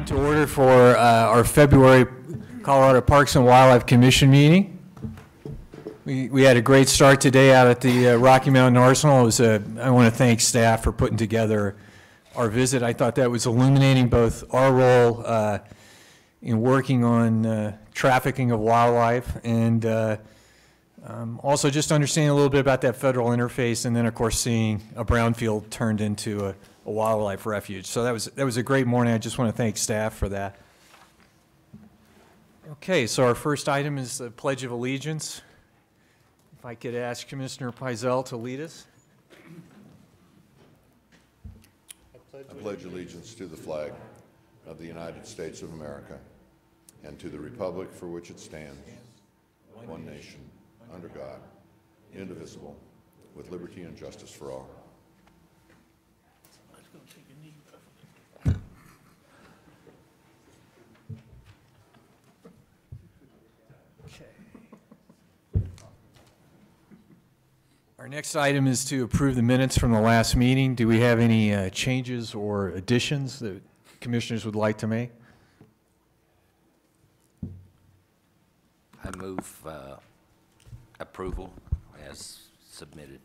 To order for our February Colorado Parks and Wildlife Commission meeting. We had a great start today out at the Rocky Mountain Arsenal. It was I want to thank staff for putting together our visit. I thought that was illuminating both our role in working on trafficking of wildlife and also just understanding a little bit about that federal interface, and then of course seeing a brownfield turned into a wildlife refuge. So that was a great morning. I just want to thank staff for that. Okay, so our first item is the Pledge of Allegiance. If I could ask Commissioner Peisel to lead us. I pledge allegiance to the flag of the United States of America and to the republic for which it stands, one nation, under God, indivisible, with liberty and justice for all. Our next item is to approve the minutes from the last meeting. Do we have any changes or additions that commissioners would like to make? I move approval as submitted.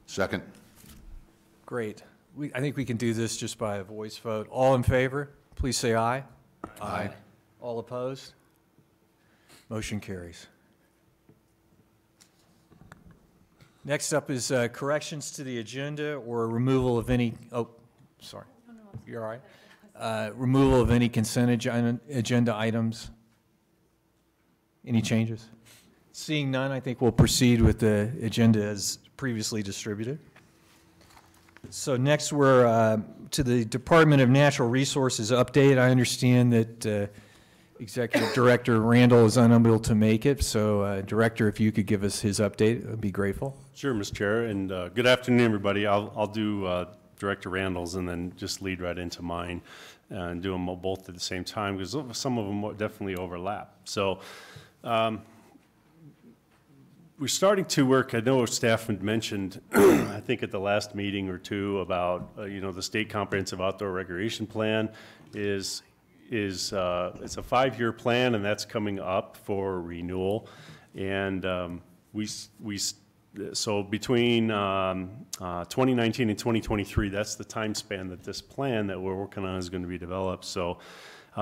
Second. Great. I think we can do this just by a voice vote. All in favor, please say aye. Aye. All opposed? Motion carries. Next up is corrections to the agenda or removal of any, oh, sorry. You're all right. Removal of any consent agenda items. Any changes? Seeing none, I think we'll proceed with the agenda as previously distributed. So next we're to the Department of Natural Resources update. I understand that Executive Director Randall is unable to make it, so Director, if you could give us his update, I'd be grateful. Sure, Mr. Chair, and good afternoon, everybody. I'll do Director Randall's and then just lead right into mine and do them both at the same time because some of them definitely overlap. So we're starting to work. I know staff had mentioned, I think at the last meeting or two about the State Comprehensive Outdoor Recreation Plan is it's a 5-year plan, and that's coming up for renewal. And so between 2019 and 2023, that's the time span that this plan that we're working on is going to be developed. So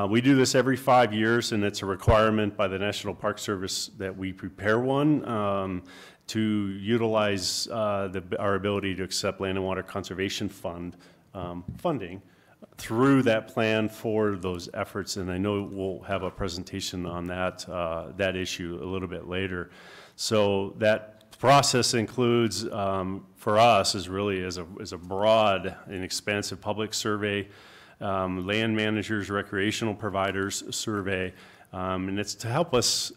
we do this every 5 years, and it's a requirement by the National Park Service that we prepare one to utilize our ability to accept Land and Water Conservation Fund funding through that plan for those efforts, and I know we'll have a presentation on that that issue a little bit later. So that process includes, for us, is really as a broad and expansive public survey, land managers, recreational providers survey, and it's to help us,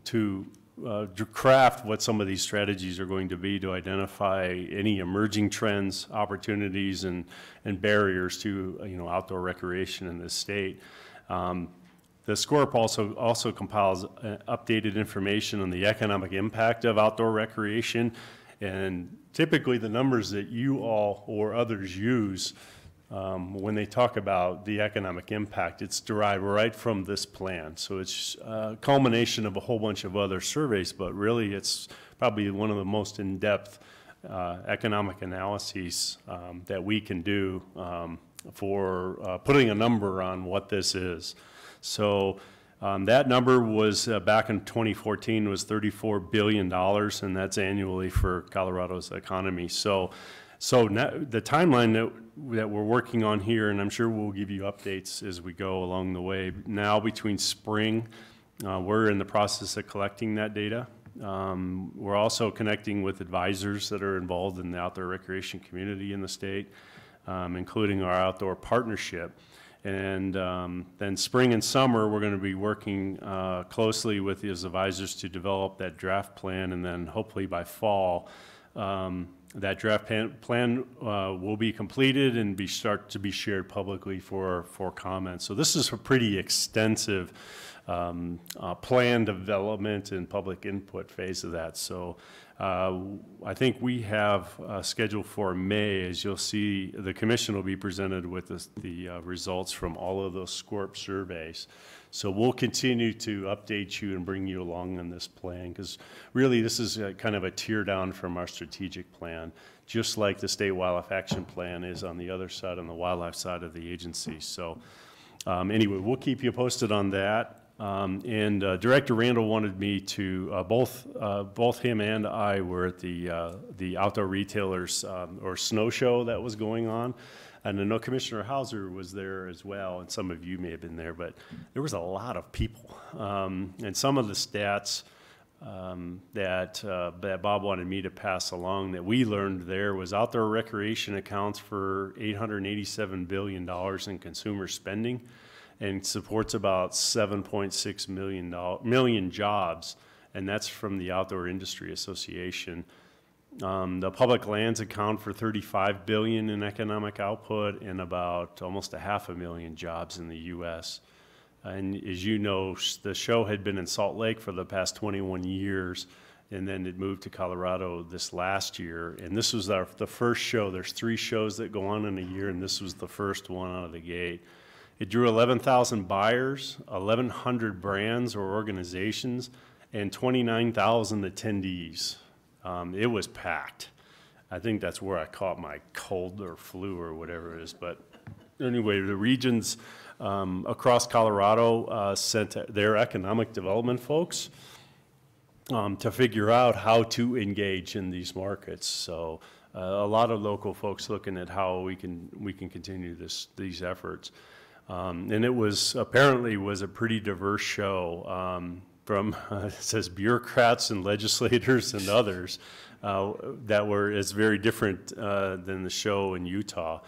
to craft what some of these strategies are going to be to identify any emerging trends, opportunities, and barriers to outdoor recreation in this state. The SCORP also compiles updated information on the economic impact of outdoor recreation, and typically the numbers that you all or others use when they talk about the economic impact, it's derived right from this plan. So it's a culmination of a whole bunch of other surveys, but really it's probably one of the most in-depth economic analyses that we can do for putting a number on what this is. So that number was back in 2014 was $34 billion, and that's annually for Colorado's economy. So now, the timeline that we're working on here, and I'm sure we'll give you updates as we go along the way. Now between spring, we're in the process of collecting that data. We're also connecting with advisors that are involved in the outdoor recreation community in the state, including our outdoor partnership. And then spring and summer, we're going to be working closely with these advisors to develop that draft plan, and then hopefully by fall, that draft plan will be completed and start to be shared publicly for comments. So this is a pretty extensive plan development and public input phase of that. So I think we have scheduled for May, as you'll see, the commission will be presented with the results from all of those SCORP surveys. So we'll continue to update you and bring you along on this plan, because really this is kind of a tear down from our strategic plan, just like the State Wildlife Action Plan is on the other side, on the wildlife side of the agency. So anyway, we'll keep you posted on that. Director Randall wanted me to, both him and I were at the Outdoor Retailers or Snow Show that was going on. And I know Commissioner Hauser was there as well, and some of you may have been there, but there was a lot of people. And some of the stats that Bob wanted me to pass along that we learned there was outdoor recreation accounts for $887 billion in consumer spending and supports about 7.6 million jobs, and that's from the Outdoor Industry Association. The public lands account for $35 billion in economic output and about almost 500,000 jobs in the U.S. And as you know, the show had been in Salt Lake for the past 21 years, and then it moved to Colorado this last year. And this was the first show. There's 3 shows that go on in a year, and this was the first one out of the gate. It drew 11,000 buyers, 1,100 brands or organizations, and 29,000 attendees. It was packed. I think that's where I caught my cold or flu or whatever it is. But anyway, the regions across Colorado sent their economic development folks to figure out how to engage in these markets. So a lot of local folks looking at how we can continue these efforts. And it was apparently was a pretty diverse show. From, it says bureaucrats and legislators and others that were, it's very different than the show in Utah.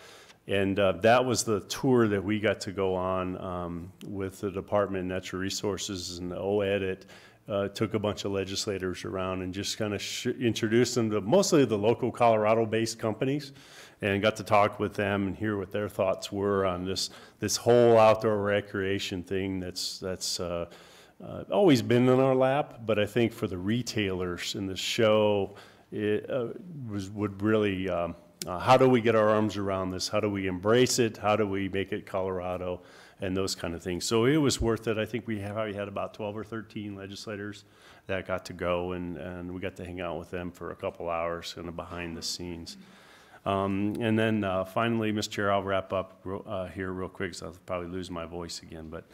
And that was the tour that we got to go on with the Department of Natural Resources, and the OEDIT took a bunch of legislators around and just kind of introduced them to mostly the local Colorado-based companies, and got to talk with them and hear what their thoughts were on this whole outdoor recreation thing that's always been in our lap. But I think for the retailers in the show, it would really, how do we get our arms around this? How do we embrace it? How do we make it Colorado? And those kind of things. So it was worth it. I think we had about 12 or 13 legislators that got to go, and we got to hang out with them for a couple hours kind of behind the scenes. And then finally, Mr. Chair, I'll wrap up here real quick, because I'll probably lose my voice again. But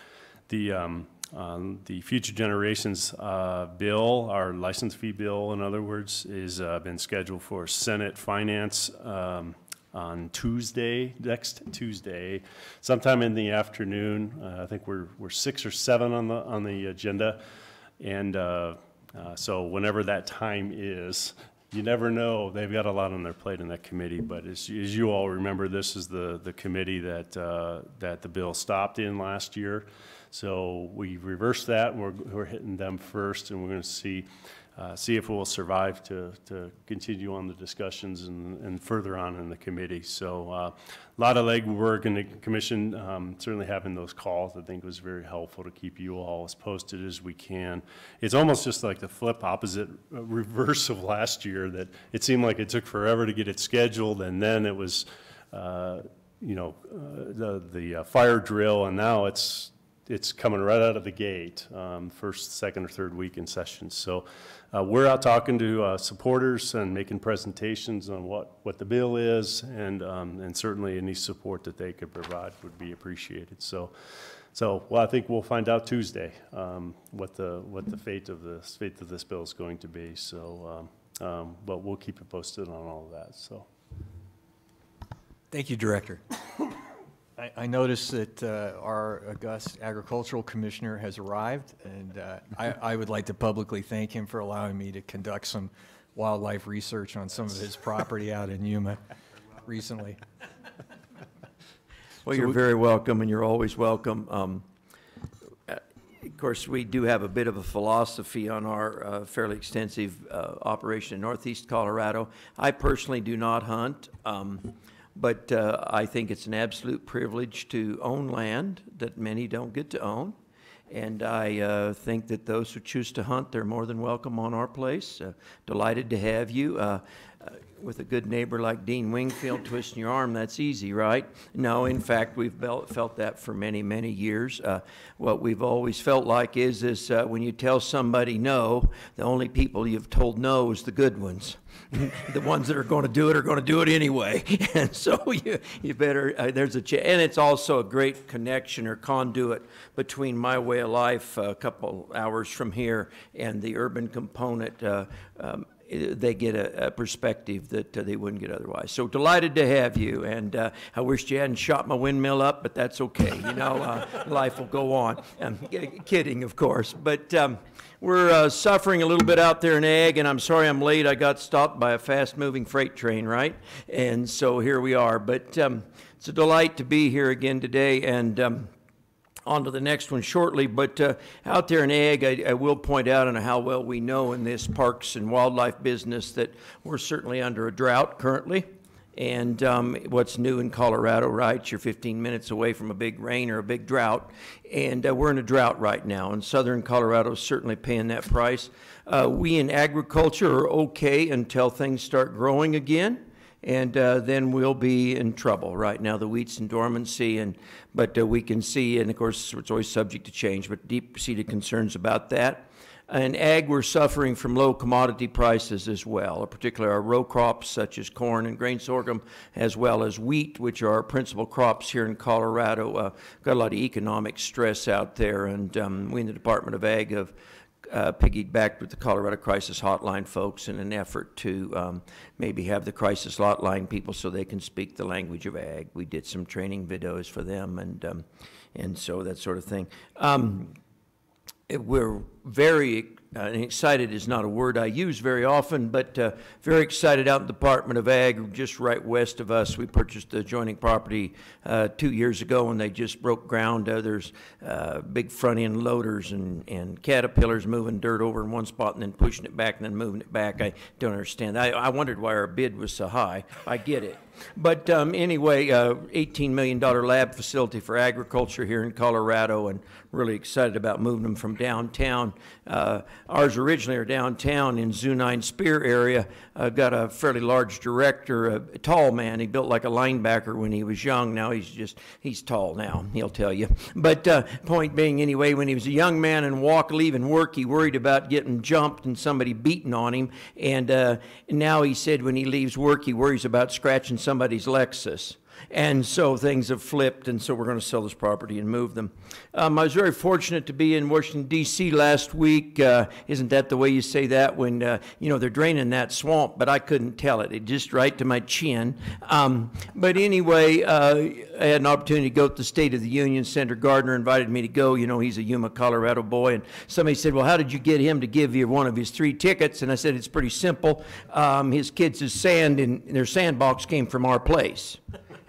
the Future Generations bill, our license fee bill, in other words, is been scheduled for Senate Finance on Tuesday, next Tuesday, sometime in the afternoon. I think we're 6 or 7 on the agenda, and so whenever that time is, you never know. They've got a lot on their plate in that committee. But as you all remember, this is the committee that the bill stopped in last year. So we reversed that, and we're hitting them first, and we're going to see if we'll survive to continue on the discussions and further on in the committee. So a lot of legwork in the commission, certainly having those calls I think was very helpful to keep you all as posted as we can. It's almost just like the flip opposite reverse of last year, that it seemed like it took forever to get it scheduled, and then it was the fire drill, and now it's coming right out of the gate, first, second, or third week in session. So we're out talking to supporters and making presentations on what the bill is, and certainly any support that they could provide would be appreciated. So well, I think we'll find out Tuesday what the fate of this bill is going to be. So, but we'll keep you posted on all of that. So, Thank you, Director. I noticed that our august agricultural commissioner has arrived, and I would like to publicly thank him for allowing me to conduct some wildlife research on some of his property out in Yuma recently. Well, you're very welcome, and you're always welcome. Of course, we do have a bit of a philosophy on our fairly extensive operation in Northeast Colorado. I personally do not hunt. But I think it's an absolute privilege to own land that many don't get to own. And I think that those who choose to hunt, they're more than welcome on our place. Delighted to have you. With a good neighbor like Dean Wingfield twisting your arm, that's easy, right? No, in fact, we've felt that for many, many years. What we've always felt like is when you tell somebody no, the only people you've told no is the good ones. The ones that are going to do it are going to do it anyway. And so you better, there's a chance. And it's also a great connection or conduit between my way of life a couple hours from here and the urban component. They get a perspective that they wouldn't get otherwise. So delighted to have you, and I wish you hadn't shot my windmill up, but that's okay. You know, life will go on. I'm kidding, of course, but we're suffering a little bit out there in ag, and I'm sorry I'm late. I got stopped by a fast-moving freight train, right? And so here we are, but it's a delight to be here again today, and on to the next one shortly, but out there in ag, I will point out, and how well we know in this parks and wildlife business, that we're certainly under a drought currently. And what's new in Colorado, right? You're 15 minutes away from a big rain or a big drought, and we're in a drought right now, and southern Colorado is certainly paying that price. We in agriculture are okay until things start growing again. And then we'll be in trouble. Right now the wheat's in dormancy, but we can see, and of course it's always subject to change, but deep-seated concerns about that. In ag, we're suffering from low commodity prices as well, particularly our row crops such as corn and grain sorghum, as well as wheat, which are our principal crops here in Colorado. Got a lot of economic stress out there, and we in the Department of Ag have piggybacked with the Colorado Crisis Hotline folks in an effort to maybe have the Crisis Hotline people so they can speak the language of ag. We did some training videos for them, and so that sort of thing. We're very and excited is not a word I use very often, but very excited out in the Department of Ag, just right west of us. We purchased the adjoining property 2 years ago, and they just broke ground. There's big front-end loaders and caterpillars moving dirt over in one spot and then pushing it back and then moving it back. I don't understand. I wondered why our bid was so high. I get it. But anyway, $18 million lab facility for agriculture here in Colorado, and really excited about moving them from downtown. Ours originally are downtown in Zunine Spear area. Got a fairly large director, a tall man. He built like a linebacker when he was young. Now he's tall now, he'll tell you. But point being, anyway, when he was a young man and leaving work, he worried about getting jumped and somebody beating on him. And now he said when he leaves work, he worries about scratching somebody's Lexus. And so things have flipped, and so we're going to sell this property and move them. I was very fortunate to be in Washington, D.C. last week. Isn't that the way you say that when, they're draining that swamp, but I couldn't tell it. It just right to my chin. But anyway, I had an opportunity to go to the State of the Union. Senator Gardner invited me to go. You know, he's a Yuma, Colorado boy. And somebody said, well, how did you get him to give you one of his 3 tickets? And I said, it's pretty simple. His kids' sand in their sandbox came from our place.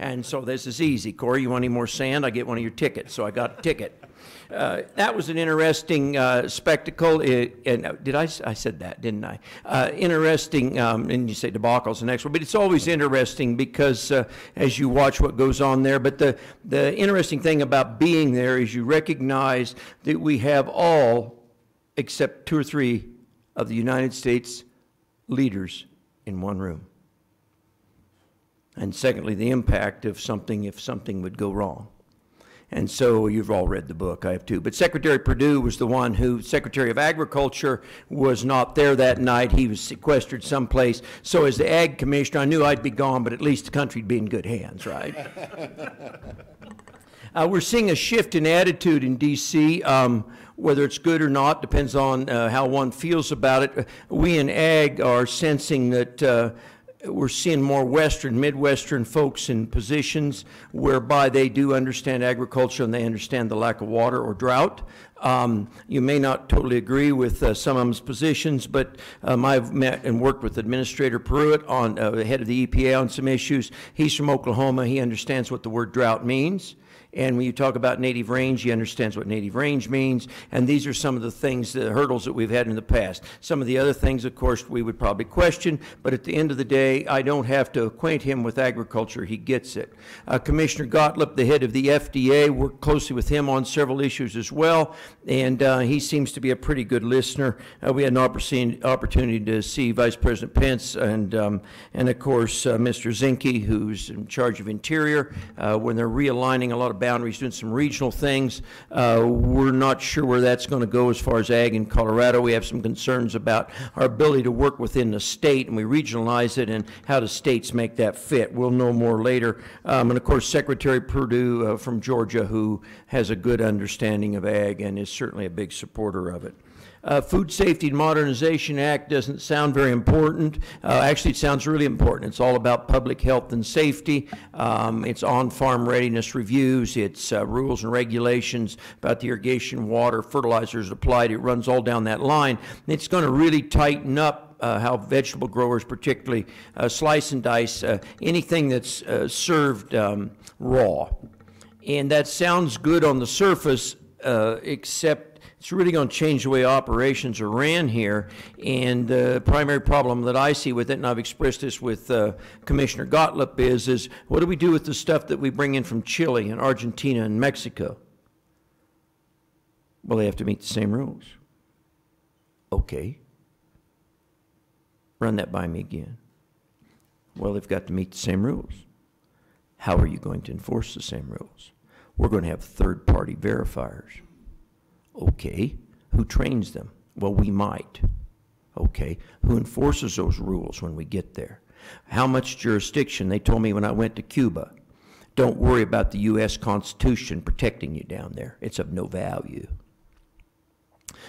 And so this is easy. Corey, you want any more sand? I get one of your tickets. So I got a ticket. That was an interesting spectacle. I said that, didn't I? Interesting, and you say debacle's the next one, but it's always interesting because as you watch what goes on there. But the interesting thing about being there is you recognize that we have all, except 2 or 3 of the United States leaders in one room. And secondly, the impact of something if something would go wrong. And so you've all read the book, I have too. But Secretary Perdue was the one who, Secretary of Agriculture, was not there that night. He was sequestered someplace. So as the Ag Commissioner, I knew I'd be gone, but at least the country'd be in good hands, right? We're seeing a shift in attitude in D.C., whether it's good or not, depends on how one feels about it. We in Ag are sensing that we're seeing more Western, Midwestern folks in positions whereby they do understand agriculture and they understand the lack of water or drought. You may not totally agree with some of them's positions, but I've met and worked with Administrator Pruitt, the head of the EPA, on some issues. He's from Oklahoma. He understands what the word drought means. And when you talk about native range, he understands what native range means. And these are some of the things, the hurdles that we've had in the past. Some of the other things, of course, we would probably question. But at the end of the day, I don't have to acquaint him with agriculture. He gets it. Commissioner Gottlieb, the head of the FDA, worked closely with him on several issues as well. And he seems to be a pretty good listener. We had an opportunity to see Vice President Pence and of course, Mr. Zinke, who's in charge of Interior, when they're realigning a lot of boundaries, doing some regional things. We're not sure where that's going to go as far as ag in Colorado. We have some concerns about our ability to work within the state, and we regionalize it, and how do states make that fit. We'll know more later. And of course, Secretary Perdue from Georgia, who has a good understanding of ag and is certainly a big supporter of it. Food Safety and Modernization Act doesn't sound very important. Actually, it sounds really important. It's all about public health and safety. It's on-farm readiness reviews. It's rules and regulations about the irrigation, water, fertilizers applied. It runs all down that line. It's going to really tighten up how vegetable growers particularly slice and dice anything that's served raw. And that sounds good on the surface, except it's really going to change the way operations are ran here. And the primary problem that I see with it, and I've expressed this with Commissioner Gottlieb, is what do we do with the stuff that we bring in from Chile and Argentina and Mexico? Well, they have to meet the same rules. Okay. Run that by me again. Well, they've got to meet the same rules. How are you going to enforce the same rules? We're going to have third-party verifiers. Okay, who trains them? Well, we might. Okay, who enforces those rules when we get there? How much jurisdiction? They told me when I went to Cuba, don't worry about the U.S. Constitution protecting you down there. It's of no value.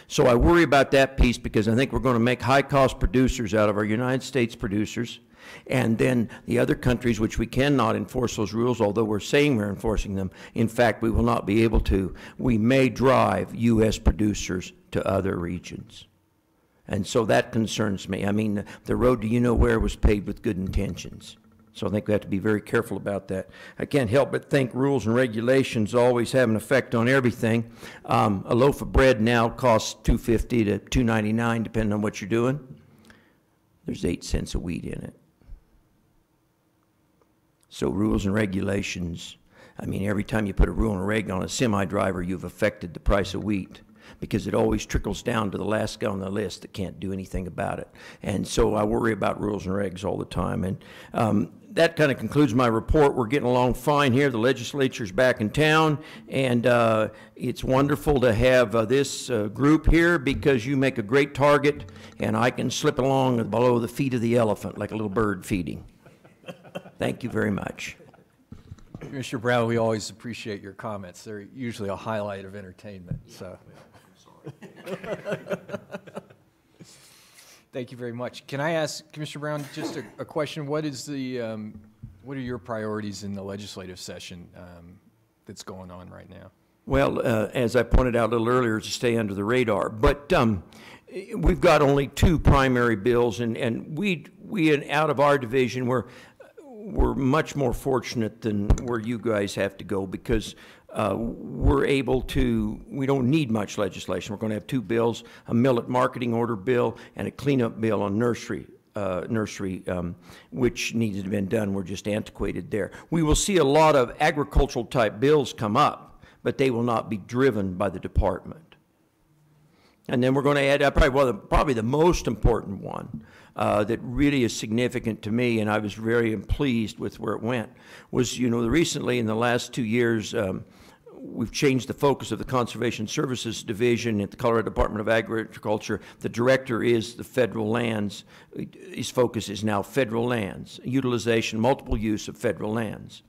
So I worry about that piece because I think we're going to make high-cost producers out of our United States producers. And then the other countries, which we cannot enforce those rules, although we're saying we're enforcing them, in fact, we will not be able to. We may drive U.S. producers to other regions. And so that concerns me. I mean, the road to you-know-where was paved with good intentions. So I think we have to be very careful about that. I can't help but think rules and regulations always have an effect on everything. A loaf of bread now costs $2.50 to $2.99, depending on what you're doing. There's 8 cents of wheat in it. So rules and regulations, I mean, every time you put a rule and a reg on a semi-driver, you've affected the price of wheat because it always trickles down to the last guy on the list that can't do anything about it. And so I worry about rules and regs all the time. And that kind of concludes my report. We're getting along fine here. The legislature's back in town, and it's wonderful to have this group here because you make a great target, and I can slip along below the feet of the elephant like a little bird feeding. Thank you very much. Commissioner Brown, we always appreciate your comments. They're usually a highlight of entertainment, so. Thank you very much. Can I ask Commissioner Brown just a question? What is the, what are your priorities in the legislative session that's going on right now? Well, as I pointed out a little earlier, to stay under the radar. But we've got only 2 primary bills, and we out of our division, we're much more fortunate than where you guys have to go because we're able to, we don't need much legislation. We're going to have 2 bills, a millet marketing order bill and a cleanup bill on nursery, which needs to have been done. We're just antiquated there. We will see a lot of agricultural type bills come up, but they will not be driven by the department. And then we're going to add up probably the most important one that really is significant to me, and I was very pleased with where it went, was, you know, recently in the last 2 years, we've changed the focus of the Conservation Services Division at the Colorado Department of Agriculture. The director is the federal lands. His focus is now federal lands, utilization, multiple use of federal lands.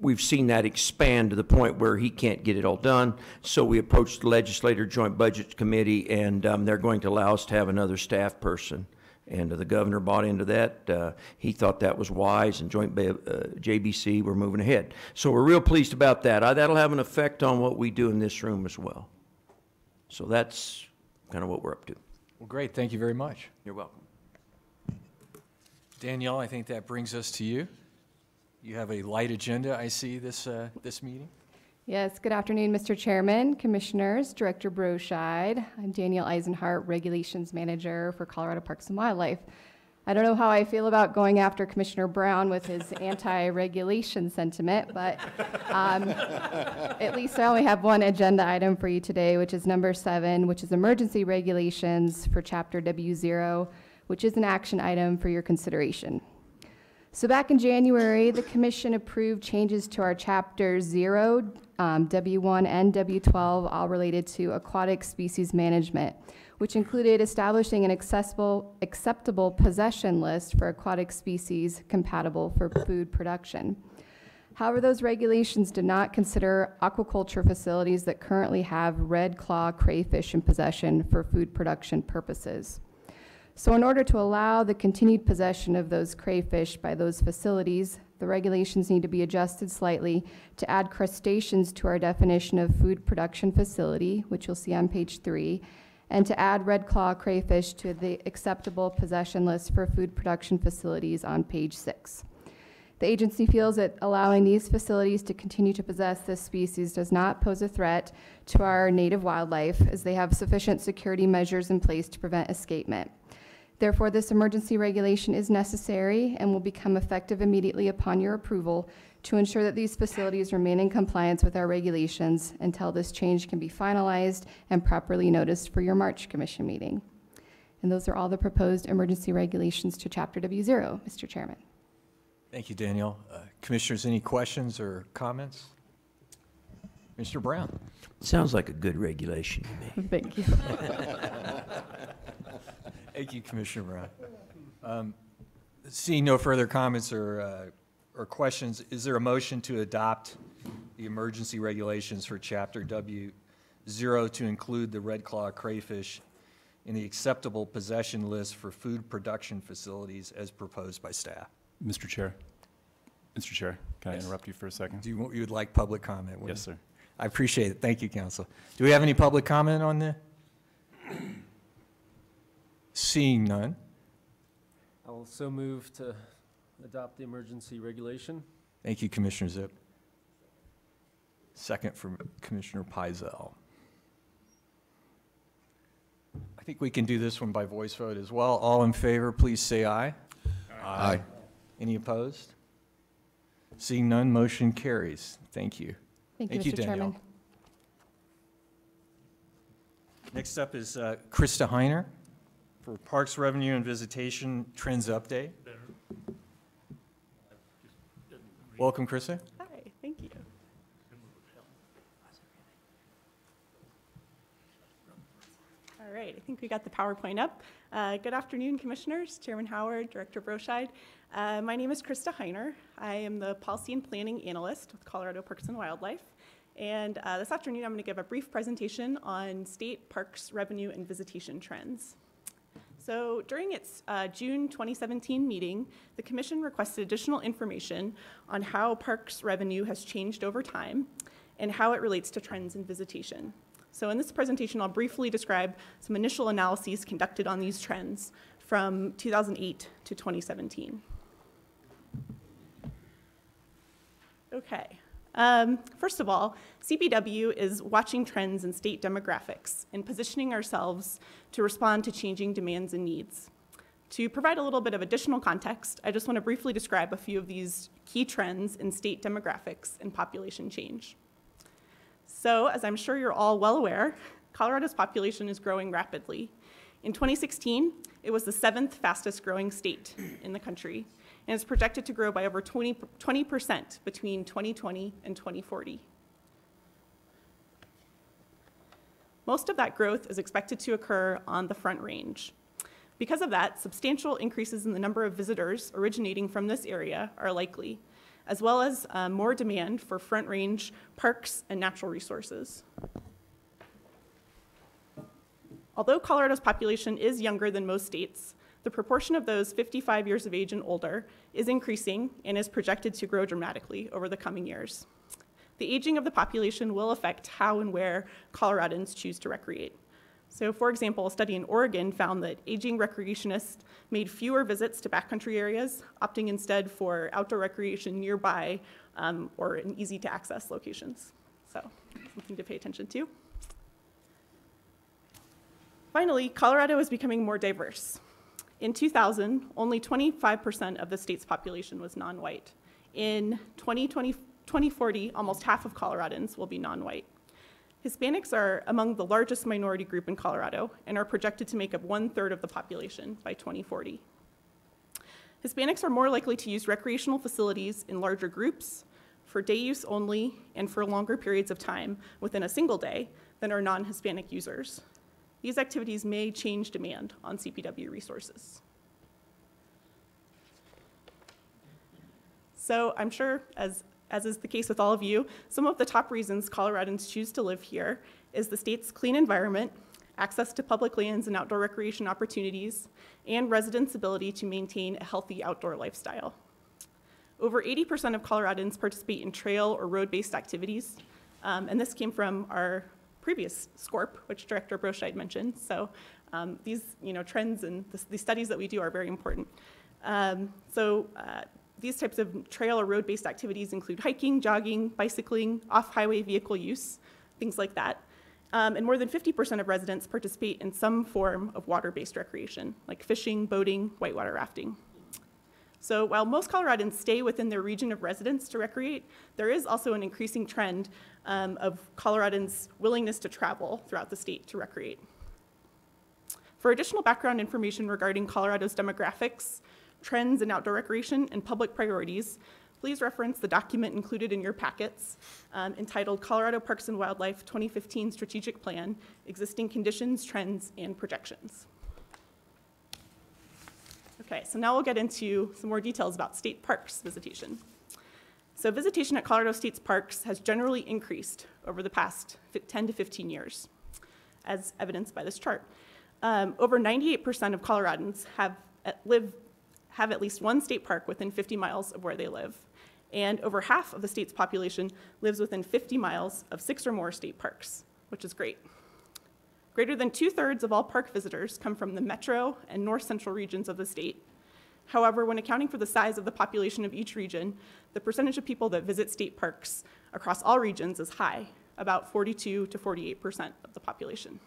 We've seen that expand to the point where he can't get it all done. So we approached the Legislature Joint Budget Committee, and they're going to allow us to have another staff person. And the governor bought into that. He thought that was wise, and JBC, we're moving ahead. So we're real pleased about that. That'll have an effect on what we do in this room as well. So that's kind of what we're up to. Well, great. Thank you very much. You're welcome. Danielle, I think that brings us to you. You have a light agenda, I see, this meeting. Yes, good afternoon, Mr. Chairman, Commissioners, Director Broscheid. I'm Danielle Eisenhart, Regulations Manager for Colorado Parks and Wildlife. I don't know how I feel about going after Commissioner Brown with his anti-regulation sentiment, but at least I only have one agenda item for you today, which is number 7, which is emergency regulations for Chapter W0, which is an action item for your consideration. So back in January, the Commission approved changes to our Chapter 0, W1 and W12, all related to aquatic species management, which included establishing an acceptable possession list for aquatic species compatible for food production. However, those regulations did not consider aquaculture facilities that currently have red claw crayfish in possession for food production purposes. So in order to allow the continued possession of those crayfish by those facilities, the regulations need to be adjusted slightly to add crustaceans to our definition of food production facility, which you'll see on page 3, and to add red claw crayfish to the acceptable possession list for food production facilities on page 6. The agency feels that allowing these facilities to continue to possess this species does not pose a threat to our native wildlife, as they have sufficient security measures in place to prevent escapement. Therefore, this emergency regulation is necessary and will become effective immediately upon your approval to ensure that these facilities remain in compliance with our regulations until this change can be finalized and properly noticed for your March Commission meeting. And those are all the proposed emergency regulations to Chapter W0, Mr. Chairman. Thank you, Danielle. Commissioners, any questions or comments? Mr. Brown. Sounds like a good regulation to me. Thank you. Thank you, Commissioner Brown. Seeing no further comments or questions, is there a motion to adopt the emergency regulations for Chapter W0 to include the red claw crayfish in the acceptable possession list for food production facilities as proposed by staff? Mr. Chair, can I Yes. interrupt you for a second? You would like public comment? Yes, sir. I appreciate it. Thank you, Council. Do we have any public comment on this? Seeing none. I will so move to adopt the emergency regulation. Thank you, Commissioner Zip. Second from Commissioner Pizell. I think we can do this one by voice vote as well. All in favor, please say aye. Aye. Any opposed? Seeing none, motion carries. Thank you. Thank you, Thank you, Mr. Danielle. Chairman. Next up is Krista Heiner for Parks Revenue and Visitation Trends Update. Welcome, Krista. Hi, thank you. All right, I think we got the PowerPoint up. Good afternoon, Commissioners, Chairman Howard, Director Broscheid. My name is Krista Heiner. I am the Policy and Planning Analyst with Colorado Parks and Wildlife. And this afternoon, I'm going to give a brief presentation on state parks revenue and visitation trends. So during its June 2017 meeting, the Commission requested additional information on how parks revenue has changed over time and how it relates to trends in visitation. So in this presentation, I'll briefly describe some initial analyses conducted on these trends from 2008 to 2017. Okay. First of all, CPW is watching trends in state demographics and positioning ourselves to respond to changing demands and needs. To provide a little bit of additional context, I just want to briefly describe a few of these key trends in state demographics and population change. So, as I'm sure you're all well aware, Colorado's population is growing rapidly. In 2016, it was the 7th fastest growing state in the country, and is projected to grow by over 20% between 2020 and 2040. Most of that growth is expected to occur on the Front Range. Because of that, substantial increases in the number of visitors originating from this area are likely, as well as more demand for Front Range parks and natural resources. Although Colorado's population is younger than most states, the proportion of those 55 years of age and older is increasing and is projected to grow dramatically over the coming years. The aging of the population will affect how and where Coloradans choose to recreate. So for example, a study in Oregon found that aging recreationists made fewer visits to backcountry areas, opting instead for outdoor recreation nearby or in easy to access locations. So something to pay attention to. Finally, Colorado is becoming more diverse. In 2000, only 25% of the state's population was non-white. In 2040, almost half of Coloradans will be non-white. Hispanics are among the largest minority group in Colorado and are projected to make up 1/3 of the population by 2040. Hispanics are more likely to use recreational facilities in larger groups, for day use only, and for longer periods of time within a single day than are non-Hispanic users. These activities may change demand on CPW resources. So I'm sure, as is the case with all of you, some of the top reasons Coloradans choose to live here is the state's clean environment, access to public lands and outdoor recreation opportunities, and residents' ability to maintain a healthy outdoor lifestyle. Over 80% of Coloradans participate in trail or road-based activities, and this came from our previous SCORP, which Director Broscheid mentioned. So these trends and these studies that we do are very important. These types of trail or road-based activities include hiking, jogging, bicycling, off-highway vehicle use, things like that. And more than 50% of residents participate in some form of water-based recreation, like fishing, boating, whitewater rafting. So while most Coloradans stay within their region of residence to recreate, there is also an increasing trend of Coloradans' willingness to travel throughout the state to recreate. For additional background information regarding Colorado's demographics, trends in outdoor recreation, and public priorities, please reference the document included in your packets entitled Colorado Parks and Wildlife 2015 Strategic Plan, Existing Conditions, Trends, and Projections. Okay, so now we'll get into some more details about state parks visitation. So visitation at Colorado State's parks has generally increased over the past 10 to 15 years, as evidenced by this chart. Over 98% of Coloradans have at least one state park within 50 miles of where they live. And over half of the state's population lives within 50 miles of 6 or more state parks, which is great. Greater than 2/3 of all park visitors come from the metro and north central regions of the state. However, when accounting for the size of the population of each region, the percentage of people that visit state parks across all regions is high, about 42 to 48% of the population.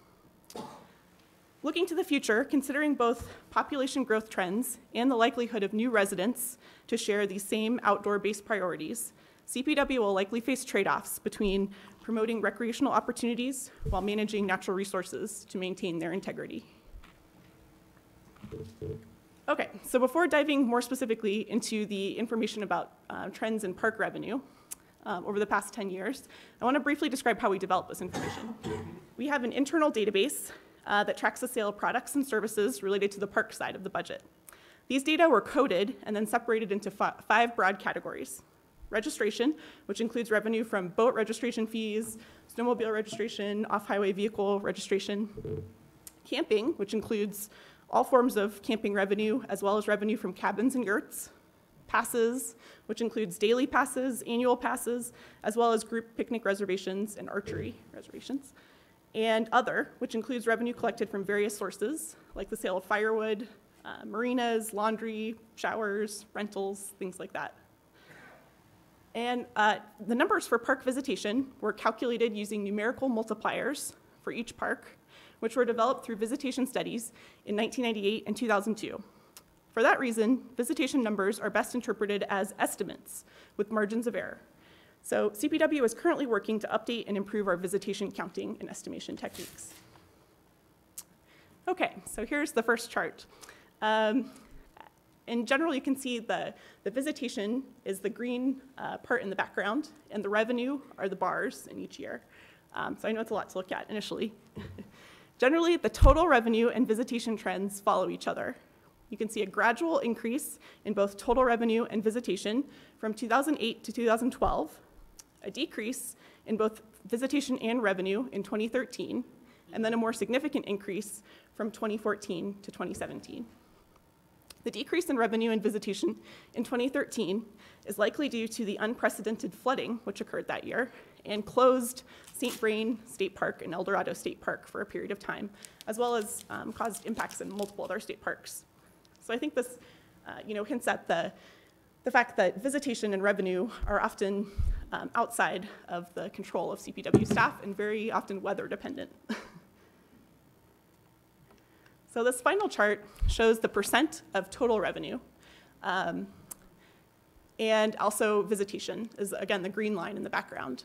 Looking to the future, considering both population growth trends and the likelihood of new residents to share these same outdoor-based priorities, CPW will likely face trade-offs between promoting recreational opportunities while managing natural resources to maintain their integrity. Okay, so before diving more specifically into the information about trends in park revenue over the past 10 years, I want to briefly describe how we develop this information. We have an internal database that tracks the sale of products and services related to the park side of the budget. These data were coded and then separated into 5 broad categories. Registration, which includes revenue from boat registration fees, snowmobile registration, off-highway vehicle registration. Camping, which includes all forms of camping revenue, as well as revenue from cabins and yurts. Passes, which includes daily passes, annual passes, as well as group picnic reservations and archery reservations. And other, which includes revenue collected from various sources, like the sale of firewood, marinas, laundry, showers, rentals, things like that. And the numbers for park visitation were calculated using numerical multipliers for each park, which were developed through visitation studies in 1998 and 2002. For that reason, visitation numbers are best interpreted as estimates with margins of error. So CPW is currently working to update and improve our visitation counting and estimation techniques. Okay, so here's the first chart. In general, you can see the visitation is the green part in the background, and the revenue are the bars in each year. So I know it's a lot to look at initially. Generally, the total revenue and visitation trends follow each other. You can see a gradual increase in both total revenue and visitation from 2008 to 2012, a decrease in both visitation and revenue in 2013, and then a more significant increase from 2014 to 2017. The decrease in revenue and visitation in 2013 is likely due to the unprecedented flooding which occurred that year and closed St. Vrain State Park and El Dorado State Park for a period of time, as well as caused impacts in multiple other state parks. So I think this hints at the fact that visitation and revenue are often outside of the control of CPW staff and very often weather dependent. So this final chart shows the percent of total revenue, and also visitation is, again, the green line in the background.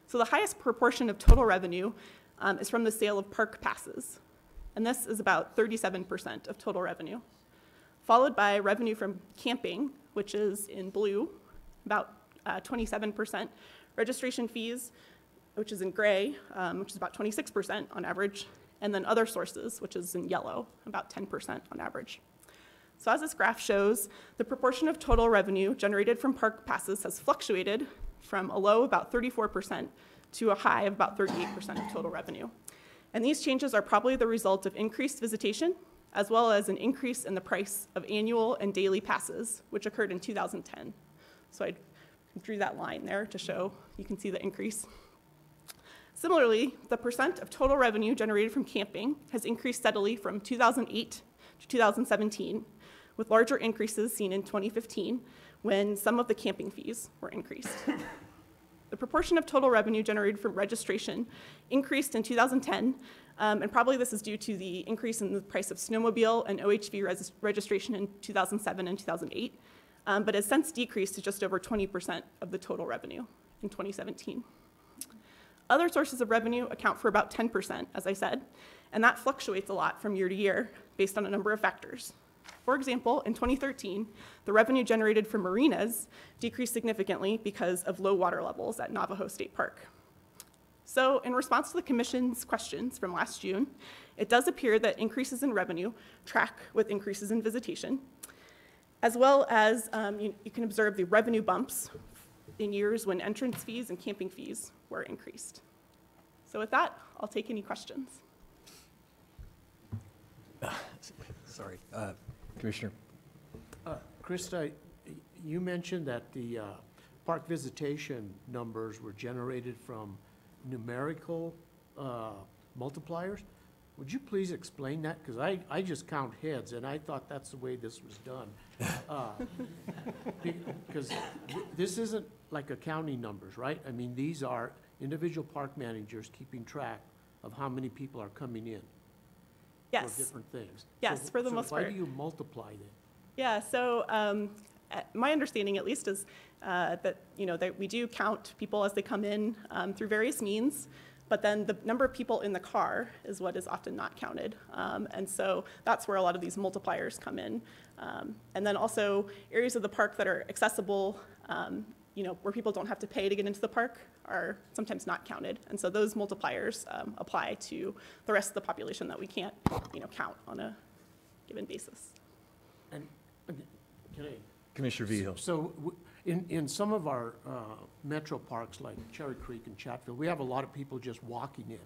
So the highest proportion of total revenue is from the sale of park passes, and this is about 37% of total revenue, followed by revenue from camping, which is in blue, about 27%, registration fees, which is in gray, which is about 26% on average, and then other sources, which is in yellow, about 10% on average. So as this graph shows, the proportion of total revenue generated from park passes has fluctuated from a low about 34% to a high of about 38% of total revenue. And these changes are probably the result of increased visitation, as well as an increase in the price of annual and daily passes, which occurred in 2010. So I drew that line there to show you can see the increase. Similarly, the percent of total revenue generated from camping has increased steadily from 2008 to 2017, with larger increases seen in 2015 when some of the camping fees were increased. The proportion of total revenue generated from registration increased in 2010, and probably this is due to the increase in the price of snowmobile and OHV registration in 2007 and 2008, but has since decreased to just over 20% of the total revenue in 2017. Other sources of revenue account for about 10%, as I said, and that fluctuates a lot from year to year based on a number of factors. For example, in 2013, the revenue generated from marinas decreased significantly because of low water levels at Navajo State Park. So in response to the Commission's questions from last June, it does appear that increases in revenue track with increases in visitation, as well as you can observe the revenue bumps in years when entrance fees and camping fees were increased. So with that, I'll take any questions. Sorry, Commissioner. Krista, you mentioned that the park visitation numbers were generated from numerical multipliers. Would you please explain that? Because I just count heads, and I thought that's the way this was done. Because this isn't like accounting numbers, right? I mean, these are individual park managers keeping track of how many people are coming in. Yes. For different things. Yes, So- for the so most why part. do you multiply them? Yeah, so my understanding at least is that we do count people as they come in through various means, but then the number of people in the car is what is often not counted. And so that's where a lot of these multipliers come in. And then also areas of the park that are accessible, where people don't have to pay to get into the park are sometimes not counted. And so those multipliers apply to the rest of the population that we can't, count on a given basis. And, can I? Commissioner Vigil. So in some of our metro parks like Cherry Creek and Chatfield, we have a lot of people just walking in.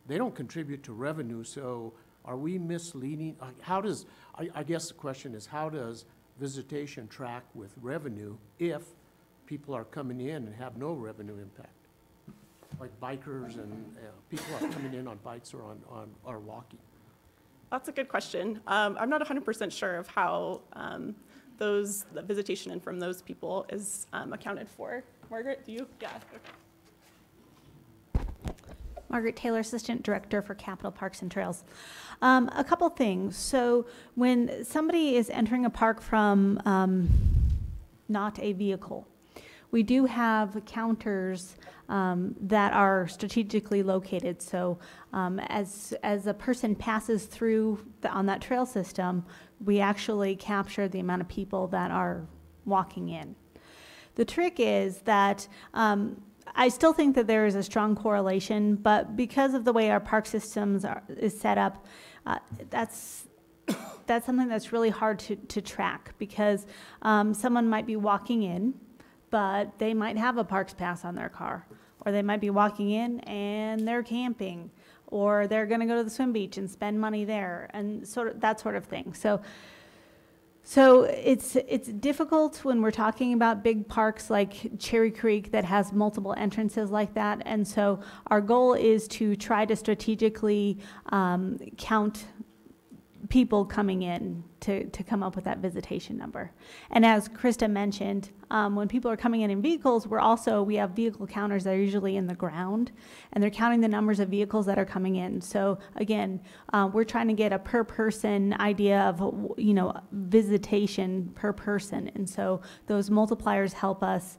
They don't contribute to revenue, so are we misleading? How does, I guess the question is, how does visitation track with revenue if people are coming in and have no revenue impact? Like bikers and people are coming in on bikes or walking. That's a good question. I'm not 100% sure of how the visitation in from those people is accounted for. Margaret, do you? Yeah. Okay. Margaret Taylor, Assistant Director for Capital Parks and Trails. A couple things. So when somebody is entering a park from not a vehicle, we do have counters that are strategically located. So as a person passes through on that trail system, we actually capture the amount of people that are walking in. The trick is that I still think that there is a strong correlation, but because of the way our park systems is set up, that's something that's really hard to track, because someone might be walking in, but they might have a parks pass on their car, or they might be walking in and they're camping, or they're going to go to the swim beach and spend money there, and that sort of thing. So So it's difficult when we're talking about big parks like Cherry Creek that has multiple entrances like that. And so our goal is to try to strategically count people coming in to come up with that visitation number. And as Krista mentioned, when people are coming in vehicles, we have vehicle counters that are usually in the ground, and they're counting the numbers of vehicles that are coming in. So again, we're trying to get a per person idea of, visitation per person. And so those multipliers help us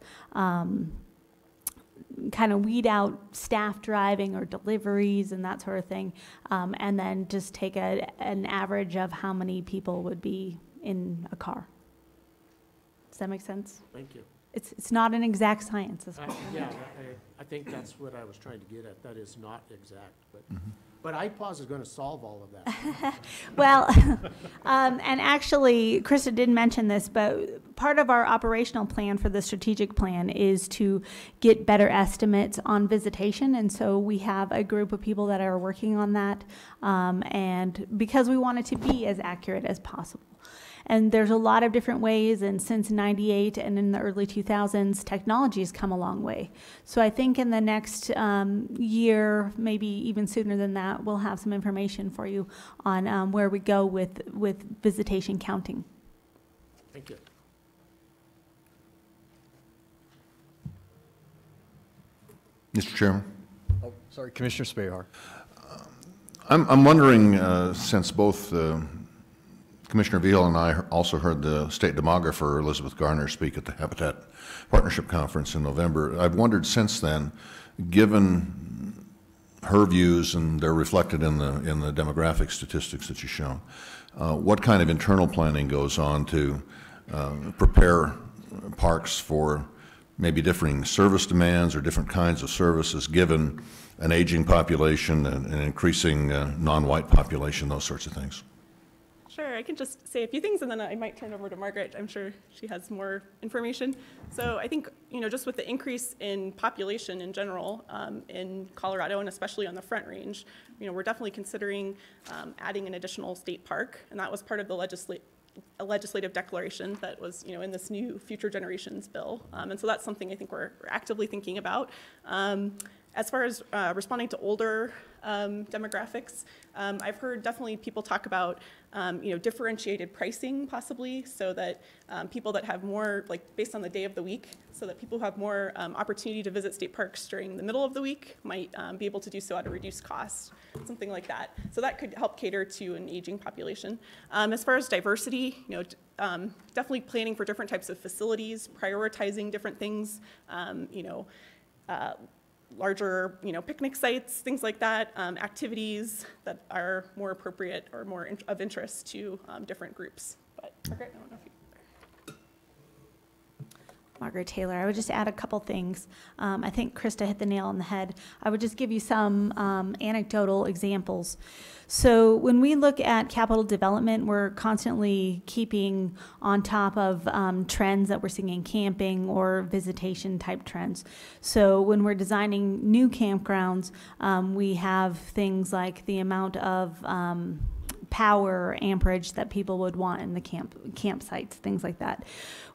kind of weed out staff driving or deliveries and that sort of thing, and then just take an average of how many people would be in a car. Does that make sense? Thank you. It's not an exact science. Yeah, I think that's what I was trying to get at. That is not exact, but iPause is going to solve all of that. Well, and actually, Krista did mention this, but part of our operational plan for the strategic plan is to get better estimates on visitation. And so we have a group of people that are working on that, and because we want it to be as accurate as possible. And there's a lot of different ways, and since '98 and in the early 2000s, technology has come a long way. So I think in the next year, maybe even sooner than that, we'll have some information for you on where we go with visitation counting. Thank you. Mr. Chairman? Oh, sorry, Commissioner Spahar. I'm wondering, since both Commissioner Veal and I also heard the state demographer, Elizabeth Garner, speak at the Habitat Partnership Conference in November, I've wondered since then, given her views, and they're reflected in the demographic statistics that you've shown, what kind of internal planning goes on to prepare parks for maybe differing service demands or different kinds of services given an aging population and an increasing non-white population, those sorts of things? Sure, I can just say a few things, and then I might turn over to Margaret. I'm sure she has more information. So I think, just with the increase in population in general in Colorado, and especially on the Front Range, we're definitely considering adding an additional state park, and that was part of the legislative declaration that was, in this new Future Generations bill. And so that's something I think we're actively thinking about. As far as responding to older demographics, I've heard definitely people talk about differentiated pricing possibly, so that people that have more, based on the day of the week, so that people who have more opportunity to visit state parks during the middle of the week might be able to do so at a reduced cost, something like that. So that could help cater to an aging population. As far as diversity, definitely planning for different types of facilities, prioritizing different things, larger, picnic sites, things like that, activities that are more appropriate or more of interest to different groups. But Margaret, I don't know if you... Margaret Taylor. I would just add a couple things. I think Krista hit the nail on the head. I would just give you some anecdotal examples. So when we look at capital development, we're constantly keeping on top of trends that we're seeing in camping or visitation type trends. So when we're designing new campgrounds, we have things like the amount of power amperage that people would want in the campsites, things like that.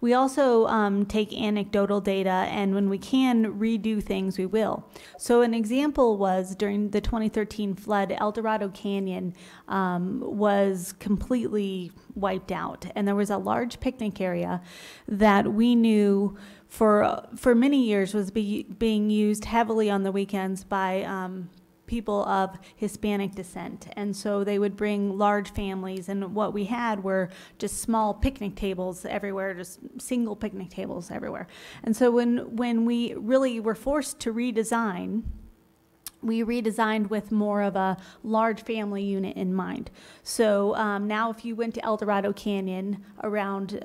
We also take anecdotal data, and when we can redo things, we will. So an example was during the 2013 flood, El Dorado Canyon was completely wiped out, and there was a large picnic area that we knew for many years was being used heavily on the weekends by people of Hispanic descent. And so they would bring large families, and what we had were just small picnic tables everywhere, just single picnic tables everywhere. And so when we really were forced to redesign, we redesigned with more of a large family unit in mind. So now if you went to El Dorado Canyon around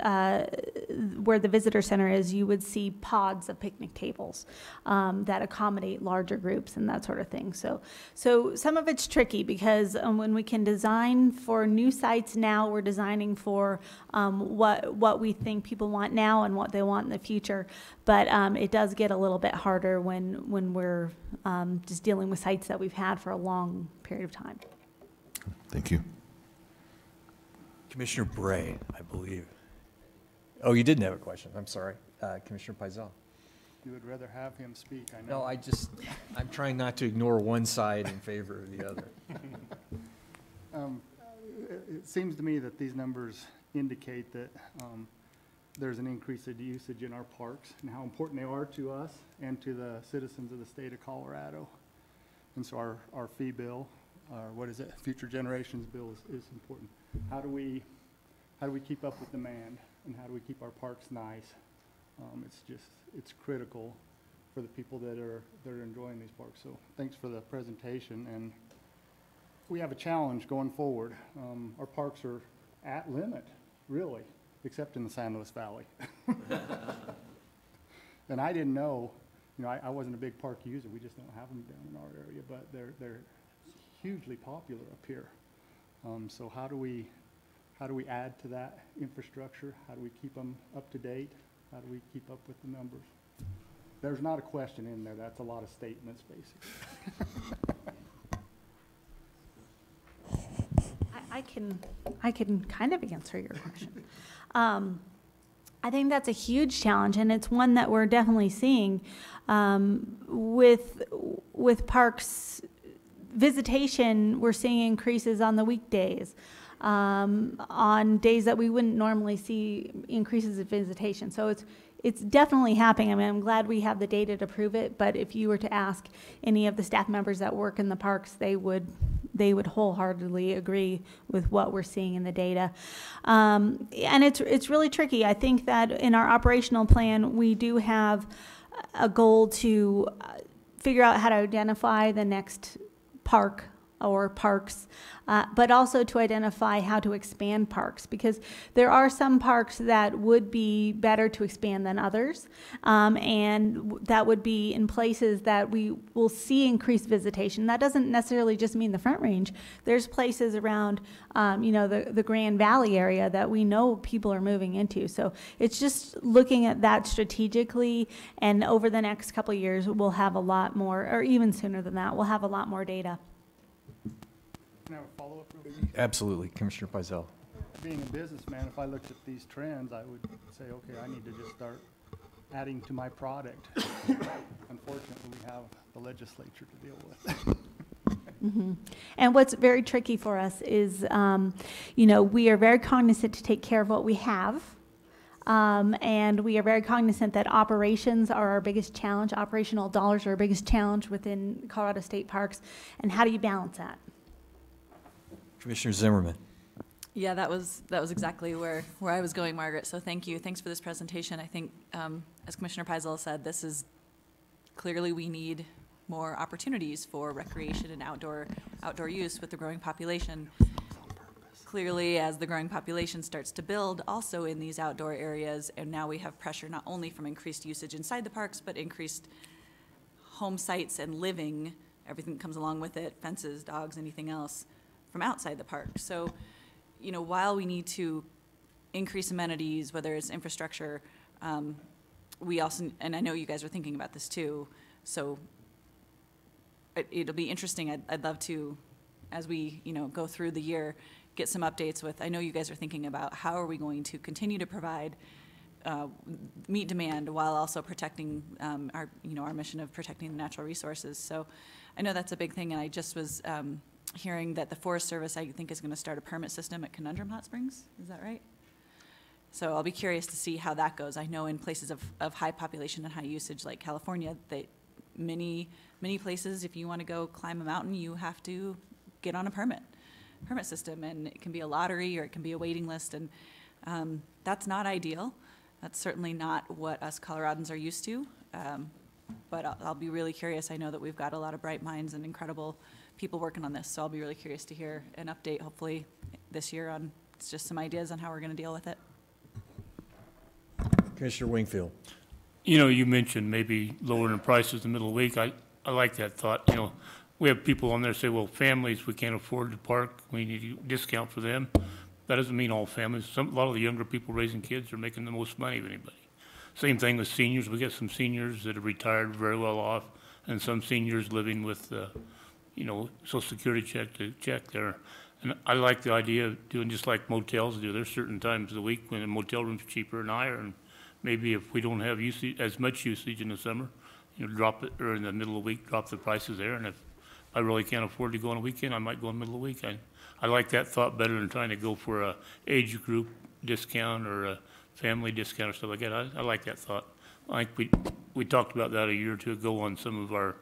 where the visitor center is, you would see pods of picnic tables that accommodate larger groups and that sort of thing. So some of it's tricky because when we can design for new sites now, we're designing for what we think people want now and what they want in the future. But it does get a little bit harder when we're just dealing with sites that we've had for a long period of time. Thank you. Commissioner Bray, I believe. Oh, you didn't have a question. I'm sorry. Commissioner Pizell. You would rather have him speak, I No, know. I'm trying not to ignore one side in favor of the other. It seems to me that these numbers indicate that there's an increase in usage in our parks and how important they are to us and to the citizens of the state of Colorado. And so our fee bill, what is it, future generations bill is important. How do we keep up with demand, and how do we keep our parks nice? It's critical for the people that are enjoying these parks. So thanks for the presentation, and we have a challenge going forward. Our parks are at limit, really, except in the San Luis Valley. And I didn't know, I wasn't a big park user. We just don't have them down in our area, but they're hugely popular up here. So how do we add to that infrastructure? How do we keep them up to date? How do we keep up with the numbers? There's not a question in there. That's a lot of statements, basically. I can kind of answer your question. I think that's a huge challenge, and it's one that we're definitely seeing with parks visitation. We're seeing increases on the weekdays. On days that we wouldn't normally see increases of visitation. So it's definitely happening. I mean, I'm glad we have the data to prove it, but if you were to ask any of the staff members that work in the parks, they would wholeheartedly agree with what we're seeing in the data. And it's really tricky. I think that in our operational plan, we do have a goal to figure out how to identify the next park or parks, but also to identify how to expand parks, because there are some parks that would be better to expand than others, and that would be in places that we will see increased visitation. That doesn't necessarily just mean the Front Range. There's places around, the Grand Valley area that we know people are moving into. So it's just looking at that strategically, and over the next couple of years, we'll have a lot more, or even sooner than that, we'll have a lot more data. Can I have a follow-up real quick? Absolutely, Commissioner Pizell. Being a businessman, if I looked at these trends, I would say, okay, I need to just start adding to my product. Unfortunately, we have the legislature to deal with. Mm-hmm. And what's very tricky for us is, we are very cognizant to take care of what we have. And we are very cognizant that operations are our biggest challenge. Operational dollars are our biggest challenge within Colorado State Parks. And how do you balance that? Commissioner Zimmerman. Yeah, that was exactly where I was going, Margaret. So thank you. Thanks for this presentation. I think, as Commissioner Pizell said, this is clearly we need more opportunities for recreation and outdoor use with the growing population. Clearly, as the growing population starts to build also in these outdoor areas, and now we have pressure not only from increased usage inside the parks, but increased home sites and living, everything that comes along with it, fences, dogs, anything else, from outside the park. So, while we need to increase amenities, whether it's infrastructure, we also, and I know you guys are thinking about this too, so it'll be interesting. I'd love to, as we, go through the year, get some updates with, I know you guys are thinking about how are we going to continue to provide, meet demand while also protecting our mission of protecting the natural resources. So I know that's a big thing, and I just was hearing that the Forest Service, I think, is going to start a permit system at Conundrum Hot Springs. Is that right? So I'll be curious to see how that goes. I know in places of high population and high usage like California, that many places, if you want to go climb a mountain, you have to get on a permit system, and it can be a lottery or it can be a waiting list, and that's not ideal. That's certainly not what us Coloradans are used to, but I'll be really curious. I know that we've got a lot of bright minds and incredible people working on this, so I'll be really curious to hear an update, hopefully this year, on just some ideas on how we're going to deal with it. Commissioner Wingfield. You mentioned maybe lowering the prices in the middle of the week. I like that thought. We have people on there say, well, families, we can't afford to park, we need a discount for them. That doesn't mean all families. A lot of the younger people raising kids are making the most money of anybody. Same thing with seniors. We got some seniors that are retired very well off, and some seniors living with Social Security check to check there. And I like the idea of doing just like motels do. There's certain times of the week when a motel room's cheaper and higher, and maybe if we don't have usage, as much usage in the summer, you know, drop it, or in the middle of the week, drop the prices there. And if I really can't afford to go on a weekend, I might go in the middle of the week. I like that thought better than trying to go for a age group discount or a family discount or stuff like that. I like that thought. I think we talked about that a year or two ago on some of our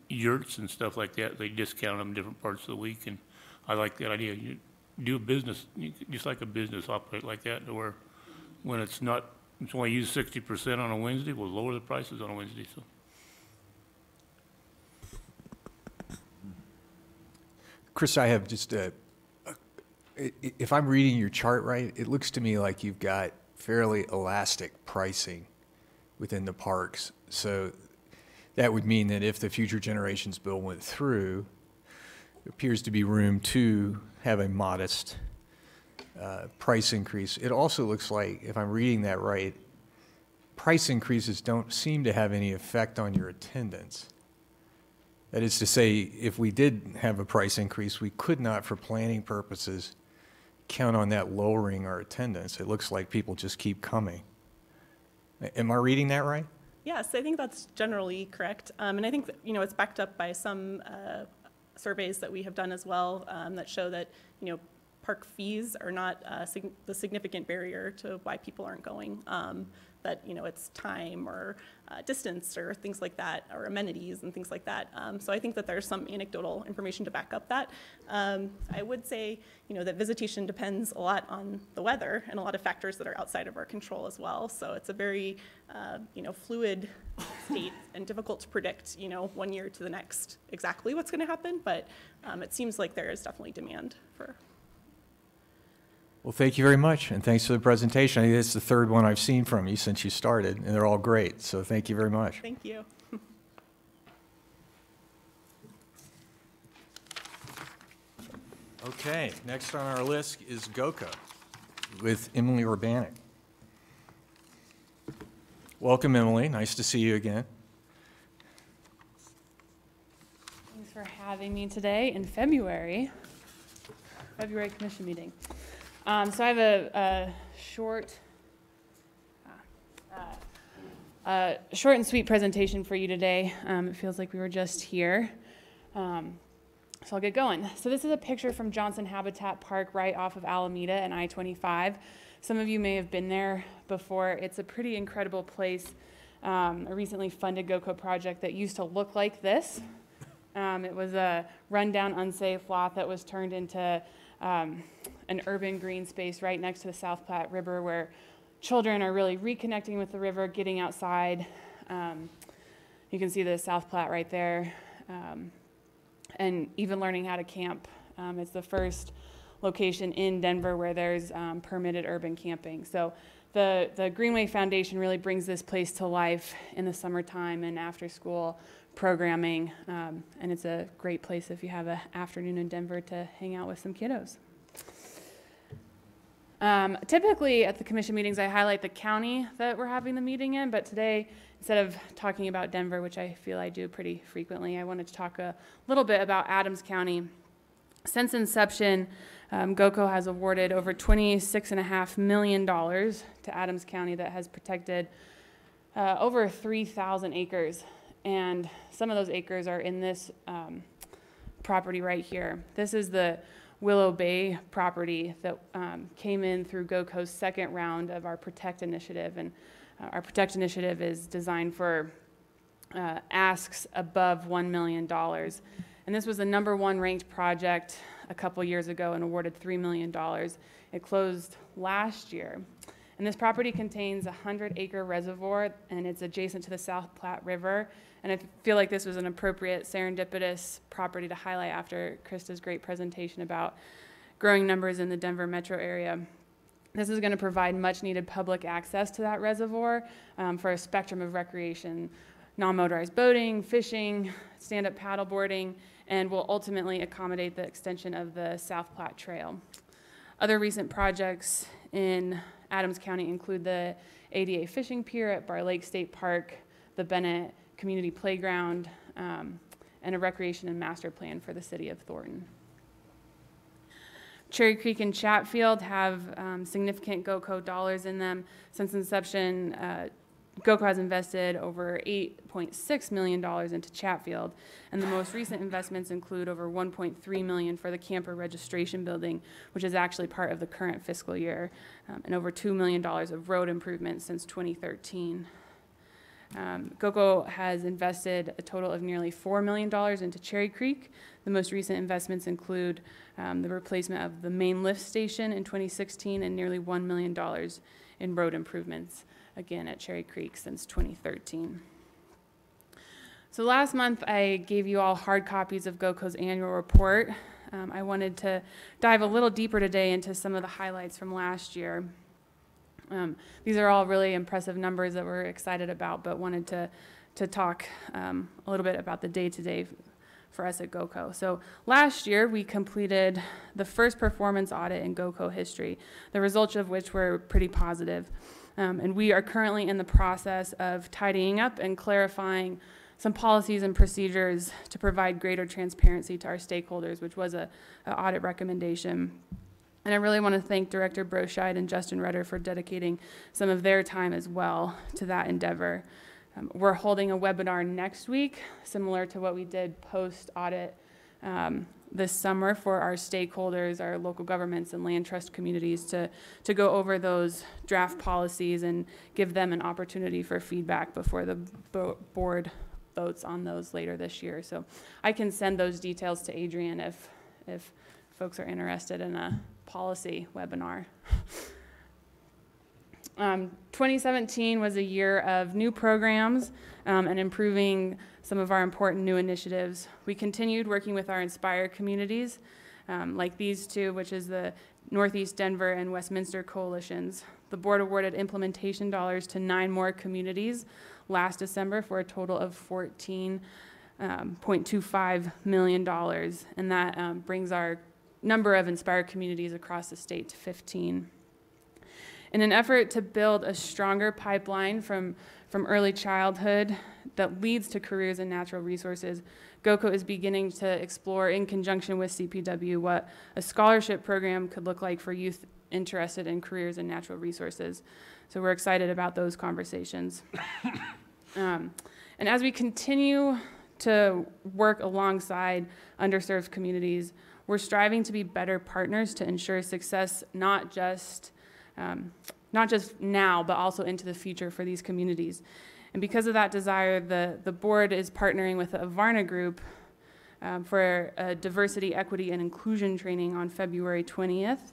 yurts and stuff like that. They discount them different parts of the week, and I like that idea. You do a business, just like a business, operate like that, where when it's only used 60% on a Wednesday, we'll lower the prices on a Wednesday, so. Chris, I have just if I'm reading your chart right, it looks to me like you've got fairly elastic pricing within the parks. So that would mean that if the Future Generations bill went through, there appears to be room to have a modest price increase. It also looks like, if I'm reading that right, price increases don't seem to have any effect on your attendance. That is to say, if we did have a price increase, we could not, for planning purposes, count on that lowering our attendance. It looks like people just keep coming. Am I reading that right? Yes, I think that's generally correct. And I think that, you know, it's backed up by some surveys that we have done as well that show that, you know, park fees are not the significant barrier to why people aren't going. That, you know, it's time or distance or things like that, or amenities and things like that. So I think that there's some anecdotal information to back up that. I would say, you know, that visitation depends a lot on the weather and a lot of factors that are outside of our control as well. So it's a very, you know, fluid state and difficult to predict, you know, one year to the next exactly what's going to happen. But it seems like there is definitely demand for. Well, thank you very much, and thanks for the presentation. I think it's the third one I've seen from you since you started, and they're all great, so thank you very much. Thank you. Okay, next on our list is GOCO with Emily Urbanek. Welcome, Emily. Nice to see you again. Thanks for having me today in February commission meeting. So I have a short and sweet presentation for you today. It feels like we were just here. So I'll get going. So this is a picture from Johnson Habitat Park right off of Alameda and I-25. Some of you may have been there before. It's a pretty incredible place. A recently funded GOCO project that used to look like this. It was a rundown, unsafe lot that was turned into an urban green space right next to the South Platte River, where children are really reconnecting with the river, getting outside. You can see the South Platte right there, and even learning how to camp. It's the first location in Denver where there's permitted urban camping. So the Greenway Foundation really brings this place to life in the summertime and after school programming, and it's a great place if you have an afternoon in Denver to hang out with some kiddos. Typically at the commission meetings, I highlight the county that we're having the meeting in, but today, instead of talking about Denver, which I feel I do pretty frequently, I wanted to talk a little bit about Adams County. Since inception, GOCO has awarded over $26.5 million to Adams County that has protected over 3,000 acres. And some of those acres are in this property right here. This is the Willow Bay property that came in through GOCO's second round of our Protect Initiative. And our Protect Initiative is designed for asks above $1 million. And this was the #1 ranked project a couple years ago and awarded $3 million. It closed last year. And this property contains a 100-acre reservoir, and it's adjacent to the South Platte River. And I feel like this was an appropriate serendipitous property to highlight after Krista's great presentation about growing numbers in the Denver metro area. This is going to provide much-needed public access to that reservoir for a spectrum of recreation, non-motorized boating, fishing, stand-up paddleboarding, and will ultimately accommodate the extension of the South Platte Trail. Other recent projects in Adams County include the ADA fishing pier at Bar Lake State Park, the Bennett Community Playground, and a recreation and master plan for the city of Thornton. Cherry Creek and Chatfield have significant GOCO dollars in them. Since inception, GOCO has invested over $8.6 million into Chatfield, and the most recent investments include over $1.3 million for the camper registration building, which is actually part of the current fiscal year, and over $2 million of road improvements since 2013. GOCO has invested a total of nearly $4 million into Cherry Creek. The most recent investments include the replacement of the main lift station in 2016 and nearly $1 million in road improvements, again at Cherry Creek since 2013. So last month I gave you all hard copies of GOCO's annual report. I wanted to dive a little deeper today into some of the highlights from last year. These are all really impressive numbers that we're excited about, but wanted to talk a little bit about the day-to-day for us at GOCO. So last year we completed the first performance audit in GOCO history, the results of which were pretty positive. And we are currently in the process of tidying up and clarifying some policies and procedures to provide greater transparency to our stakeholders, which was an audit recommendation. And I really want to thank Director Broscheid and Justin Rudder for dedicating some of their time as well to that endeavor. We're holding a webinar next week, similar to what we did post-audit this summer for our stakeholders, our local governments and land trust communities to go over those draft policies and give them an opportunity for feedback before the board votes on those later this year. So I can send those details to Adrian if folks are interested in a policy webinar. 2017 was a year of new programs and improving some of our important new initiatives. We continued working with our Inspire communities, like these two, which is the Northeast Denver and Westminster coalitions. The board awarded implementation dollars to 9 more communities last December for a total of $14.25 million, and that brings our number of Inspire communities across the state to 15. In an effort to build a stronger pipeline from early childhood that leads to careers in natural resources, GOCO is beginning to explore, in conjunction with CPW, what a scholarship program could look like for youth interested in careers in natural resources. So we're excited about those conversations. And as we continue to work alongside underserved communities, we're striving to be better partners to ensure success, not just now, but also into the future for these communities. And because of that desire, the board is partnering with the Varna Group for a diversity, equity, and inclusion training on February 20th.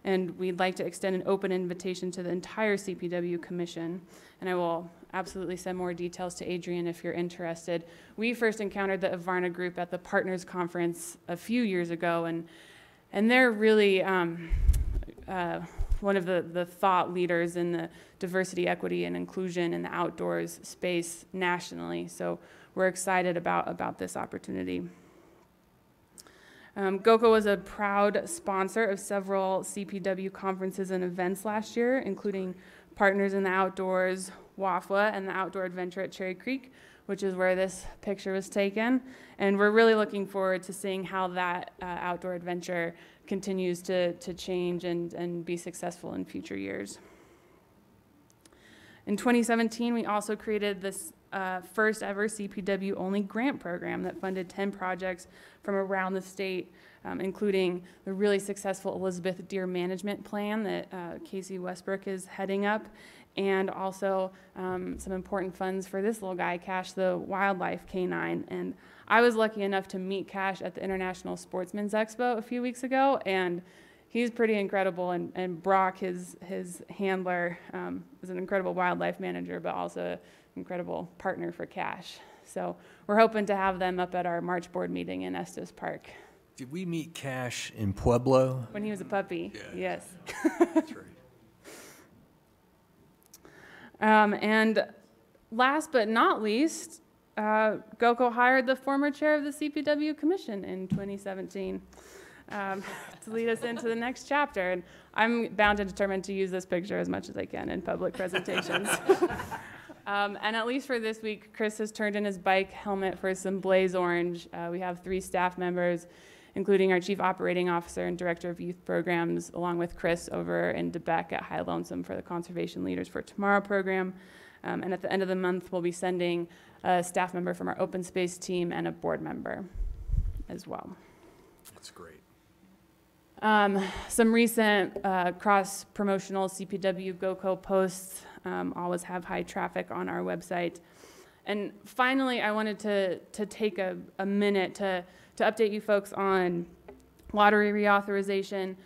And we'd like to extend an open invitation to the entire CPW Commission. And I will absolutely send more details to Adrian if you're interested. We first encountered the Varna Group at the Partners Conference a few years ago, and they're really one of the thought leaders in the diversity, equity, and inclusion in the outdoors space nationally. So we're excited about this opportunity. GOCO was a proud sponsor of several CPW conferences and events last year, including Partners in the Outdoors, WAFWA, and the Outdoor Adventure at Cherry Creek, which is where this picture was taken. And we're really looking forward to seeing how that outdoor adventure continues to change and be successful in future years. In 2017, we also created this first ever CPW only grant program that funded 10 projects from around the state, including the really successful Elizabeth Deer Management Plan that Casey Westbrook is heading up, and also some important funds for this little guy, Cash the Wildlife Canine. And I was lucky enough to meet Cash at the International Sportsman's Expo a few weeks ago, and he's pretty incredible. And Brock, his handler, is an incredible wildlife manager, but also an incredible partner for Cash. So we're hoping to have them up at our March board meeting in Estes Park. Did we meet Cash in Pueblo? When he was a puppy, yeah. Yes. That's right. And last but not least, GOCO hired the former chair of the CPW Commission in 2017 to lead us into the next chapter. And I'm bound and determined to use this picture as much as I can in public presentations. And at least for this week, Chris has turned in his bike helmet for some blaze orange. We have 3 staff members including our Chief Operating Officer and Director of Youth Programs, along with Chris over in DeBeck at High Lonesome for the Conservation Leaders for Tomorrow program. And at the end of the month, we'll be sending a staff member from our open space team and a board member as well. That's great. Some recent cross-promotional CPW GoCo posts always have high traffic on our website. And finally, I wanted to take a minute to update you folks on lottery reauthorization.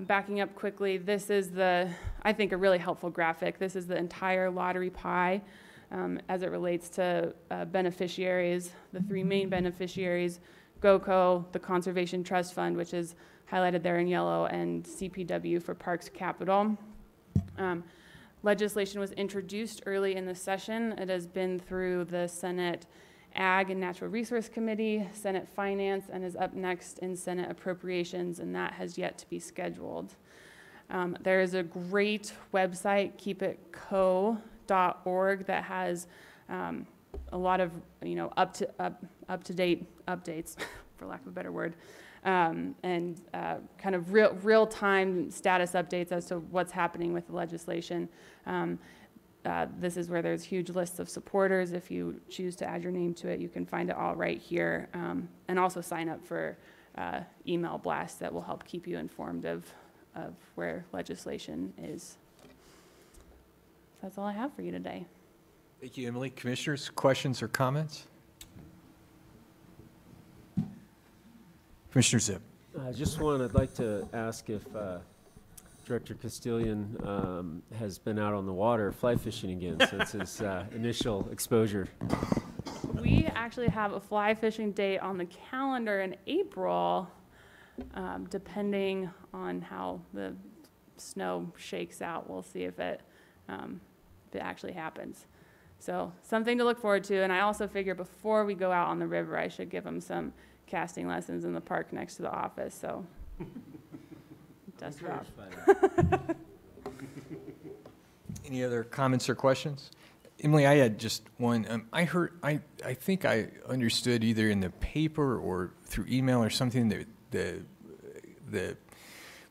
Backing up quickly, this is I think, a really helpful graphic. This is the entire lottery pie as it relates to beneficiaries, the three main beneficiaries, GoCo, the Conservation Trust Fund, which is highlighted there in yellow, and CPW for Parks Capital. Legislation was introduced early in the session. It has been through the Senate Ag and Natural Resource Committee, Senate Finance, and is up next in Senate Appropriations, and that has yet to be scheduled. There is a great website, keepitco.org, that has a lot of up to date updates, for lack of a better word, and kind of real time status updates as to what's happening with the legislation. This is where there's huge lists of supporters. If you choose to add your name to it, you can find it all right here, and also sign up for email blasts that will help keep you informed of where legislation is. So that's all I have for you today. Thank you, Emily. Commissioners, questions or comments? Commissioner Zip. I'd like to ask if Director Castilian has been out on the water fly fishing again since his initial exposure. We actually have a fly fishing date on the calendar in April, depending on how the snow shakes out. We'll see if it actually happens. So something to look forward to. And I also figure before we go out on the river, I should give him some casting lessons in the park next to the office. So dust off. Any other comments or questions? Emily, I had just one. I think I understood either in the paper or through email or something that the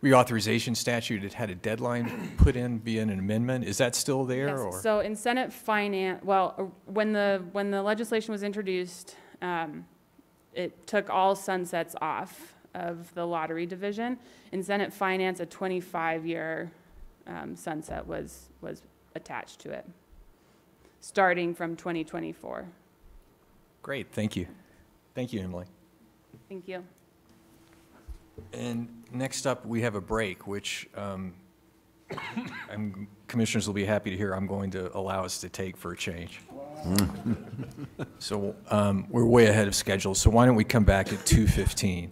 reauthorization statute had a deadline put in via an amendment. Is that still there? Yes. Or? So in Senate Finance, when the legislation was introduced, it took all sunsets off of the lottery division. In Senate Finance, a 25-year sunset was attached to it, starting from 2024. Great, thank you. Thank you, Emily. Thank you. And next up, we have a break, which commissioners will be happy to hear I'm going to allow us to take for a change. So we're way ahead of schedule, so why don't we come back at 2:15?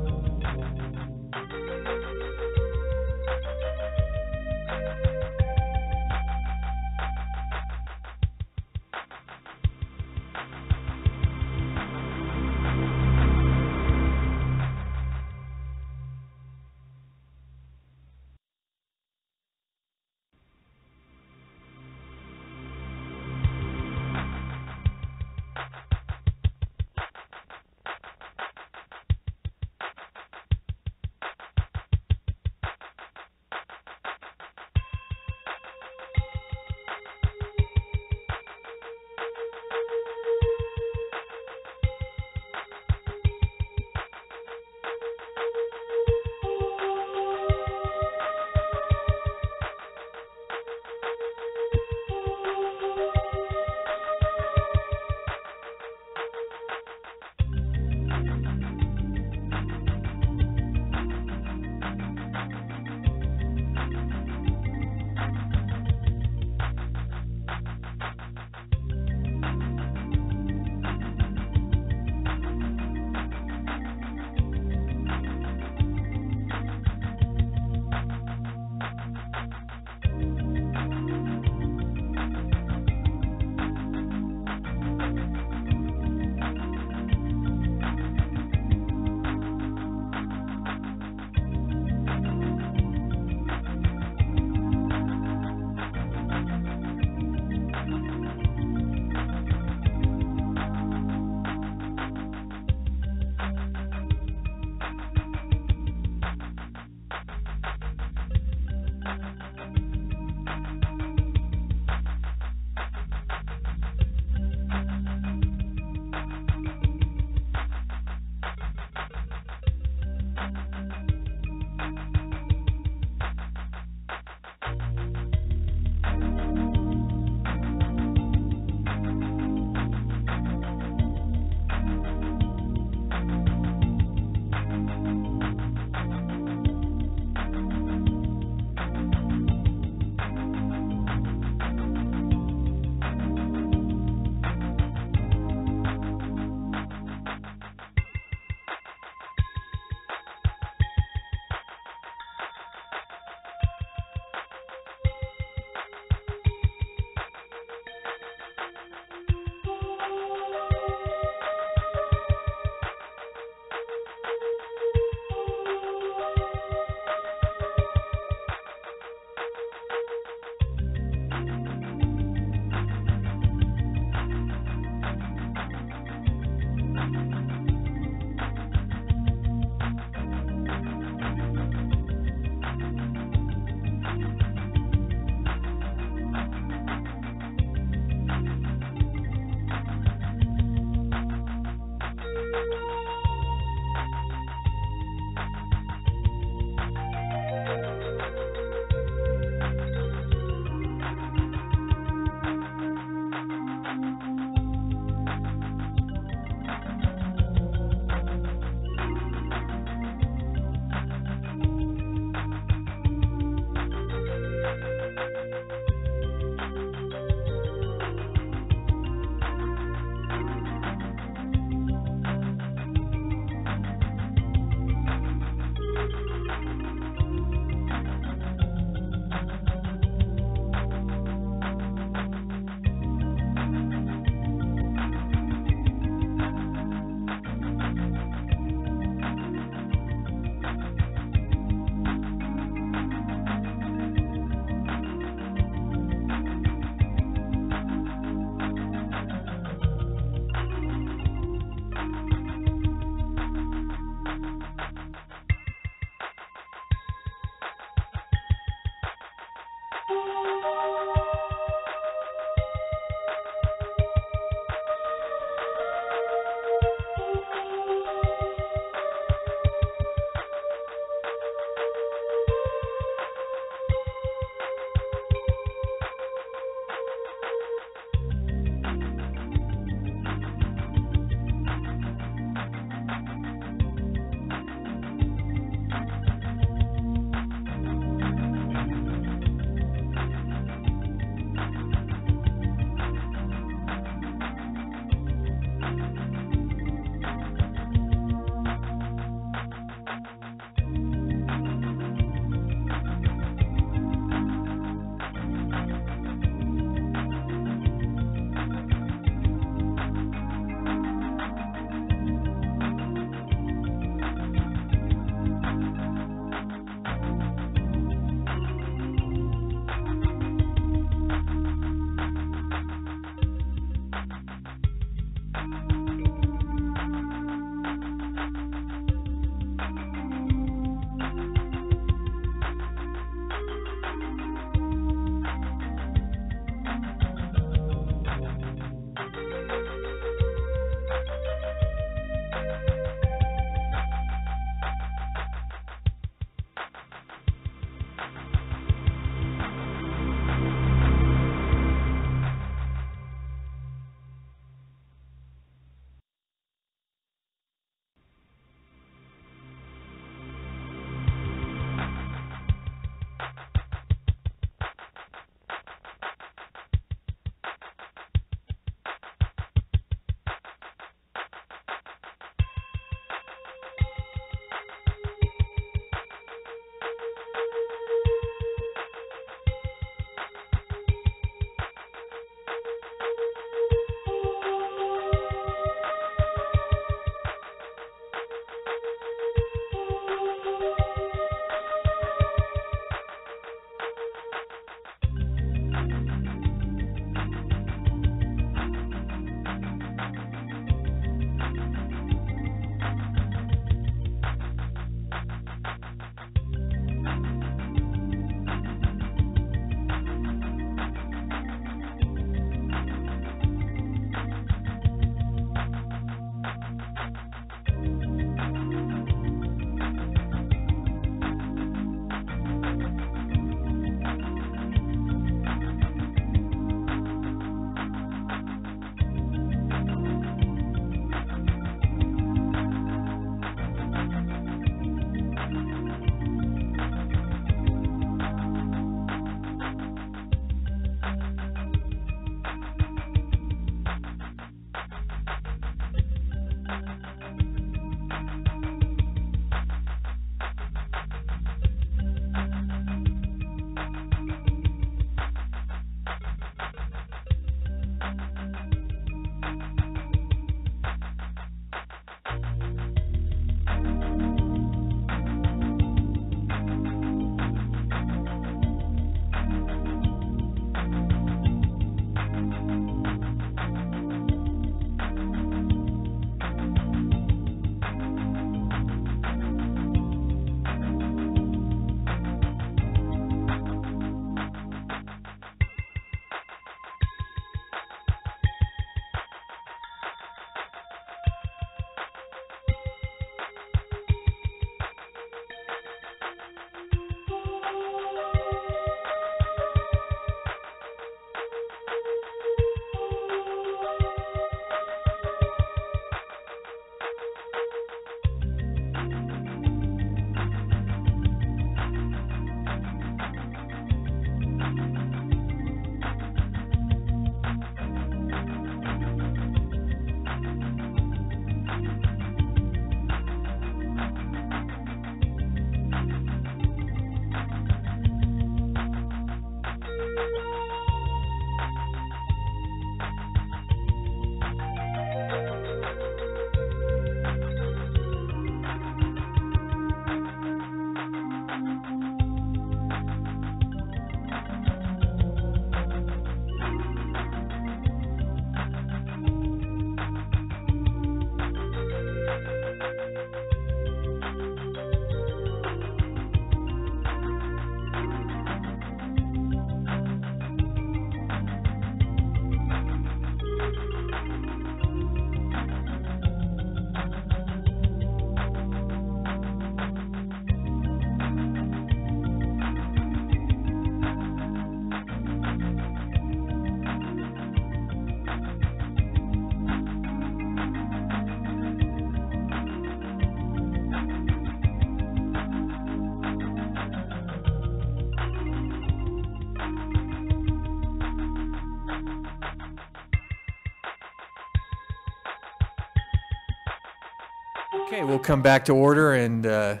Okay, we'll come back to order and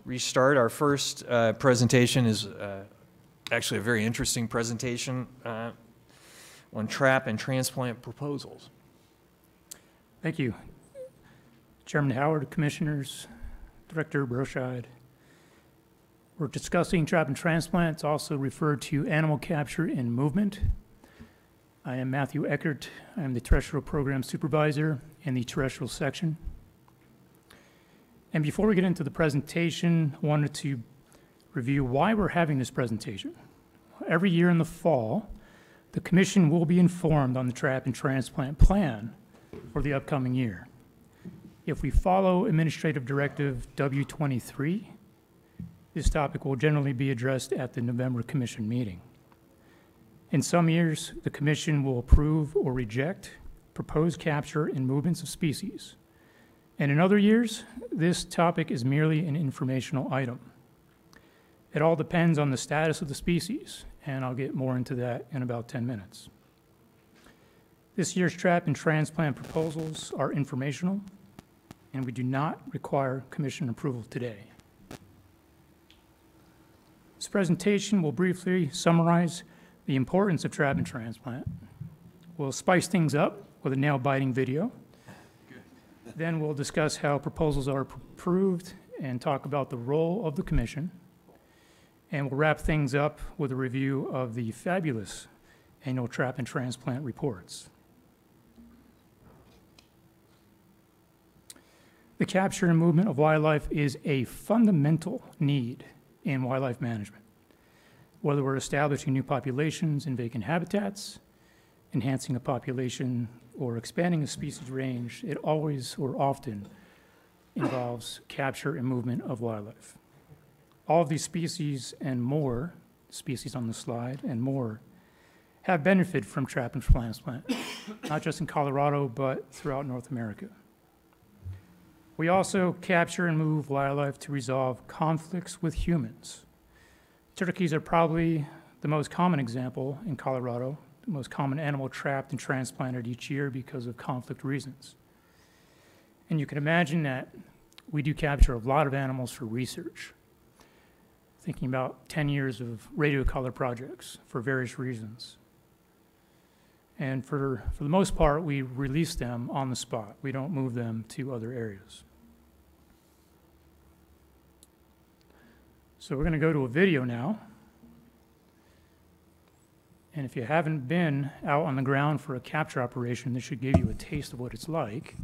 restart. Our first presentation is actually a very interesting presentation on trap and transplant proposals. Thank you. Chairman Howard, Commissioners, Director Broscheid. We're discussing trap and transplants, also referred to animal capture and movement. I am Matthew Eckert. I am the Terrestrial Program Supervisor in the Terrestrial section. And before we get into the presentation, I wanted to review why we're having this presentation. Every year in the fall, the Commission will be informed on the trap and transplant plan for the upcoming year. If we follow Administrative Directive W23, this topic will generally be addressed at the November Commission meeting. In some years, the Commission will approve or reject proposed capture and movements of species. And in other years, this topic is merely an informational item. It all depends on the status of the species, and I'll get more into that in about 10 minutes. This year's trap and transplant proposals are informational, and we do not require Commission approval today. This presentation will briefly summarize the importance of trap and transplant. We'll spice things up with a nail-biting video. Then we'll discuss how proposals are approved and talk about the role of the Commission. And we'll wrap things up with a review of the fabulous annual trap and transplant reports. The capture and movement of wildlife is a fundamental need in wildlife management. Whether we're establishing new populations in vacant habitats, enhancing a population, or expanding a species range, it always or often involves capture and movement of wildlife. All of these species and more, species on the slide and more, have benefited from trap and transplant, not just in Colorado, but throughout North America. We also capture and move wildlife to resolve conflicts with humans. Turkeys are probably the most common example in Colorado, the most common animal trapped and transplanted each year because of conflict reasons. And you can imagine that we do capture a lot of animals for research, thinking about 10 years of radio color projects for various reasons. And for the most part, we release them on the spot. We don't move them to other areas. So we're going to go to a video now. And if you haven't been out on the ground for a capture operation, this should give you a taste of what it's like.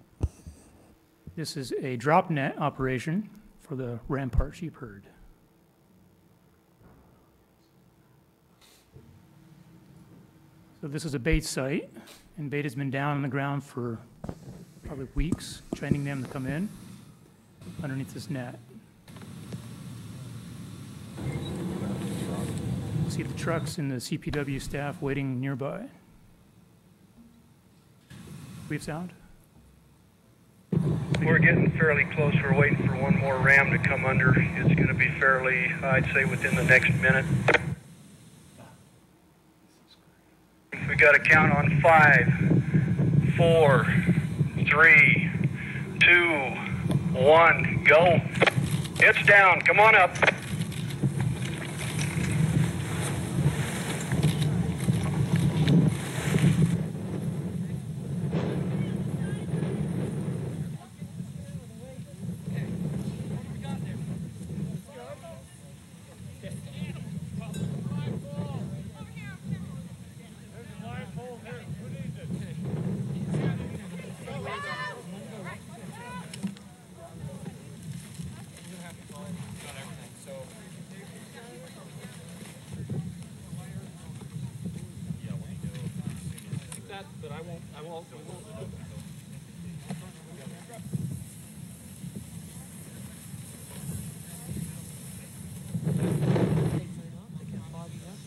This is a drop net operation for the Rampart sheep herd. So this is a bait site, and bait has been down on the ground for probably weeks, training them to come in underneath this net. See the trucks and the CPW staff waiting nearby. We have sound? We're getting fairly close. We're waiting for one more ram to come under. It's going to be fairly, I'd say, within the next minute. We got to count on 5, 4, 3, 2, 1, go. It's down. Come on up.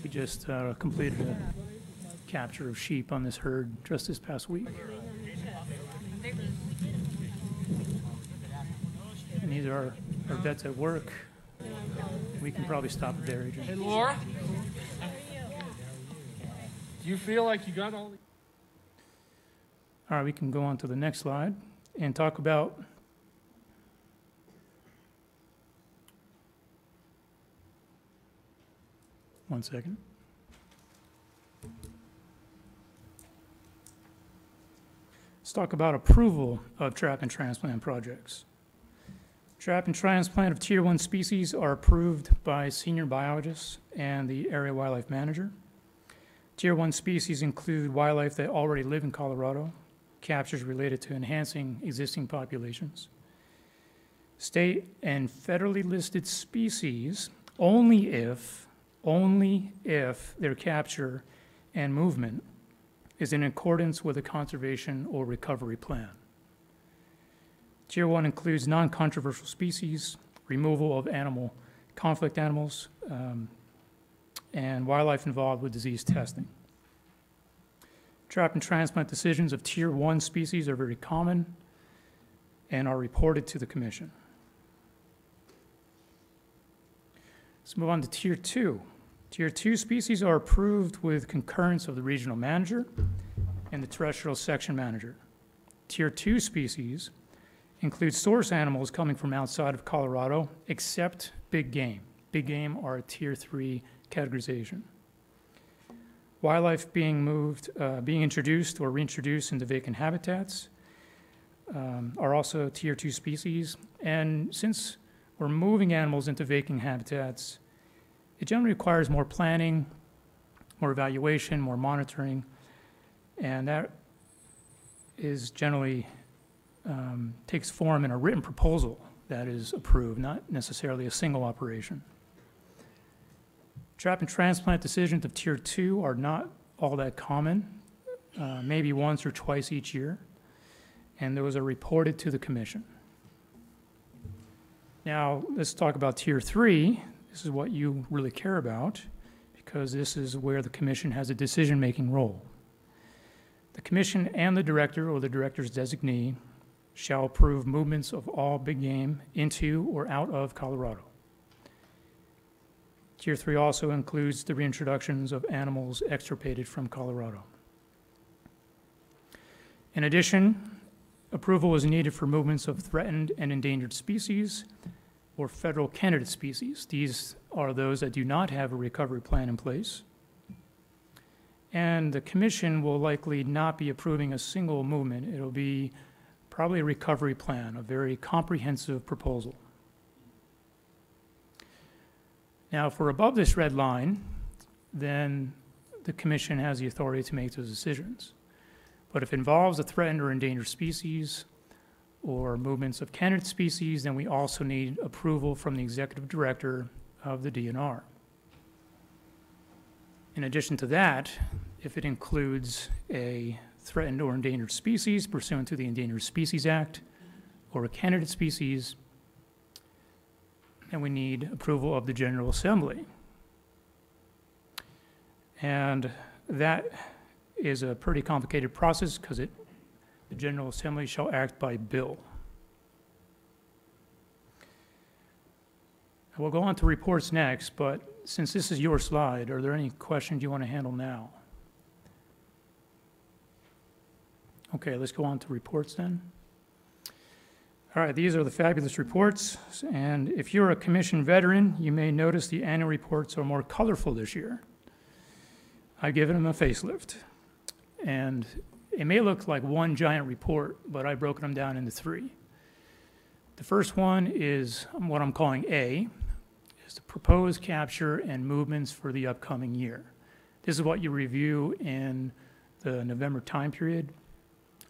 We just completed a capture of sheep on this herd just this past week. And these are our vets at work. We can probably stop it there, Adrian. Hey, Laura. Do you feel like you got all the... All right, we can go on to the next slide and talk about 1 second. Let's talk about approval of trap and transplant projects. Trap and transplant of Tier 1 species are approved by senior biologists and the area wildlife manager. Tier 1 species include wildlife that already live in Colorado, captures related to enhancing existing populations. State and federally listed species only if their capture and movement is in accordance with a conservation or recovery plan. Tier 1 includes non-controversial species, removal of conflict animals, and wildlife involved with disease testing. Trap and transplant decisions of Tier 1 species are very common and are reported to the Commission. Let's move on to Tier 2. Tier 2 species are approved with concurrence of the regional manager and the terrestrial section manager. Tier 2 species include source animals coming from outside of Colorado, except big game. Big game are a Tier 3 categorization. Wildlife being introduced or reintroduced into vacant habitats are also Tier 2 species. And since we're moving animals into vacant habitats, it generally requires more planning, more evaluation, more monitoring, and that is generally takes form in a written proposal that is approved, not necessarily a single operation. Trap and transplant decisions of Tier 2 are not all that common, maybe once or twice each year, and those are reported to the Commission. Now, let's talk about Tier 3. This is what you really care about, because this is where the Commission has a decision-making role. The Commission and the Director or the Director's designee shall approve movements of all big game into or out of Colorado. Tier 3 also includes the reintroductions of animals extirpated from Colorado. In addition, approval is needed for movements of threatened and endangered species or federal candidate species. These are those that do not have a recovery plan in place. And the Commission will likely not be approving a single movement. It'll be probably a recovery plan, a very comprehensive proposal. Now, if we're above this red line, then the Commission has the authority to make those decisions. But if it involves a threatened or endangered species or movements of candidate species, then we also need approval from the Executive Director of the DNR. In addition to that, if it includes a threatened or endangered species pursuant to the Endangered Species Act or a candidate species, and we need approval of the General Assembly. And that is a pretty complicated process because the General Assembly shall act by bill. We'll go on to reports next, but since this is your slide, are there any questions you want to handle now? Okay, let's go on to reports then. All right, these are the fabulous reports, and if you're a Commission veteran, you may notice the annual reports are more colorful this year. I've given them a facelift, and it may look like one giant report, but I've broken them down into 3. The first one is what I'm calling A, is the proposed capture and movements for the upcoming year. This is what you review in the November time period.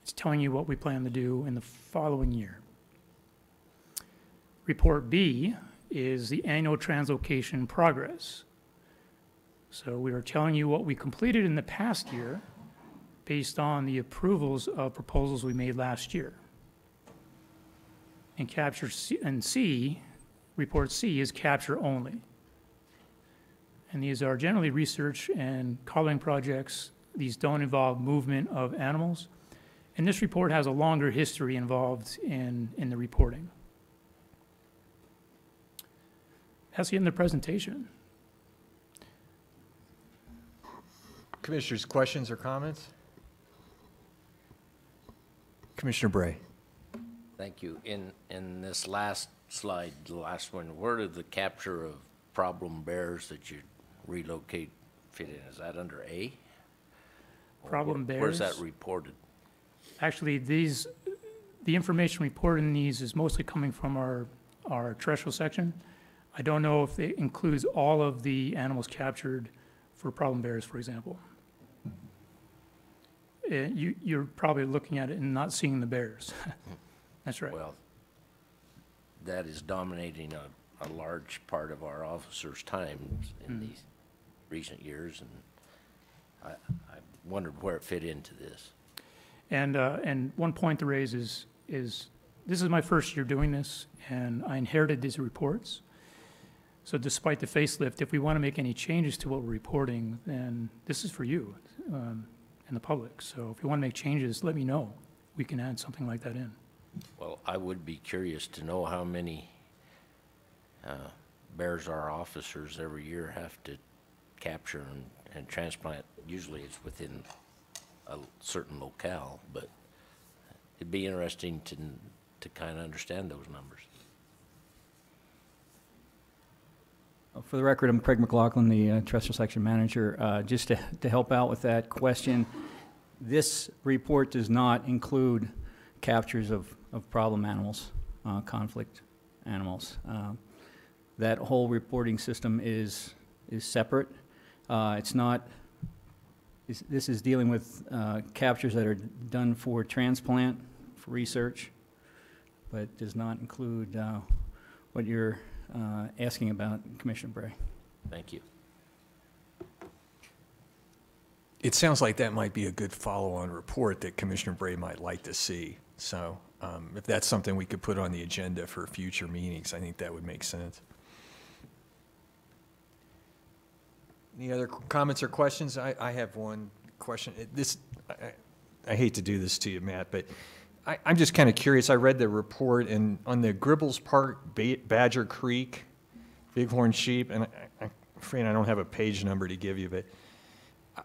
It's telling you what we plan to do in the following year. Report B is the annual translocation progress. So we are telling you what we completed in the past year based on the approvals of proposals we made last year. And capture C, and C, report C is capture only. And these are generally research and collaring projects. These don't involve movement of animals. And this report has a longer history involved in the reporting. That's the end of the presentation. Commissioners, questions or comments? Commissioner Bray. Thank you. In this last slide, the last one, where did the capture of problem bears that you relocate fit in? Is that under A? Or Problem Where's that bears? reported? Actually, the information reported in these is mostly coming from our terrestrial section. I don't know if it includes all of the animals captured for problem bears, for example. You're probably looking at it and not seeing the bears. That's right. Well, that is dominating a large part of our officers' time in these recent years, and I wondered where it fit into this. And one point to raise is this is my first year doing this, and I inherited these reports. So despite the facelift, if we want to make any changes to what we're reporting, then this is for you and the public. So if you want to make changes, let me know. We can add something like that in. Well, I would be curious to know how many bears our officers every year have to capture and transplant. Usually it's within a certain locale, but it'd be interesting to kind of understand those numbers. For the record, I'm Craig McLaughlin, the terrestrial section manager. Just to help out with that question, this report does not include captures of problem animals, conflict animals. That whole reporting system is separate. It's not. This is dealing with captures that are done for transplant, for research, but does not include what you're asking about, Commissioner Bray. Thank you. It sounds like that might be a good follow-on report that Commissioner Bray might like to see. So if that's something we could put on the agenda for future meetings, I think that would make sense. Any other comments or questions? I have one question. I hate to do this to you, Matt, but I'm just kind of curious. I read the report, and on the Gribbles Park, Badger Creek, bighorn sheep, and I'm afraid I don't have a page number to give you, but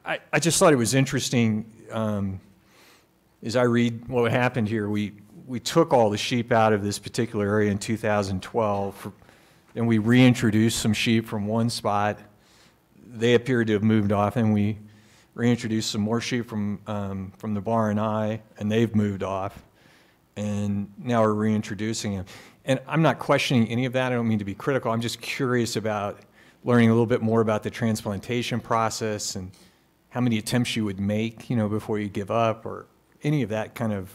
I just thought it was interesting. As I read what happened here, we took all the sheep out of this particular area in 2012, and we reintroduced some sheep from one spot. They appeared to have moved off, and we reintroduced some more sheep from the bar and I, and they've moved off. And now we're reintroducing them. And I'm not questioning any of that. I don't mean to be critical. I'm just curious about learning a little bit more about the transplantation process and how many attempts you would make, before you give up, or any of that kind of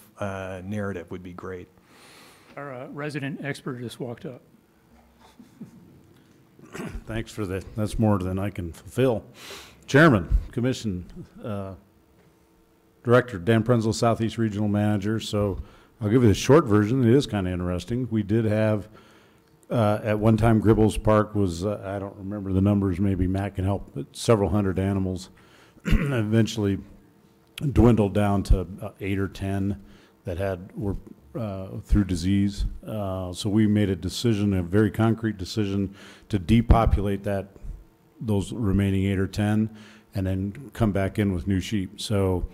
narrative would be great. Our resident expert just walked up. Thanks for that. That's more than I can fulfill. Chairman, Commission, Director Dan Prenzel, Southeast Regional Manager. So I'll give you the short version. It is kind of interesting. We did have, at one time, Gribbles Park was, I don't remember the numbers, maybe Matt can help, but several hundred animals. Eventually dwindled down to 8 or 10 that were through disease. So we made a decision, a very concrete decision, to depopulate those remaining 8 or 10 and then come back in with new sheep. So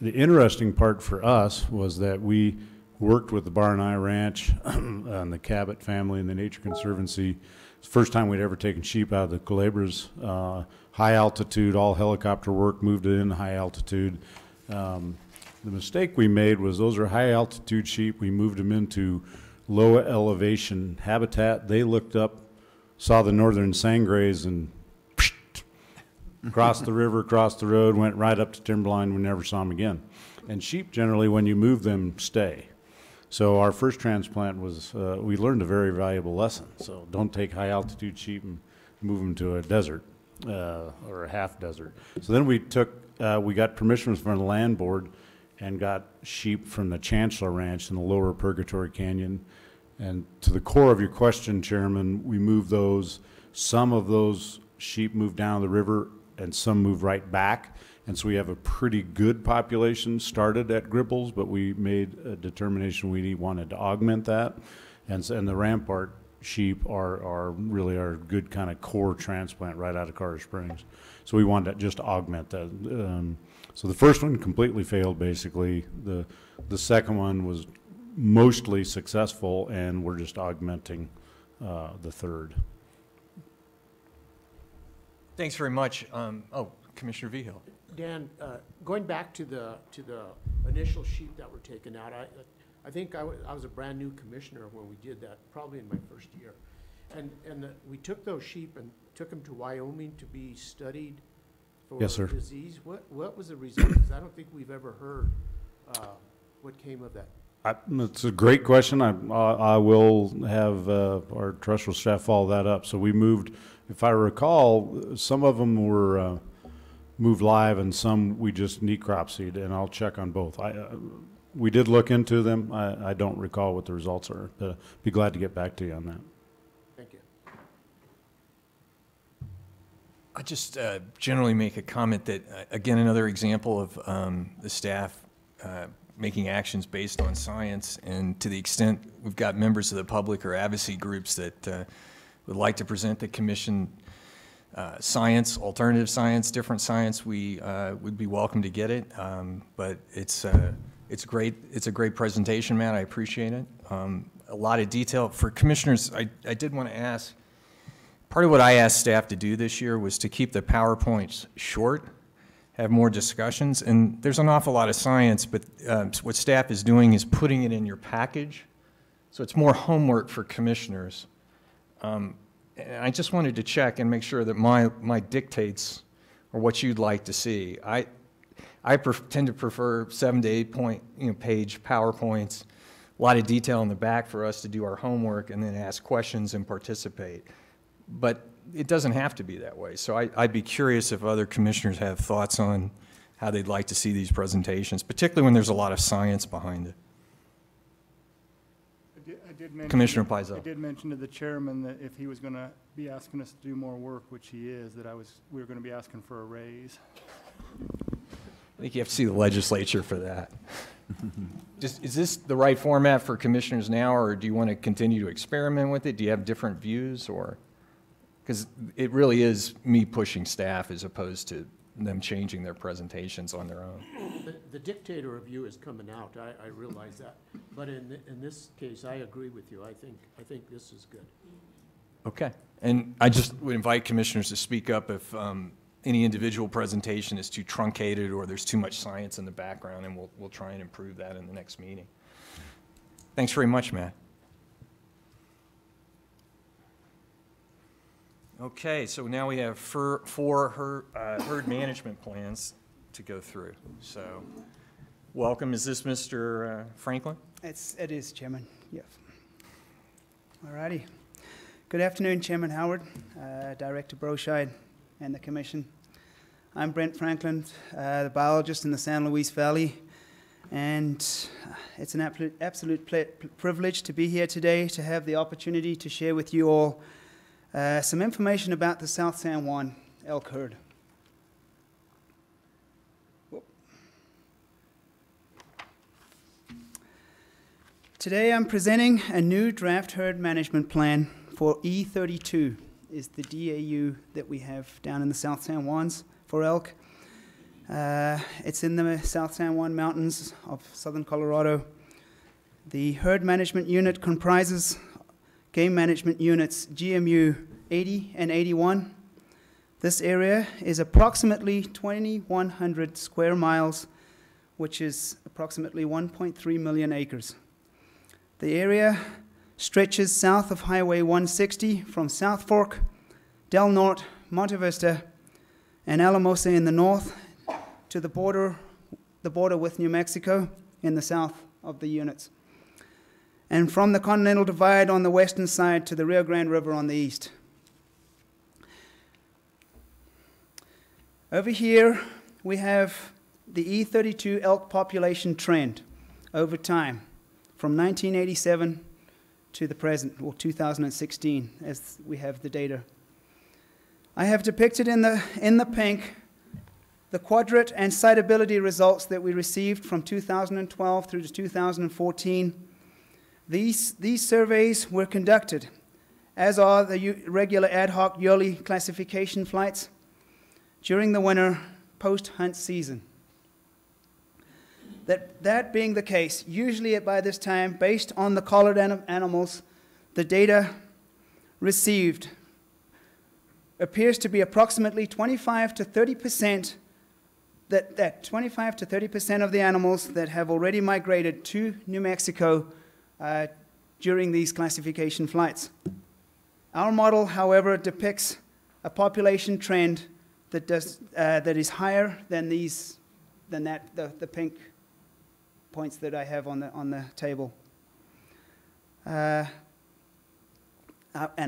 the interesting part for us was that we worked with the Bar and I Ranch and the Cabot family and the Nature Conservancy. It's the first time we'd ever taken sheep out of the Culebras, high altitude, all helicopter work, moved it in high altitude. The mistake we made was those are high altitude sheep. We moved them into low elevation habitat. They looked up, saw the northern sangres, and crossed the river, crossed the road, went right up to timberline. We never saw them again. And sheep generally, when you move them, stay. So our first transplant was, we learned a very valuable lesson. So don't take high altitude sheep and move them to a desert or a half desert. So then we got permission from the land board and got sheep from the Chancellor Ranch in the lower Purgatory Canyon. And to the core of your question, Chairman, we moved those. Some of those sheep moved down the river and some moved right back. And so we have a pretty good population started at Gribbles, but we made a determination we wanted to augment that. And the Rampart sheep are really our good kind of core transplant right out of Colorado Springs. So we wanted to just augment that. So the first one completely failed, basically. The second one was mostly successful, and we're just augmenting the third. Thanks very much. Commissioner Vigil. Dan, going back to the initial sheet that were taken out, I think I was a brand-new commissioner when we did that, probably in my first year. And we took those sheep and took them to Wyoming to be studied for Yes, sir. disease. What was the result? Because I don't think we've ever heard what came of that. It's a great question. I will have our terrestrial staff follow that up. So we moved, if I recall, some of them were moved live and some we just necropsied, and I'll check on both. We did look into them. I don't recall what the results are. Be glad to get back to you on that. Thank you. I just generally make a comment that, again, another example of the staff making actions based on science, and to the extent we've got members of the public or advocacy groups that would like to present the commission science, alternative science, different science, we would be welcome to get it. But it's a great presentation, Matt. I appreciate it. A lot of detail for commissioners. I did want to ask. Part of what I asked staff to do this year was to keep the PowerPoints short, have more discussions, and there's an awful lot of science, but what staff is doing is putting it in your package, so it's more homework for commissioners. And I just wanted to check and make sure that my dictates are what you'd like to see. I tend to prefer 7 to 8 point page PowerPoints, a lot of detail in the back for us to do our homework and then ask questions and participate. But it doesn't have to be that way. So I'd be curious if other commissioners have thoughts on how they'd like to see these presentations, particularly when there's a lot of science behind it. I did mention Commissioner Paizel. I did mention to the chairman that if he was going to be asking us to do more work, which he is, that we were going to be asking for a raise. I think you have to see the legislature for that. Is this the right format for commissioners now, or do you want to continue to experiment with it? Do you have different views, or? Because it really is me pushing staff as opposed to them changing their presentations on their own. The dictator of you is coming out. I realize that. But in this case, I agree with you. I think this is good. Okay. And I just would invite commissioners to speak up if any individual presentation is too truncated or there's too much science in the background, and we'll try and improve that in the next meeting. Thanks very much, Matt. Okay, so now we have four herd management plans to go through. So, welcome. Is this Mr. Franklin? It is, Chairman. Yes. All righty. Good afternoon, Chairman Howard, Director Broscheid, and the Commission. I'm Brent Franklin, the biologist in the San Luis Valley, and it's an absolute privilege to be here today to have the opportunity to share with you all some information about the South San Juan elk herd. Today I'm presenting a new draft herd management plan for E32, is the DAU that we have down in the South San Juans for elk. It's in the South San Juan Mountains of southern Colorado. The herd management unit comprises game management units GMU 80 and 81. This area is approximately 2,100 square miles, which is approximately 1.3 million acres. The area stretches south of Highway 160 from South Fork, Del Norte, Monte Vista, and Alamosa in the north to the border with New Mexico in the south of the units, and from the Continental Divide on the western side to the Rio Grande River on the east. Over here, we have the E32 elk population trend over time from 1987 to the present, or 2016, as we have the data. I have depicted in the pink the quadrant and siteability results that we received from 2012 through to 2014. These surveys were conducted, as are the regular ad hoc yearly classification flights, during the winter post-hunt season. That being the case, usually by this time, based on the collared animals, the data received appears to be approximately 25 to 30%, that 25 to 30% of the animals that have already migrated to New Mexico during these classification flights. Our model, however, depicts a population trend that is higher than the pink points that I have on the table. And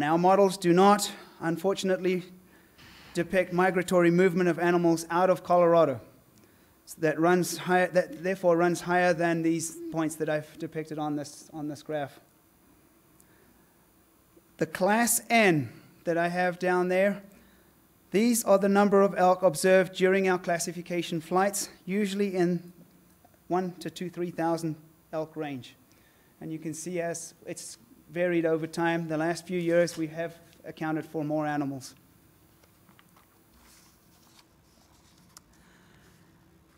our models do not, unfortunately, depict migratory movement of animals out of Colorado. So that therefore runs higher than these points that I've depicted on this graph. The class N that I have down there, these are the number of elk observed during our classification flights, usually in 1,000 to 3,000 elk range. And you can see as it's varied over time. The last few years we have accounted for more animals.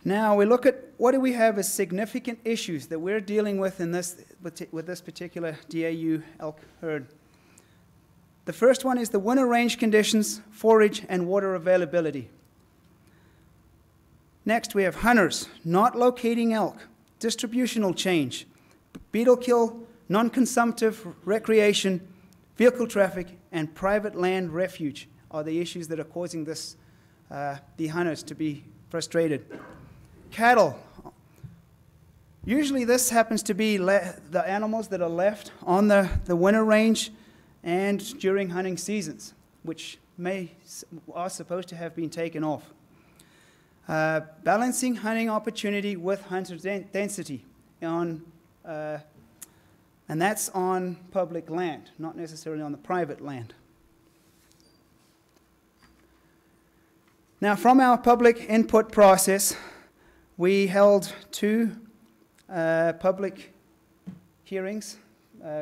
Now we look at what do we have as significant issues that we're dealing with with this particular DAU elk herd. The first one is the winter range conditions, forage, and water availability. Next, we have hunters not locating elk, distributional change, beetle kill, non-consumptive recreation, vehicle traffic, and private land refuge are the issues that are causing the hunters to be frustrated. Cattle. Usually this happens to be the animals that are left on the winter range and during hunting seasons, which are supposed to have been taken off. Balancing hunting opportunity with hunter density, and that's on public land, not necessarily on the private land. Now, from our public input process, we held 2 public hearings,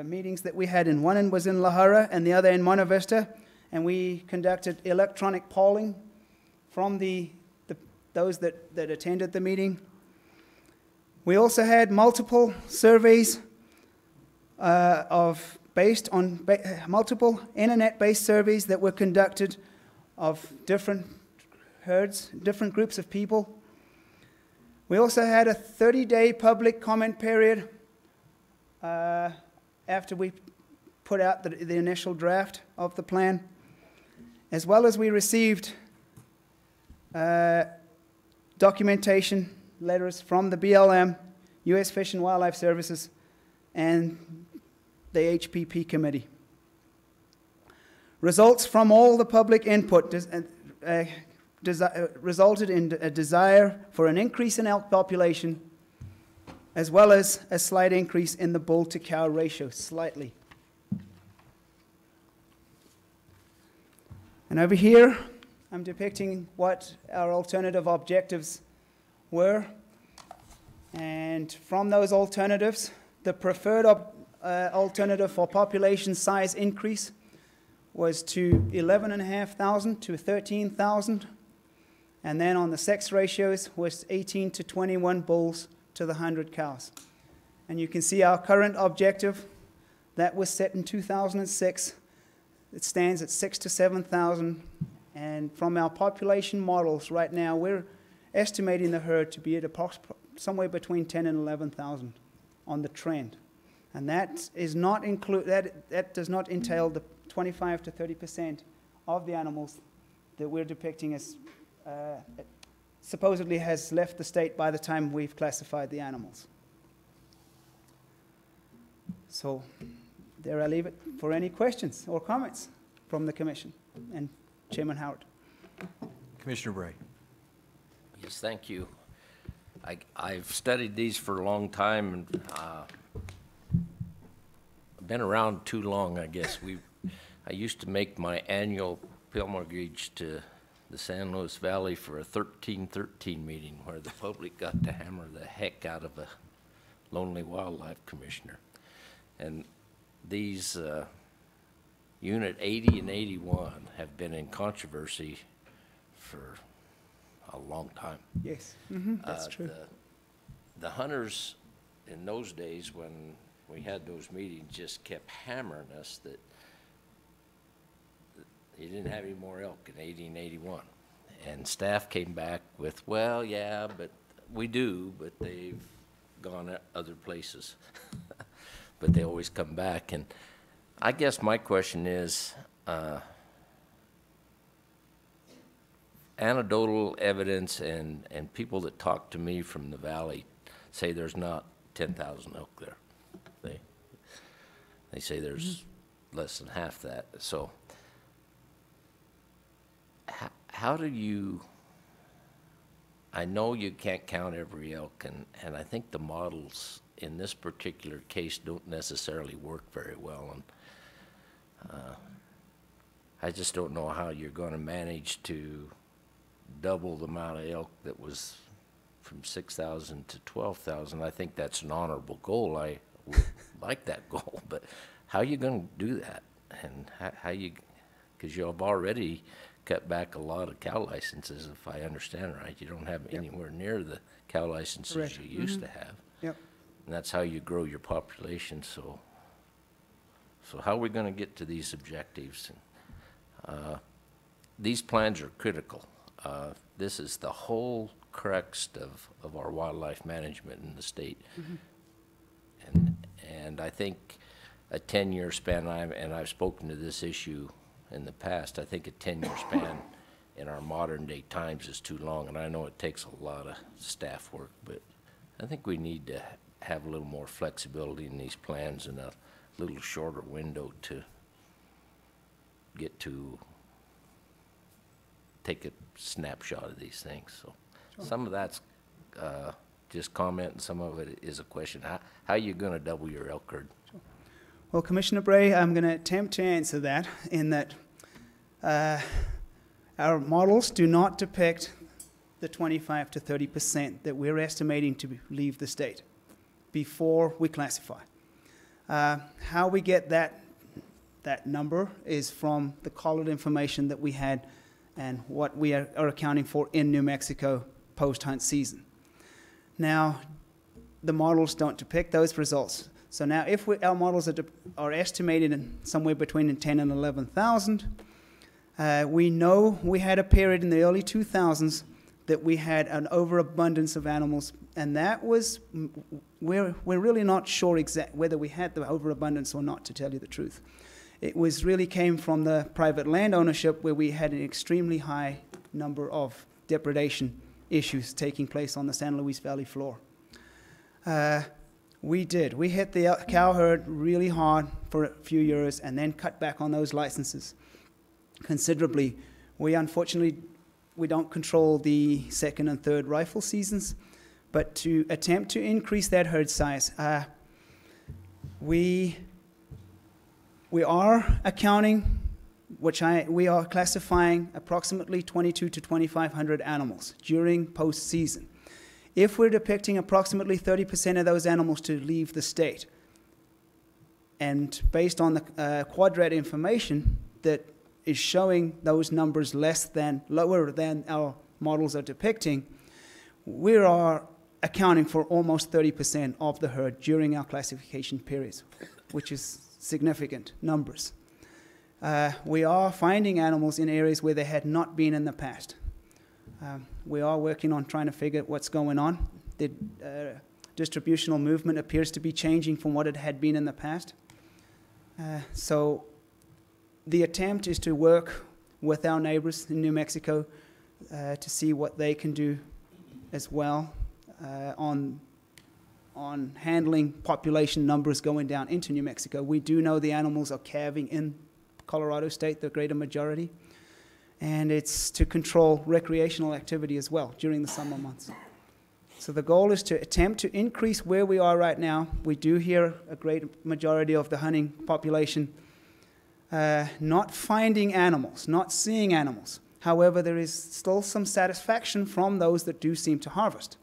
meetings that we had one was in La Jara and the other in Monte Vista, and we conducted electronic polling from those that attended the meeting. We also had multiple surveys multiple internet-based surveys that were conducted of different herds, different groups of people. We also had a 30-day public comment period after we put out the initial draft of the plan, as well as we received documentation letters from the BLM, U.S. Fish and Wildlife Services, and the HPP committee. Results from all the public input resulted in a desire for an increase in elk population, as well as a slight increase in the bull to cow ratio, slightly. And over here, I'm depicting what our alternative objectives were. And from those alternatives, the preferred alternative for population size increase was to 11,500 to 13,000. And then on the sex ratios was 18 to 21 bulls to the 100 cows. And you can see our current objective, that was set in 2006. It stands at 6,000 to 7,000. And from our population models right now, we're estimating the herd to be at somewhere between 10 and 11,000 on the trend. And that is not that does not entail the 25 to 30% of the animals that we're depicting as supposedly has left the state by the time we've classified the animals. So there I leave it for any questions or comments from the Commission and Chairman Howard. Commissioner Bray. Yes, thank you. I've studied these for a long time, and I've been around too long, I guess. I used to make my annual pilgrimage to the San Luis Valley for a 1313 meeting where the public got to hammer the heck out of a lonely wildlife commissioner. And these Unit 80 and 81 have been in controversy for a long time. Yes, that's true. The hunters in those days when we had those meetings just kept hammering us that you didn't have any more elk in 1881. And staff came back with, well, yeah, but we do, but they've gone other places. But they always come back. And I guess my question is, anecdotal evidence and people that talk to me from the valley say there's not 10,000 elk there. They say there's less than half that. So how do you, I know you can't count every elk, and I think the models in this particular case don't necessarily work very well. And I just don't know how you're going to manage to double the amount of elk that was from 6,000 to 12,000. I think that's an honorable goal. I would like that goal, but how are you going to do that? And how you, because you have already cut back a lot of cow licenses, if I understand right. You don't have anywhere near the cow licenses Correct. you used to have. Yep. And that's how you grow your population. So how are we going to get to these objectives? And, these plans are critical. This is the whole crux of our wildlife management in the state. And I think a 10-year span, and I've spoken to this issue in the past, I think a 10-year span in our modern day times is too long, and I know it takes a lot of staff work, but I think we need to have a little more flexibility in these plans and a little shorter window to get to take a snapshot of these things. So some of that's just comment, and some of it is a question. How are you going to double your elk herd? Well, Commissioner Bray, I'm going to attempt to answer that in that our models do not depict the 25 to 30% that we're estimating to leave the state before we classify. How we get that number is from the collared information that we had and what we are accounting for in New Mexico post-hunt season. Now, the models don't depict those results. So now if our models are estimated in somewhere between 10 and 11,000, we know we had a period in the early 2000s that we had an overabundance of animals, and that was, we're really not sure whether we had the overabundance or not, to tell you the truth. It was really came from the private land ownership where we had an extremely high number of depredation issues taking place on the San Luis Valley floor. We hit the cow herd really hard for a few years and then cut back on those licenses considerably. Unfortunately, we don't control the second and third rifle seasons, but to attempt to increase that herd size, we are accounting, we are classifying approximately 2,200 to 2,500 animals during post-season. If we're depicting approximately 30% of those animals to leave the state, and based on the quadrat information that is showing those numbers lower than our models are depicting, we are accounting for almost 30% of the herd during our classification periods, which is significant numbers. We are finding animals in areas where they had not been in the past. We are working on trying to figure out what's going on. The distributional movement appears to be changing from what it had been in the past. So the attempt is to work with our neighbors in New Mexico to see what they can do as well on handling population numbers going down into New Mexico. We do know the animals are calving in Colorado State, the greater majority. And it's to control recreational activity as well during the summer months. So the goal is to attempt to increase where we are right now. We do hear a great majority of the hunting population not finding animals, not seeing animals. However, there is still some satisfaction from those that do seem to harvest.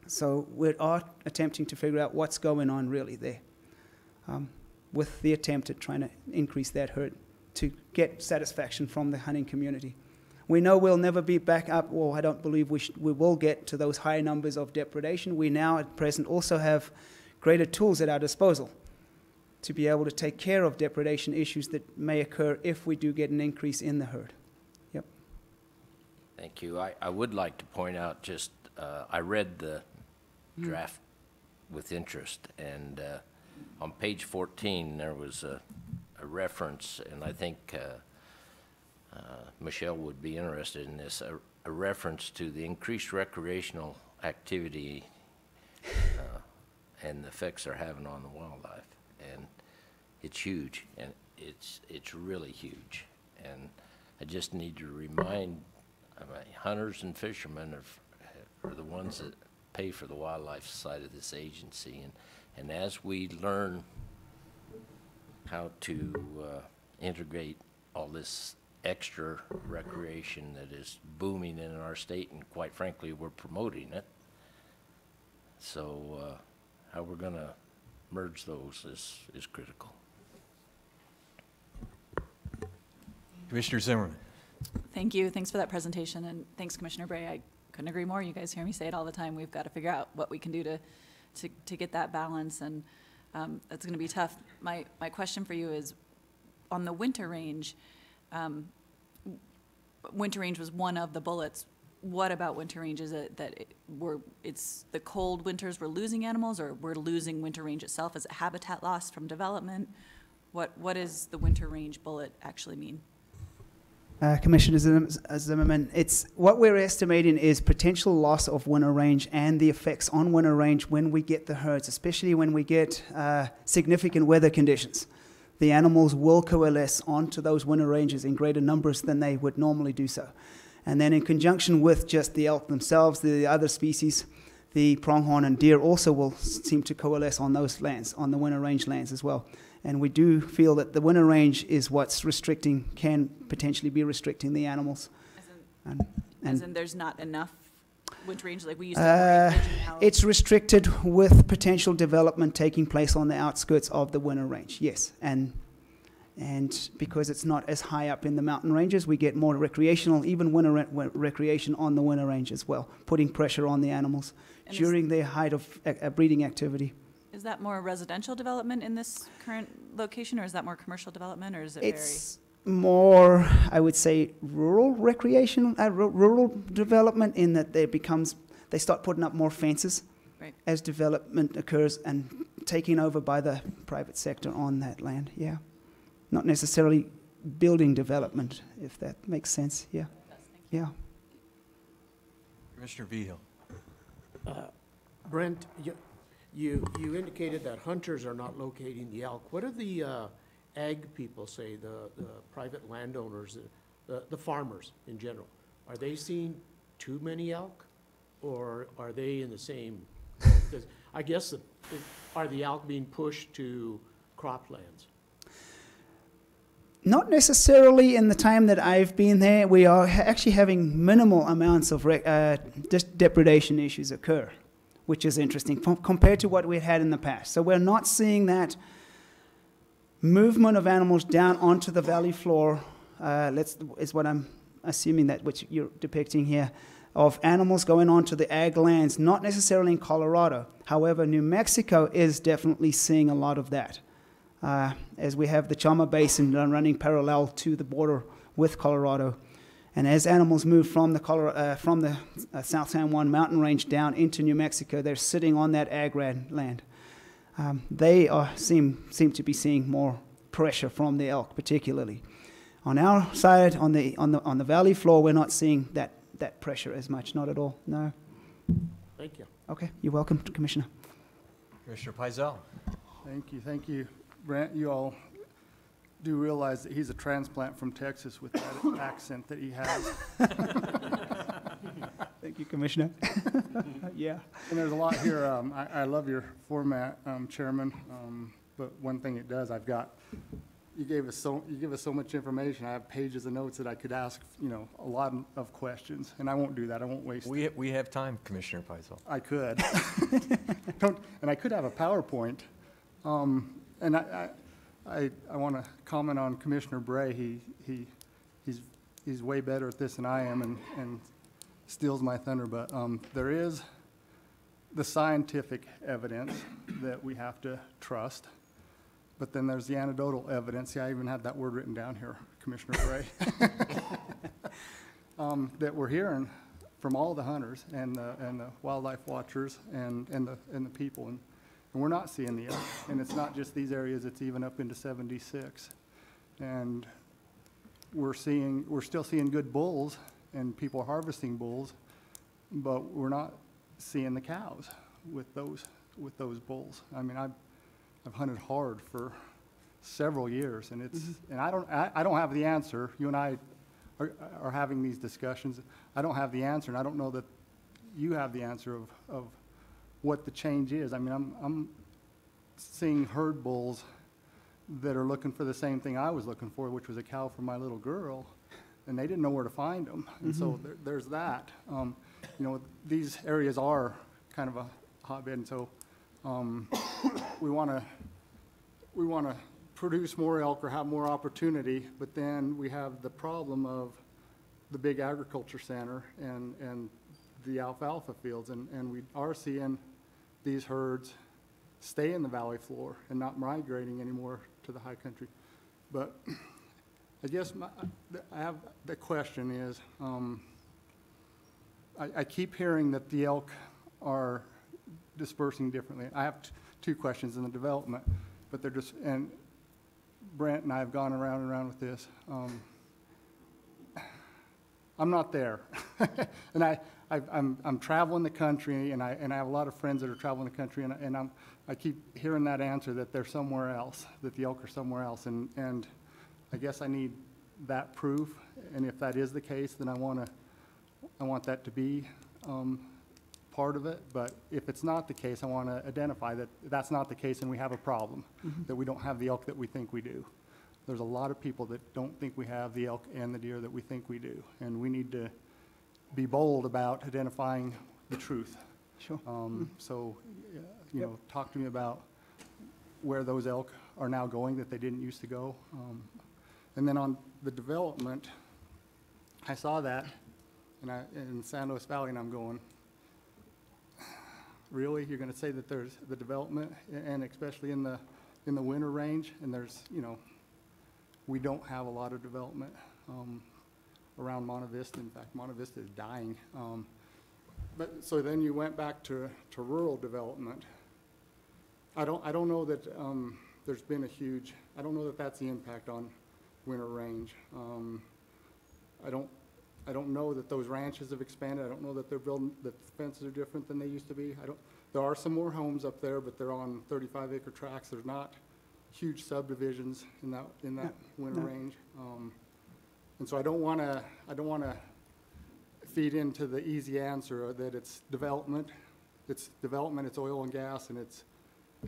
So we are attempting to figure out what's going on really there with the attempt at trying to increase that herd to get satisfaction from the hunting community. We know we'll never be back up, or I don't believe we will get to those high numbers of depredation. We now at present also have greater tools at our disposal to be able to take care of depredation issues that may occur if we do get an increase in the herd. Yep. Thank you. I would like to point out just, I read the draft with interest, and on page 14, there was a reference, and I think Michelle would be interested in this, a reference to the increased recreational activity and the effects they're having on the wildlife. And it's huge, and it's really huge. And I just need to remind hunters and fishermen are the ones that pay for the wildlife side of this agency. And as we learn how to integrate all this extra recreation that is booming in our state, and quite frankly, we're promoting it. So how we're going to merge those is critical. Commissioner Zimmerman. Thank you. Thanks for that presentation, and thanks, Commissioner Bray. I couldn't agree more. You guys hear me say it all the time. We've got to figure out what we can do to get that balance, and that's going to be tough. My question for you is, on the winter range, winter range was one of the bullets. What about winter range? Is it that it's the cold winters we're losing animals, or we're losing winter range itself? Is it habitat loss from development? What does the winter range bullet actually mean? Commissioner Zimmerman, it's what we're estimating is potential loss of winter range and the effects on winter range when we get the herds, especially when we get significant weather conditions. The animals will coalesce onto those winter ranges in greater numbers than they would normally do so. And then in conjunction with just the elk themselves, the other species, the pronghorn and deer also will seem to coalesce on those lands, on the winter range lands as well. And we do feel that the winter range is what's restricting, can potentially be restricting the animals. As in there's not enough winter range like we used to have? It's restricted with potential development taking place on the outskirts of the winter range, yes. And because it's not as high up in the mountain ranges, we get more recreational, even winter recreation on the winter range as well, putting pressure on the animals during their height of breeding activity. Is that more residential development in this current location, or is that more commercial development, or is it It's more, I would say, rural recreation, rural development, in that they start putting up more fences as development occurs and taking over by the private sector on that land, yeah. Not necessarily building development, if that makes sense, yeah. Yeah. Commissioner Vigil. Brent, you indicated that hunters are not locating the elk. What do the ag people say, the private landowners, the farmers in general? Are they seeing too many elk, or are they in the same? I guess, are the elk being pushed to croplands? Not necessarily in the time that I've been there. We are actually having minimal amounts of depredation issues occur, which is interesting compared to what we had in the past. So we're not seeing that movement of animals down onto the valley floor, is what I'm assuming that which you're depicting here, of animals going onto the ag lands, not necessarily in Colorado. However, New Mexico is definitely seeing a lot of that. As we have the Chama Basin running parallel to the border with Colorado. And as animals move from the South San Juan mountain range down into New Mexico, they're sitting on that ag land. They seem to be seeing more pressure from the elk, particularly. On our side, on the valley floor, we're not seeing that pressure as much, not at all, no. Thank you. Okay, you're welcome, Commissioner. Commissioner Pizell. Thank you. Brent, you all do realize that he's a transplant from Texas with that accent that he has. Thank you, Commissioner. Yeah. And there's a lot here. I love your format, Chairman. But one thing it does, you give us so much information. I have pages of notes that I could ask, a lot of questions, and I won't do that. I won't waste. We have time, Commissioner Pizell. I could. And I could have a PowerPoint. And I want to comment on Commissioner Bray. He's way better at this than I am, and steals my thunder. But there is the scientific evidence that we have to trust. But then there's the anecdotal evidence. Yeah, I even had that word written down here, Commissioner Gray. That we're hearing from all the hunters and the wildlife watchers and the people, and we're not seeing the elk. And it's not just these areas; it's even up into 76. And we're still seeing good bulls, and people are harvesting bulls, but we're not seeing the cows with those bulls. I mean, I've hunted hard for several years, and and I don't have the answer. You and I are having these discussions. I don't have the answer, and I don't know that you have the answer of what the change is. I mean, I'm seeing herd bulls that are looking for the same thing I was looking for, which was a cow for my little girl, and they didn't know where to find them. And so there's that. You know, these areas are kind of a hotbed, and so we want to produce more elk or have more opportunity, but then we have the problem of the big agriculture center and the alfalfa fields, and we are seeing these herds stay in the valley floor and not migrating anymore to the high country. But I guess the question is, I keep hearing that the elk are dispersing differently. I have two questions in the development, but they're just, and Brent and I have gone around and around with this. I'm not there, and I'm traveling the country, and I have a lot of friends that are traveling the country, and I keep hearing that answer that they're somewhere else, that the elk are somewhere else, and I guess I need that proof, and if that is the case, then I want that to be part of it. But if it's not the case, I want to identify that that's not the case, and we have a problem, that we don't have the elk that we think we do. There's a lot of people that don't think we have the elk and the deer that we think we do, and we need to be bold about identifying the truth. Sure. So, you know, talk to me about where those elk are now going that they didn't used to go. And then on the development, I saw that in San Luis Valley, and I'm going, really? You're going to say that there's the development, and especially in the winter range, and there's, you know, we don't have a lot of development around Monte Vista. In fact, Monte Vista is dying. But so then you went back to rural development. I don't know that there's been a huge. I don't know that that's the impact on winter range. I don't know that those ranches have expanded. I don't know that they're building, that the fences are different than they used to be. There are some more homes up there, but they're on 35-acre tracts. There's not huge subdivisions in that winter range. And so I don't want to feed into the easy answer that it's development. It's development, it's oil and gas, and it's,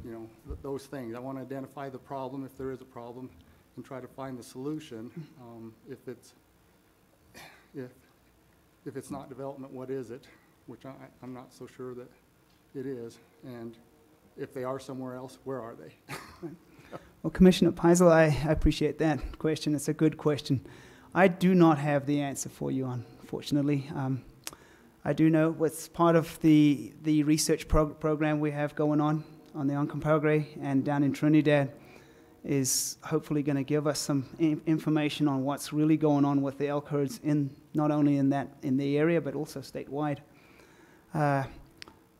you know, those things. I want to identify the problem if there is a problem and try to find the solution. If it's not development, what is it? Which I'm not so sure that it is. And if they are somewhere else, where are they? Well, Commissioner Peisel, I appreciate that question. It's a good question. I do not have the answer for you, unfortunately. I do know what's part of the research program we have going on the Uncompahgre and down in Trinidad is hopefully going to give us some information on what's really going on with the elk herds in not only in the area but also statewide.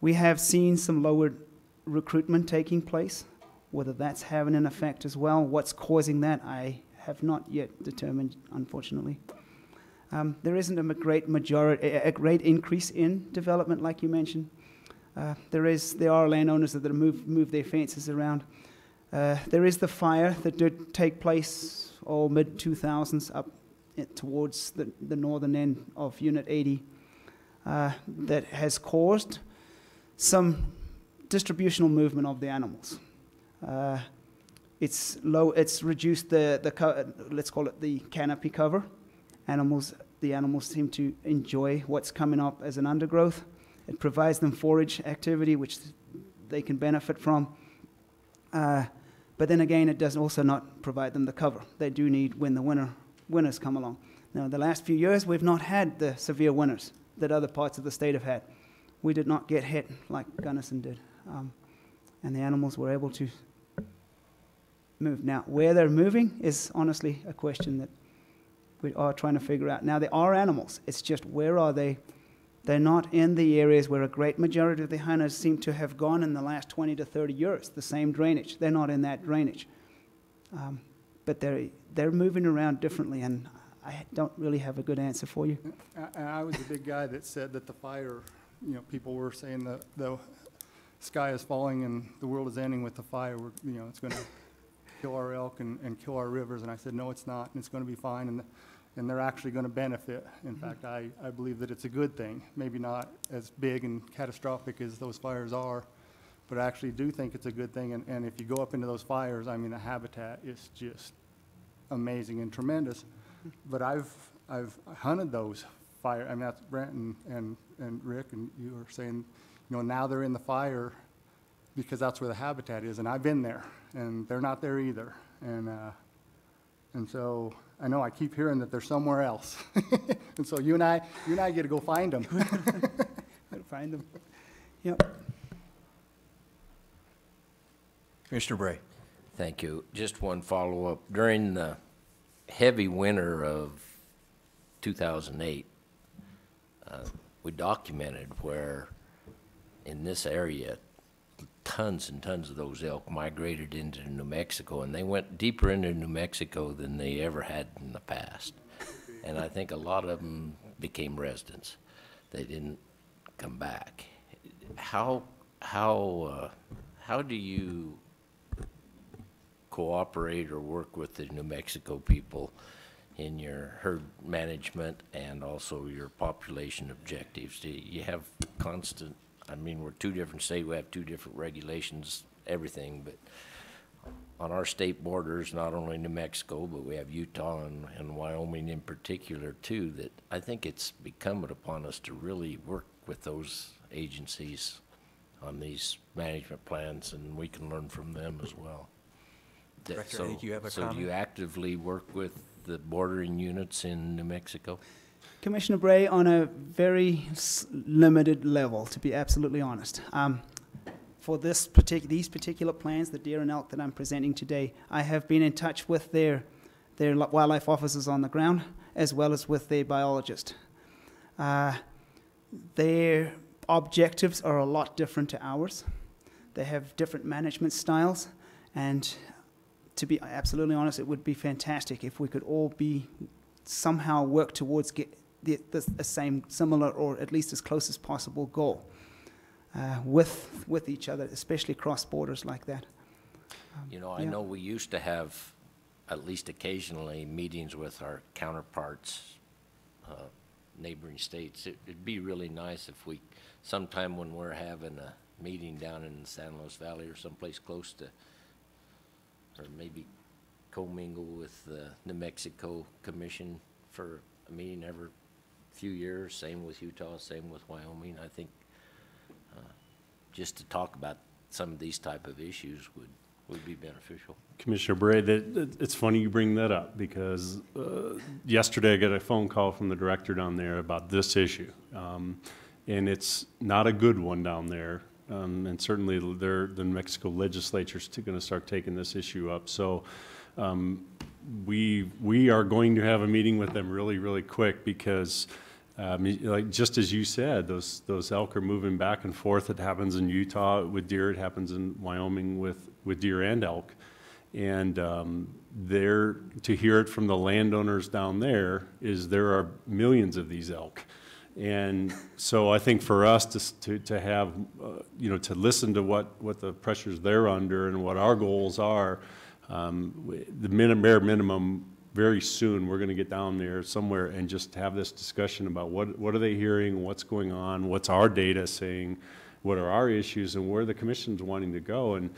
We have seen some lowered recruitment taking place. Whether that's having an effect as well, what's causing that, I have not yet determined, unfortunately. There isn't a great increase in development, like you mentioned. There are landowners that move their fences around. There is the fire that did take place mid-2000s up towards the northern end of Unit 80 that has caused some distributional movement of the animals. It's reduced let's call it the canopy cover. The animals seem to enjoy what's coming up as an undergrowth. It provides them forage activity, which they can benefit from. But then again, it does also not provide them the cover they do need when the winters come along. Now, the last few years, we've not had the severe winters that other parts of the state have had. We did not get hit like Gunnison did. And the animals were able to move. Now, where they're moving is honestly a question that we are trying to figure out. Now, there are animals. It's just where are they? They're not in the areas where a great majority of the hunters seem to have gone in the last 20 to 30 years, the same drainage. They're not in that drainage. But they're moving around differently, and I don't really have a good answer for you. I was the big guy that said that the fire, people were saying that the sky is falling and the world is ending with the fire. It's going to kill our elk and kill our rivers. And I said, no, it's not, and it's going to be fine. And they're actually going to benefit. In fact, I believe that it's a good thing. Maybe not as big and catastrophic as those fires are, but I actually do think it's a good thing. And if you go up into those fires, I mean, the habitat is just amazing and tremendous. But I've hunted those fire. I mean, that's Brent and Rick, and you were saying, now they're in the fire because that's where the habitat is. And I've been there, and they're not there either. And so I know I keep hearing that they're somewhere else. And so you and I get to go find them. Find them. Yep. Commissioner Bray. Thank you. Just one follow-up. During the heavy winter of 2008, we documented where in this area tons and tons of those elk migrated into New Mexico, and they went deeper into New Mexico than they ever had in the past. And I think a lot of them became residents. They didn't come back. How do you cooperate or work with the New Mexico people in your herd management and also your population objectives? Do you have constant, I mean, we're two different states, we have two different regulations, everything, but on our state borders, not only New Mexico, but we have Utah and Wyoming in particular too, that I think it's incumbent upon us to really work with those agencies on these management plans, and we can learn from them as well. Director, I think you have a so comment? do you actively work with the bordering units in New Mexico? Commissioner Bray, on a very limited level, to be absolutely honest. For these particular plans, the deer and elk that I'm presenting today, I have been in touch with their wildlife officers on the ground, as well as with their biologist. Their objectives are a lot different to ours. They have different management styles, and to be absolutely honest, it would be fantastic if we could all somehow work towards the same, similar, or at least as close as possible goal with each other, especially cross borders like that. I know we used to have, at least occasionally, meetings with our counterparts, neighboring states. It'd be really nice if we, sometime when we're having a meeting down in the San Luis Valley or someplace close to, or maybe commingle with the New Mexico Commission for a meeting every few years, same with Utah, same with Wyoming. I think just to talk about some of these type of issues would be beneficial. Commissioner Bray, it's funny you bring that up, because yesterday I got a phone call from the director down there about this issue. And it's not a good one down there. And certainly the New Mexico legislature is going to start taking this issue up. So we are going to have a meeting with them really, really quick, because like just as you said, those elk are moving back and forth. It happens in Utah with deer. It happens in Wyoming with deer and elk. And to hear it from the landowners down there there are millions of these elk. And so I think for us to have, to listen to what the pressures they're under and what our goals are, the bare minimum, very soon we're going to get down there somewhere and just have this discussion about what are they hearing, what's going on, what's our data saying, what are our issues, and where the commission's wanting to go. And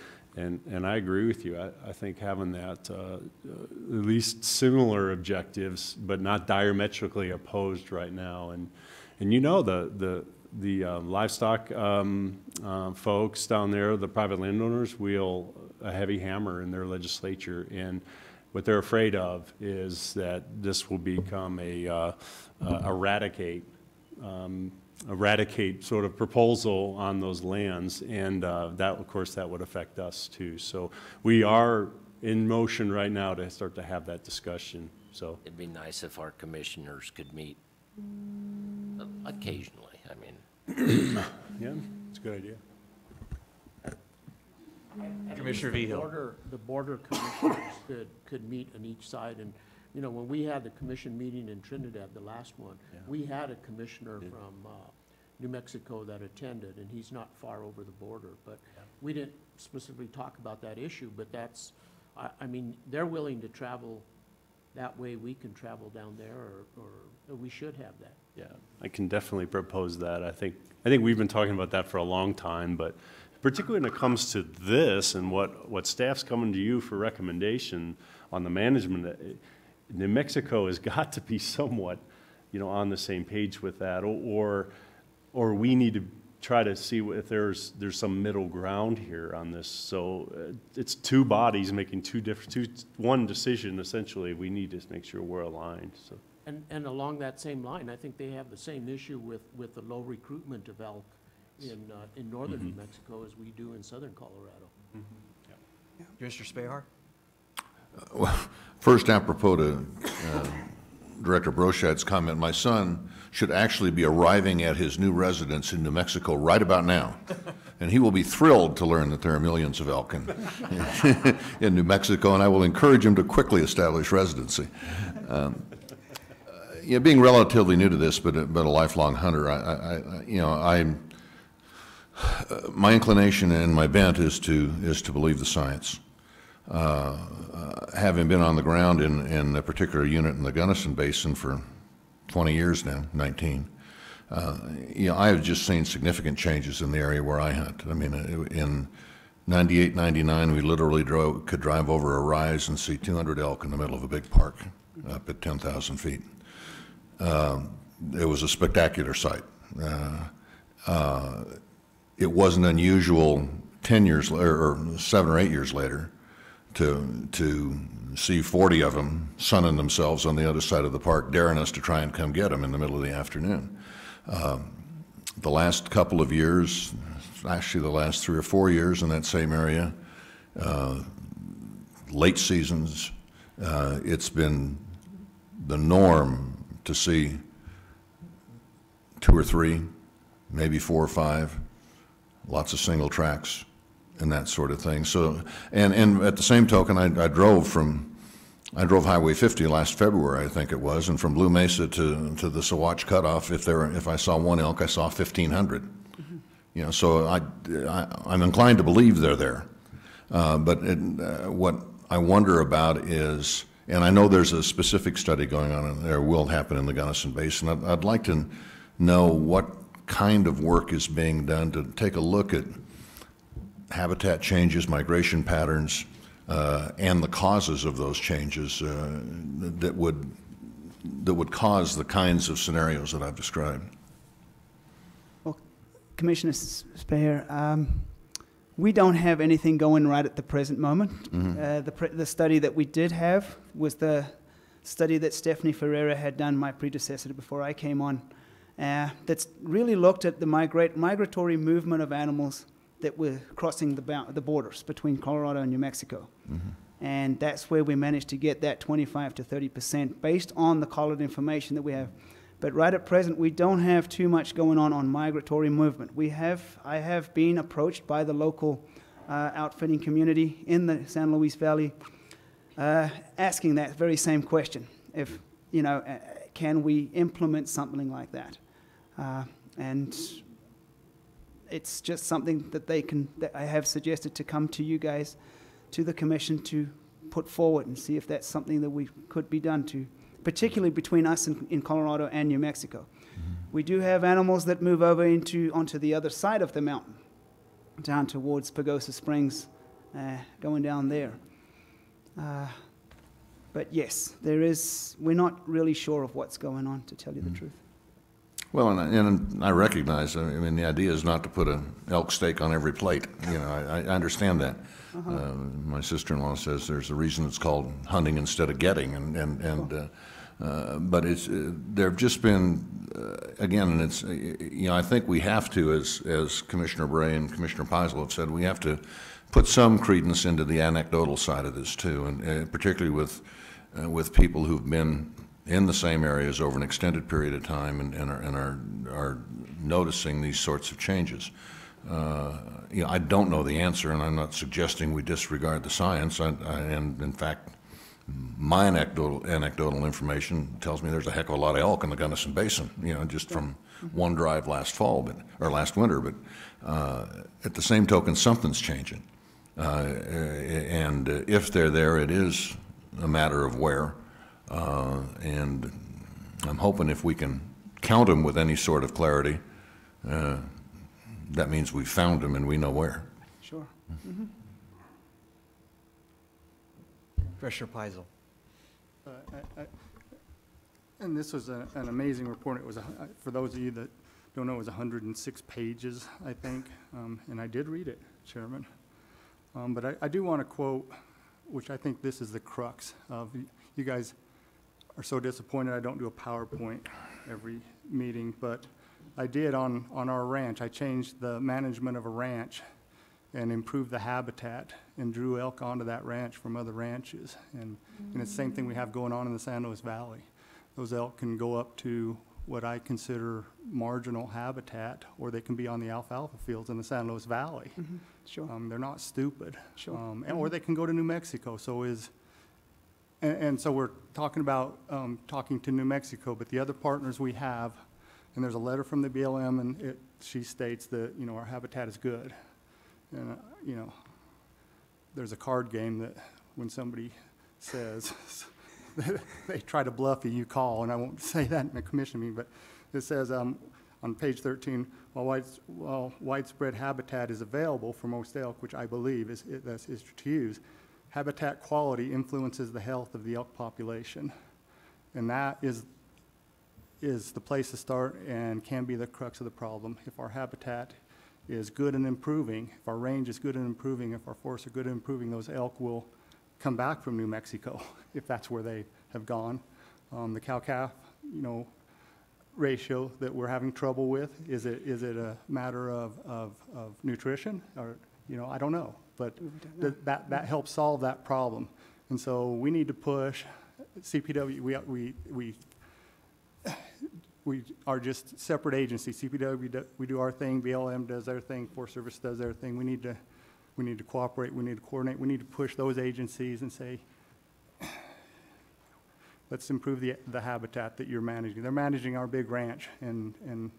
I agree with you. I think having that at least similar objectives, but not diametrically opposed right now. And the livestock folks down there, the private landowners, wield a heavy hammer in their legislature, and what they're afraid of is that this will become a eradicate sort of proposal on those lands, and that, of course, that would affect us too. So we are in motion right now to start to have that discussion, so. It'd be nice if our commissioners could meet occasionally, I mean. Yeah, it's a good idea. Commissioner Vigil. The border commissioners could meet on each side, and, you know, when we had the commission meeting in Trinidad, the last one, we had a commissioner from New Mexico that attended, and he's not far over the border, but we didn't specifically talk about that issue, but that's, I mean, they're willing to travel that way, we can travel down there, or we should have that. Yeah, I can definitely propose that. I think we've been talking about that for a long time, but particularly when it comes to this and what staff's coming to you for recommendation on the management, New Mexico has got to be somewhat, you know, on the same page with that, or we need to try to see if there's some middle ground here on this. So it's two bodies making one decision essentially. We need to make sure we're aligned. So. And along that same line, I think they have the same issue with the low recruitment of elk in northern New Mexico as we do in southern Colorado. Commissioner Spahar? Well, first, apropos to Director Broscheid's comment, my son should actually be arriving at his new residence in New Mexico right about now. And he will be thrilled to learn that there are millions of elk in New Mexico, and I will encourage him to quickly establish residency. Yeah, being relatively new to this, but a lifelong hunter, my inclination and my bent is to believe the science. Having been on the ground in a particular unit in the Gunnison Basin for 20 years now, 19, I have just seen significant changes in the area where I hunt. I mean, in 98, 99, we literally could drive over a rise and see 200 elk in the middle of a big park up at 10,000 feet. It was a spectacular sight. It wasn't unusual 10 years later, or 7 or 8 years later, to see 40 of them sunning themselves on the other side of the park, daring us to try and come get them in the middle of the afternoon. The last couple of years, actually the last 3 or 4 years in that same area, late seasons, it's been the norm to see 2 or 3, maybe 4 or 5, lots of single tracks and that sort of thing. So, and at the same token, I drove Highway 50 last February, I think it was, and from Blue Mesa to the Saguache Cutoff, if I saw one elk, I saw 1,500. You know, so I'm inclined to believe they're there. But what I wonder about is, and I know there's a specific study going on, and there will happen in the Gunnison Basin. I'd like to know what kind of work is being done to take a look at habitat changes, migration patterns, and the causes of those changes that would cause the kinds of scenarios that I've described. Well, Commissioner Spahar, we don't have anything going right at the present moment. The study that we did have was the study that Stephanie Ferreira had done, my predecessor, before I came on, that's really looked at the migratory movement of animals that were crossing the borders between Colorado and New Mexico. And that's where we managed to get that 25 to 30% based on the collared information that we have. But right at present, we don't have too much going on migratory movement. I have been approached by the local outfitting community in the San Luis Valley asking that very same question. If, can we implement something like that? And it's just something that I have suggested to come to you guys, to the commission, to put forward and see if that's something that could be done to, particularly between us in Colorado and New Mexico. We do have animals that move over onto the other side of the mountain, down towards Pagosa Springs, going down there. But yes, we're not really sure of what's going on, to tell you the truth. Well, and I recognize, I mean, the idea is not to put an elk steak on every plate. I understand that. My sister-in-law says there's a reason it's called hunting instead of getting, and But there have just been, again, and it's, I think we have to, as Commissioner Bray and Commissioner Peisel have said, we have to put some credence into the anecdotal side of this too, and particularly with people who've been in the same areas over an extended period of time and are noticing these sorts of changes. I don't know the answer, and I'm not suggesting we disregard the science. And in fact, my anecdotal information tells me there's a heck of a lot of elk in the Gunnison Basin, just from one drive last winter. But at the same token, something's changing. And if they're there, it is a matter of where. And I'm hoping if we can count them with any sort of clarity, that means we've found them and we know where. Sure. Commissioner Peisel. And this was an amazing report. It was, for those of you that don't know, it was 106 pages, I think, and I did read it, Chairman. But I do want to quote, which I think this is the crux of, you guys are so disappointed I don't do a PowerPoint every meeting, but I did on our ranch. I changed the management of a ranch and improved the habitat and drew elk onto that ranch from other ranches. And it's the same thing we have going on in the San Luis Valley. Those elk can go up to what I consider marginal habitat, or they can be on the alfalfa fields in the San Luis Valley. Sure. They're not stupid. Sure. Or they can go to New Mexico. And so we're talking about talking to New Mexico, but the other partners we have, and there's a letter from the BLM, and she states that, our habitat is good. And, there's a card game that when somebody says, they try to bluff you, you call, and I won't say that in the commission meeting, but it says on page 13, while widespread habitat is available for most elk, which I believe is to use, habitat quality influences the health of the elk population. And that is the place to start and can be the crux of the problem. If our habitat is good and improving, if our range is good and improving, if our forests are good and improving, those elk will come back from New Mexico if that's where they have gone. The cow-calf, ratio that we're having trouble with, is it a matter of nutrition, or I don't know, but that helps solve that problem. And so we need to push CPW. We are just separate agencies. CPW, we do our thing. BLM does their thing. Forest Service does their thing. We need to cooperate. We need to coordinate. We need to push those agencies and say, let's improve the habitat that you're managing. They're managing our big ranch, and in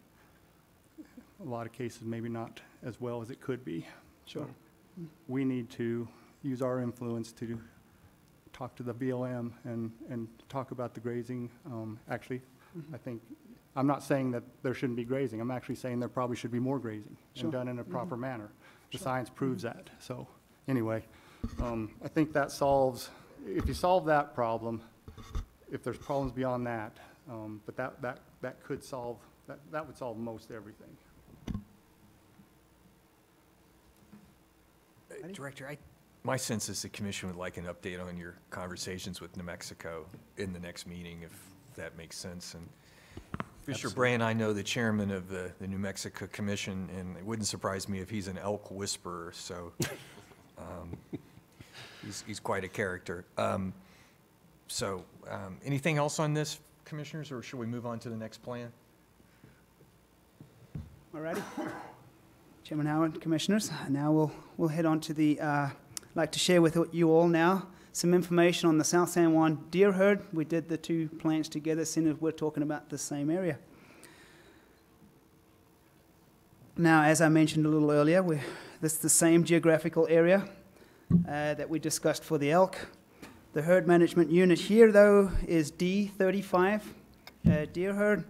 a lot of cases, maybe not as well as it could be. Sure. So we need to use our influence to talk to the BLM and talk about the grazing. Actually, I think, I'm not saying that there shouldn't be grazing. I'm actually saying there probably should be more grazing and done in a proper manner. The science proves that. So anyway, I think that solves, if you solve that problem, if there's problems beyond that, but that could solve, that would solve most everything. Director, my sense is the commission would like an update on your conversations with New Mexico in the next meeting, if that makes sense. And Commissioner Bray and I know the chairman of the New Mexico Commission, and it wouldn't surprise me if he's an elk whisperer, so he's quite a character. Anything else on this, commissioners, or should we move on to the next plan? All righty. Chairman Howard, commissioners, now we'll head on to the, I'd like to share with you all now some information on the South San Juan deer herd. We did the two plans together, seeing as we're talking about the same area. Now, as I mentioned a little earlier, this is the same geographical area that we discussed for the elk. The herd management unit here, though, is D35 deer herd.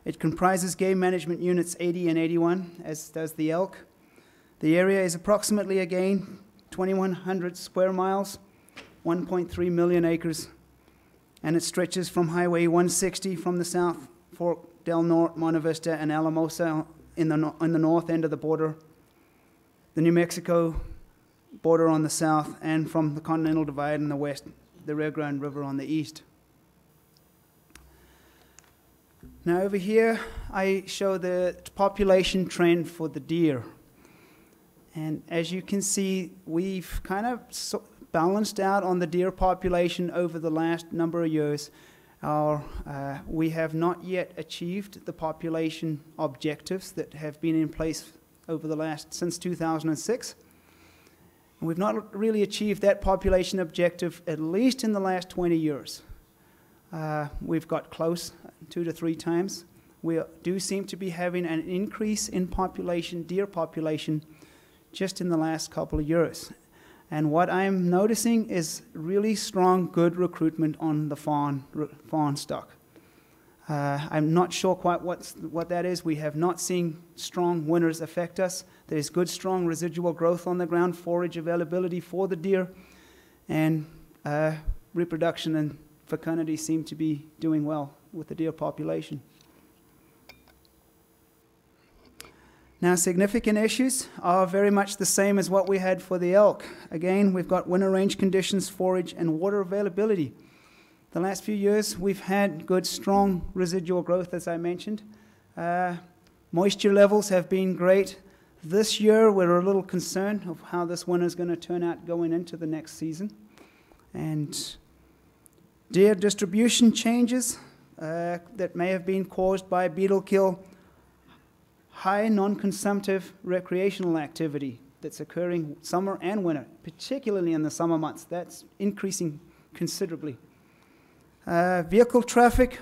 It comprises game management units 80 and 81, as does the elk. The area is approximately, again, 2,100 square miles, 1.3 million acres, and it stretches from Highway 160 from the South Fork, Del Norte, Monte Vista, and Alamosa in the north end of the border, the New Mexico border on the south, and from the Continental Divide in the west, the Rio Grande River on the east. Now over here, I show the population trend for the deer. And as you can see, we've kind of balanced out on the deer population over the last number of years. We have not yet achieved the population objectives that have been in place since 2006. And we've not really achieved that population objective, at least in the last 20 years. We've got close 2 to 3 times. We do seem to be having an increase in deer population, just in the last couple of years. And what I'm noticing is really strong, good recruitment on the fawn stock. I'm not sure quite what that is. We have not seen strong winters affect us. There's good, strong residual growth on the ground, forage availability for the deer, and reproduction and fecundity seem to be doing well with the deer population. Now, significant issues are very much the same as what we had for the elk. Again, we've got winter range conditions, forage, and water availability. The last few years, we've had good, strong residual growth, as I mentioned. Moisture levels have been great. This year, we're a little concerned of how this winter is going to turn out going into the next season. And deer distribution changes that may have been caused by beetle kill, high non-consumptive recreational activity that's occurring summer and winter, particularly in the summer months. That's increasing considerably. Vehicle traffic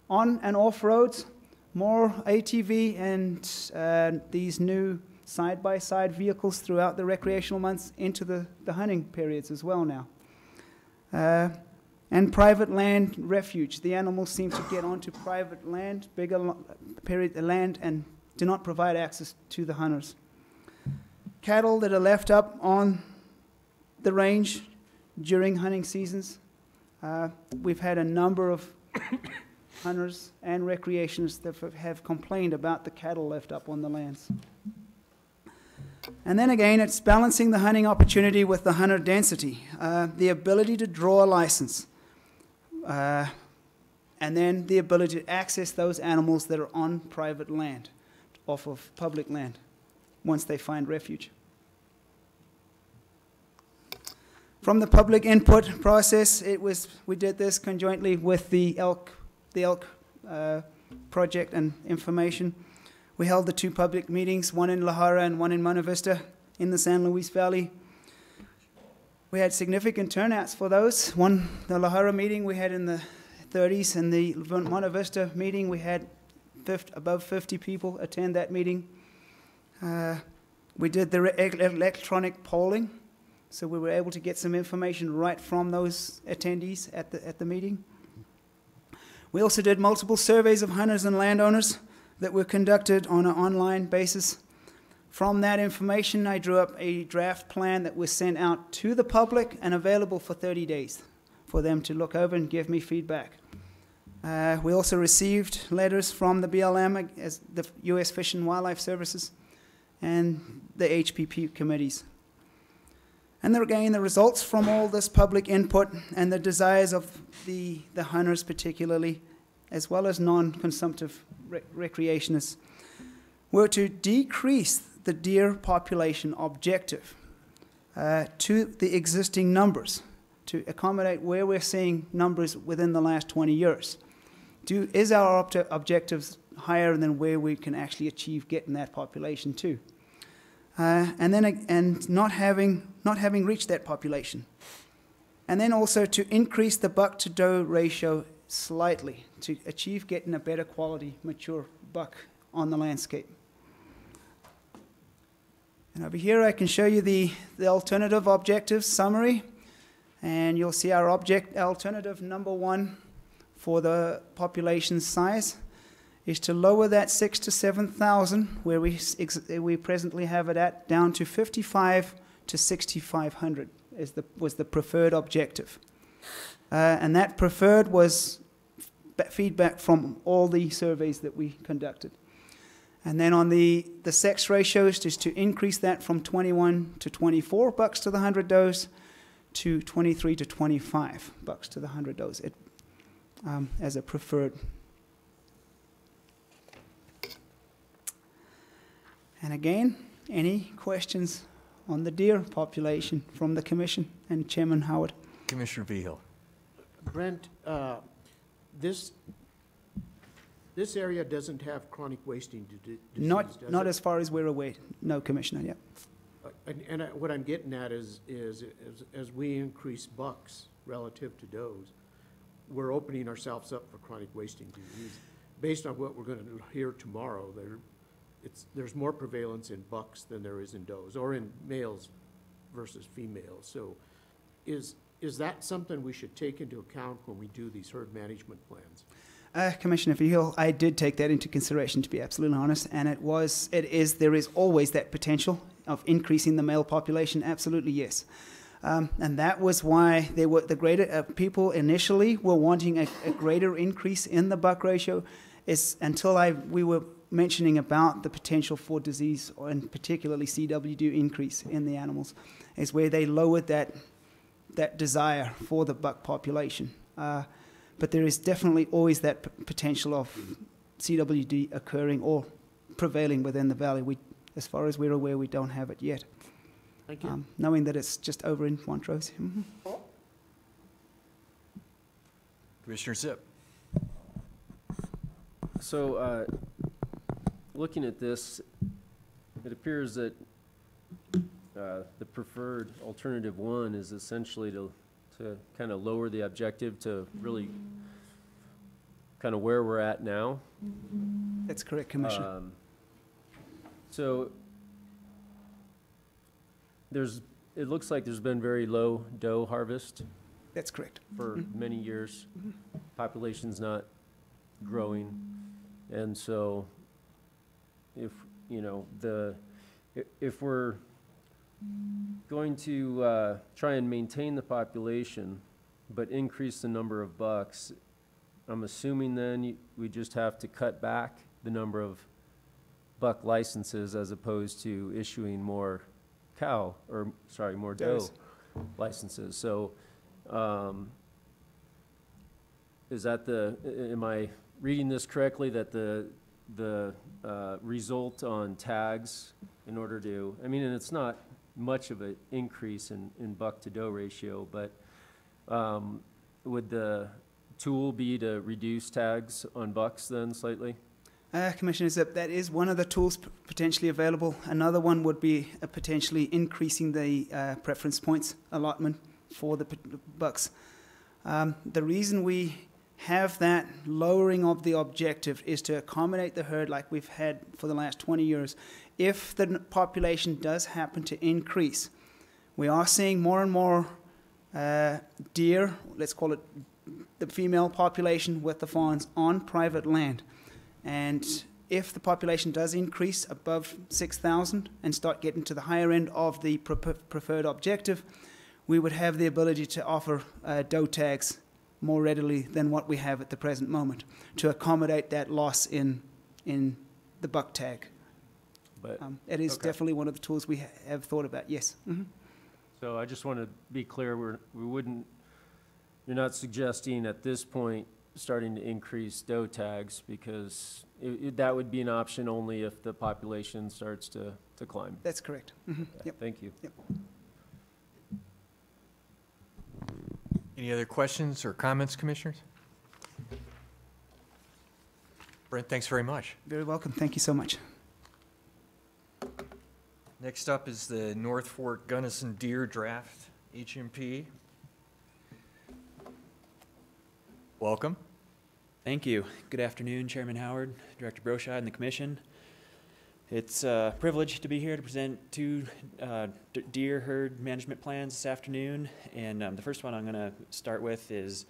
on and off roads, more ATV and these new side-by-side vehicles throughout the recreational months into the hunting periods as well now. And private land refuge. The animals seem to get onto private land, bigger land, and do not provide access to the hunters. Cattle that are left up on the range during hunting seasons. We've had a number of hunters and recreationists that have complained about the cattle left up on the lands. And then again, it's balancing the hunting opportunity with the hunter density, the ability to draw a license, and then the ability to access those animals that are on private land, off of public land, once they find refuge. From the public input process, we did this conjointly with the elk project and information. We held the 2 public meetings, one in La Jara and one in Monte Vista in the San Luis Valley. We had significant turnouts for those. The La Jara meeting we had in the 30s, and the Monte Vista meeting we had above 50 people attend that meeting. We did the electronic polling, so we were able to get some information right from those attendees at the meeting. We also did multiple surveys of hunters and landowners that were conducted on an online basis. From that information, I drew up a draft plan that was sent out to the public and available for 30 days for them to look over and give me feedback. We also received letters from the BLM, as the U.S. Fish and Wildlife Services, and the HPP committees. And there again, the results from all this public input and the desires of the hunters particularly, as well as non-consumptive recreationists, were to decrease the deer population objective to the existing numbers, to accommodate where we're seeing numbers within the last 20 years. Is our objectives higher than where we can actually achieve getting that population to? And not having reached that population. And then also to increase the buck to doe ratio slightly to achieve getting a better quality mature buck on the landscape. And over here I can show you the alternative objectives summary, and you'll see our alternative number 1 for the population size is to lower that 6,000 to 7,000 where we presently have it at, down to 55 to 6,500 was the preferred objective. And that preferred was feedback from all the surveys that we conducted. And then on the sex ratios, just to increase that from 21 to 24 bucks to the 100 does to 23 to 25 bucks to the 100 does as a preferred. And again, any questions on the deer population from the commission and Chairman Howard? Commissioner Vehil. Brent, this area doesn't have chronic wasting disease, does it? Not as far as we're aware. No, Commissioner, yeah. What I'm getting at is as we increase bucks relative to does, we're opening ourselves up for chronic wasting disease. Based on what we're going to hear tomorrow, there's more prevalence in bucks than there is in does, or in males versus females. So is that something we should take into account when we do these herd management plans? Commissioner Vehil, I did take that into consideration, to be absolutely honest, and there is always that potential of increasing the male population, absolutely yes. And that was why they were the greater people initially were wanting a greater increase in the buck ratio, is until we were mentioning about the potential for disease, and particularly CWD increase in the animals, is where they lowered that desire for the buck population. But there is definitely always that potential of CWD occurring or prevailing within the valley. As far as we're aware, we don't have it yet. Thank you. Knowing that it's just over in Montrose. Mm-hmm. Commissioner Zip. So, looking at this, it appears that the preferred alternative one is essentially to kind of lower the objective to really kind of where we're at now. That's correct, Commissioner. So it looks like there's been very low doe harvest. That's correct. For many years. Population's not growing. And so if we're going to try and maintain the population but increase the number of bucks, I'm assuming then we just have to cut back the number of buck licenses as opposed to issuing more more doe licenses. So is that am I reading this correctly, that the result on tags in order to, and it's not much of an increase in buck to doe ratio, but would the tool be to reduce tags on bucks then slightly? Commissioner Zip, that is one of the tools potentially available. Another one would be potentially increasing the preference points allotment for the bucks. The reason we have that lowering of the objective is to accommodate the herd like we've had for the last 20 years. If the population does happen to increase, we are seeing more and more deer, let's call it the female population with the fawns, on private land. And if the population does increase above 6,000 and start getting to the higher end of the preferred objective, we would have the ability to offer doe tags more readily than what we have at the present moment to accommodate that loss in the buck tag. But it is definitely one of the tools we have thought about, yes. Mm-hmm. So I just want to be clear, you're not suggesting at this point starting to increase doe tags, because that would be an option only if the population starts to climb. That's correct. Mm-hmm. Yep. Thank you. Yep. Any other questions or comments, Commissioners? Brent, thanks very much. Very welcome. Thank you so much. Next up is the North Fork Gunnison Deer Draft, HMP. Welcome. Thank you. Good afternoon, Chairman Howard, Director Broscheid, and the Commission. It's a privilege to be here to present two deer herd management plans this afternoon. And the first one I'm going to start with is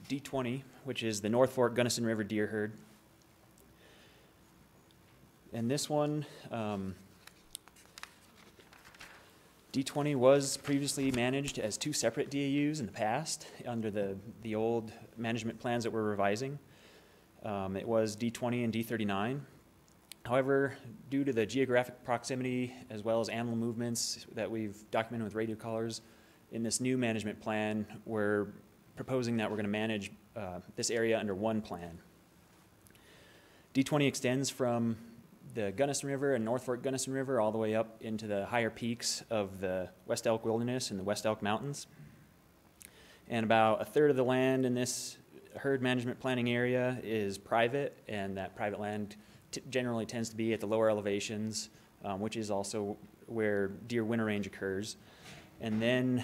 D20, which is the North Fork Gunnison River Deer Herd. And this one, D20 was previously managed as two separate DAUs in the past under the old management plans that we're revising. It was D20 and D39. However, due to the geographic proximity as well as animal movements that we've documented with radio collars, in this new management plan, we're proposing that we're going to manage this area under one plan. D20 extends from the Gunnison River and North Fork Gunnison River all the way up into the higher peaks of the West Elk Wilderness and the West Elk Mountains. And about a third of the land in this herd management planning area is private, and that private land generally tends to be at the lower elevations, which is also where deer winter range occurs. And then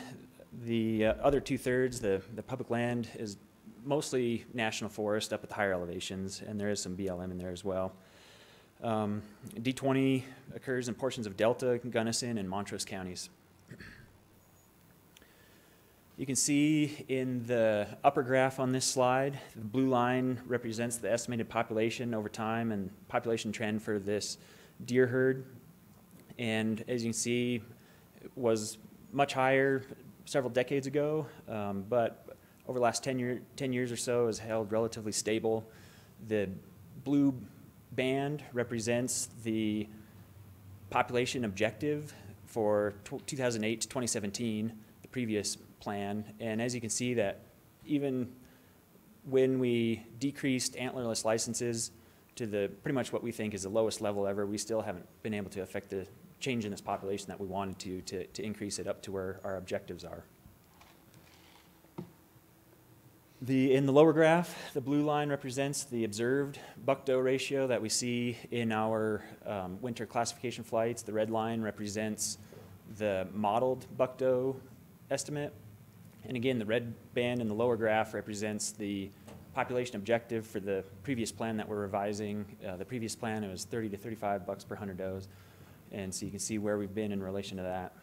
the other 2/3, the public land, is mostly national forest up at the higher elevations, and there is some BLM in there as well. D20 occurs in portions of Delta, Gunnison, and Montrose counties. You can see in the upper graph on this slide, the blue line represents the estimated population over time and population trend for this deer herd. And as you can see, it was much higher several decades ago, but over the last 10 years or so has held relatively stable. The blue band represents the population objective for 2008 to 2017, the previous plan. And as you can see, that even when we decreased antlerless licenses to the pretty much what we think is the lowest level ever, we still haven't been able to affect the change in this population that we wanted to increase it up to where our objectives are. In the lower graph, the blue line represents the observed buck-doe ratio that we see in our winter classification flights. The red line represents the modeled buck-doe estimate. And again, the red band in the lower graph represents the population objective for the previous plan that we're revising. The previous plan, it was 30 to 35 bucks per 100 does. And so you can see where we've been in relation to that.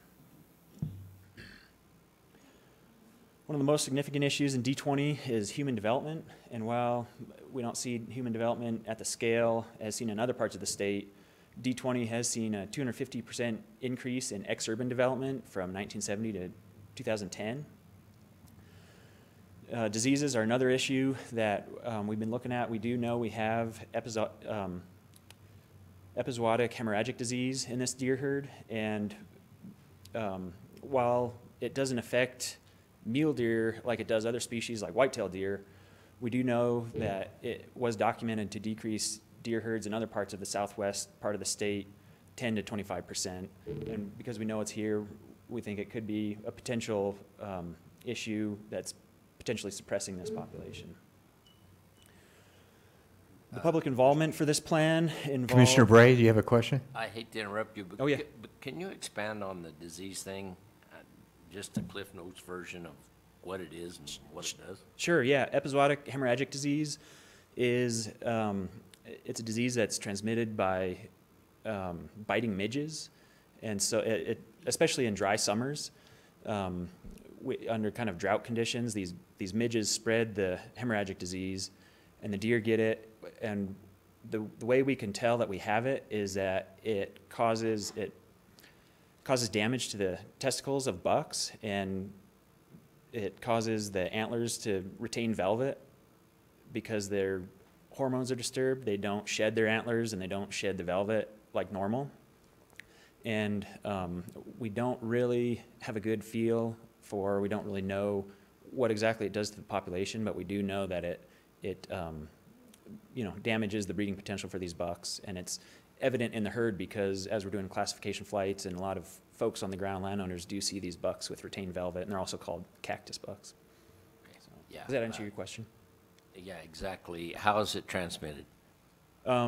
One of the most significant issues in D20 is human development. And while we don't see human development at the scale as seen in other parts of the state, D20 has seen a 250% increase in ex-urban development from 1970 to 2010. Diseases are another issue that we've been looking at. We do know we have epizootic hemorrhagic disease in this deer herd, and while it doesn't affect mule deer like it does other species like whitetail deer, we do know that it was documented to decrease deer herds in other parts of the southwest part of the state 10 to 25%. And because we know it's here, we think it could be a potential issue that's potentially suppressing this population. The public involvement for this plan involves... Commissioner Bray, do you have a question? I hate to interrupt you, but, oh, yeah. But can you expand on the disease thing? Just a Cliff Notes version of what it is and what it does? Sure, yeah. Epizootic hemorrhagic disease is it's a disease that's transmitted by biting midges. And so it especially in dry summers, under kind of drought conditions, these midges spread the hemorrhagic disease, and the deer get it. And the way we can tell that we have it is that it causes damage to the testicles of bucks, and it causes the antlers to retain velvet because their hormones are disturbed. They don't shed their antlers and they don't shed the velvet like normal. And we don't really have a good feel for, we don't really know what exactly it does to the population, but we do know that it damages the breeding potential for these bucks. And it's evident in the herd because as we're doing classification flights, and a lot of folks on the ground, landowners, do see these bucks with retained velvet, and they're also called cactus bucks. So, yeah, does that answer your question? Yeah, exactly. How is it transmitted?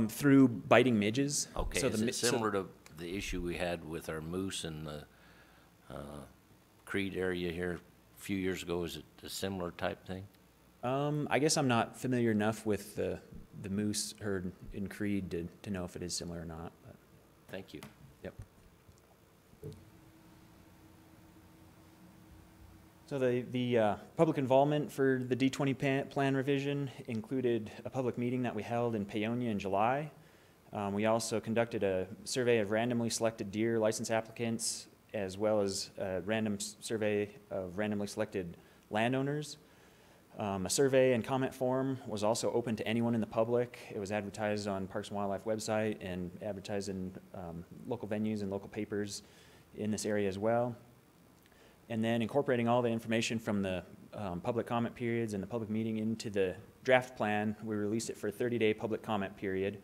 Through biting midges. Okay, so is it similar to the issue we had with our moose in the Creed area here a few years ago? Is it a similar type thing? I guess I'm not familiar enough with the moose herd in Creed to know if it is similar or not. But. Thank you. Yep. So the public involvement for the D20 plan revision included a public meeting that we held in Paonia in July. We also conducted a survey of randomly selected deer license applicants, as well as a random survey of randomly selected landowners. A survey and comment form was also open to anyone in the public. It was advertised on Parks and Wildlife website and advertised in local venues and local papers in this area as well. And then incorporating all the information from the public comment periods and the public meeting into the draft plan, we released it for a 30-day public comment period,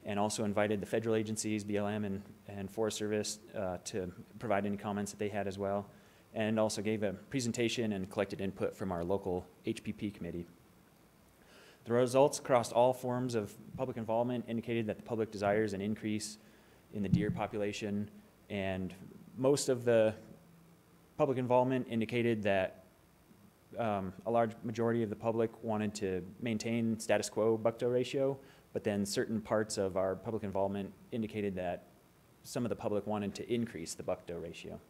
and also invited the federal agencies, BLM and Forest Service, to provide any comments that they had as well, and also gave a presentation and collected input from our local HPP committee. The results across all forms of public involvement indicated that the public desires an increase in the deer population, and most of the public involvement indicated that a large majority of the public wanted to maintain status quo buck-doe ratio, but then certain parts of our public involvement indicated that some of the public wanted to increase the buck-doe ratio.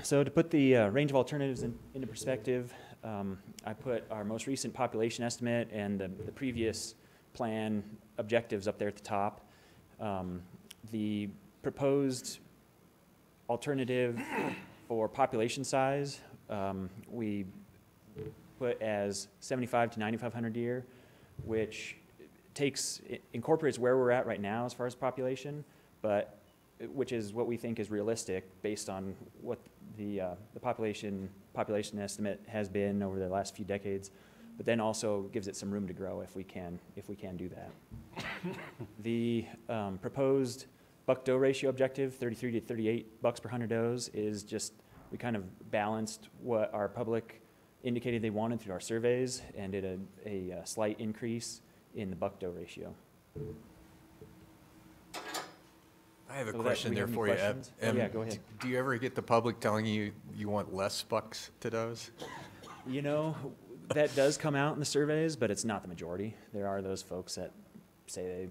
So to put the range of alternatives into perspective, I put our most recent population estimate and the previous plan objectives up there at the top. The proposed alternative for population size, we put as 7,500 to 9,500 deer, which incorporates where we're at right now as far as population, but which is what we think is realistic based on what the population estimate has been over the last few decades, but then also gives it some room to grow if we can do that. The proposed buck-doe ratio objective, 33 to 38 bucks per 100 does, is just, we kind of balanced what our public indicated they wanted through our surveys and did a slight increase in the buck-doe ratio. I have a question there for you, Eb. Yeah, go ahead. Do you ever get the public telling you you want less bucks to does? You know, that does come out in the surveys, but it's not the majority. There are those folks that say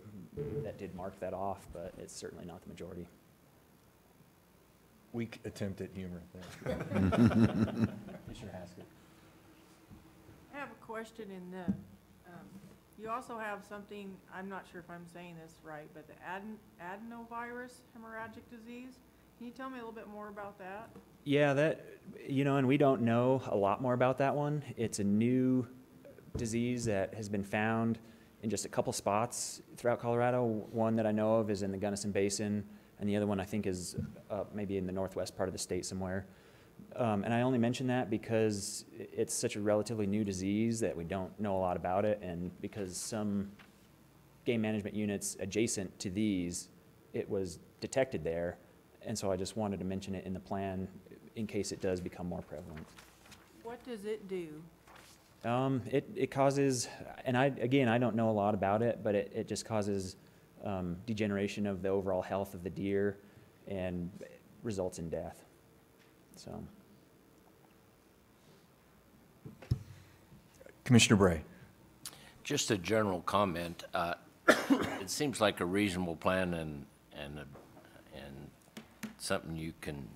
that did mark that off, but it's certainly not the majority. Weak attempt at humor. Commissioner Haskett. I have a question in the, you also have something, I'm not sure if I'm saying this right, but the adenovirus hemorrhagic disease. Can you tell me a little bit more about that? Yeah, that, you know, and we don't know a lot more about that one. It's a new disease that has been found in just a couple spots throughout Colorado. One that I know of is in the Gunnison Basin, and the other one I think is maybe in the northwest part of the state somewhere. And I only mention that because it's such a relatively new disease that we don't know a lot about it, and because some game management units adjacent to these, it was detected there, and so I just wanted to mention it in the plan in case it does become more prevalent. What does it do? It causes, and I don't know a lot about it, but it just causes degeneration of the overall health of the deer and results in death. So. Commissioner Bray. Just a general comment. It seems like a reasonable plan and something you can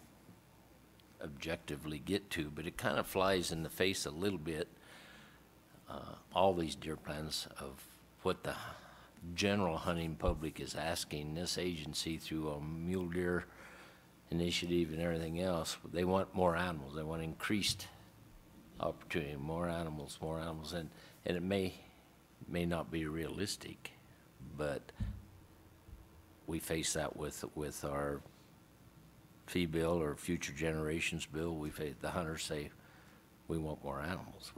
objectively get to, but it kind of flies in the face a little bit, all these deer plans, of what the general hunting public is asking this agency through a mule deer initiative and everything else. They want more animals. They want increased opportunity, more animals, and it may not be realistic, but we face that with our fee bill or future generations bill. We face, the hunters say, we want more animals,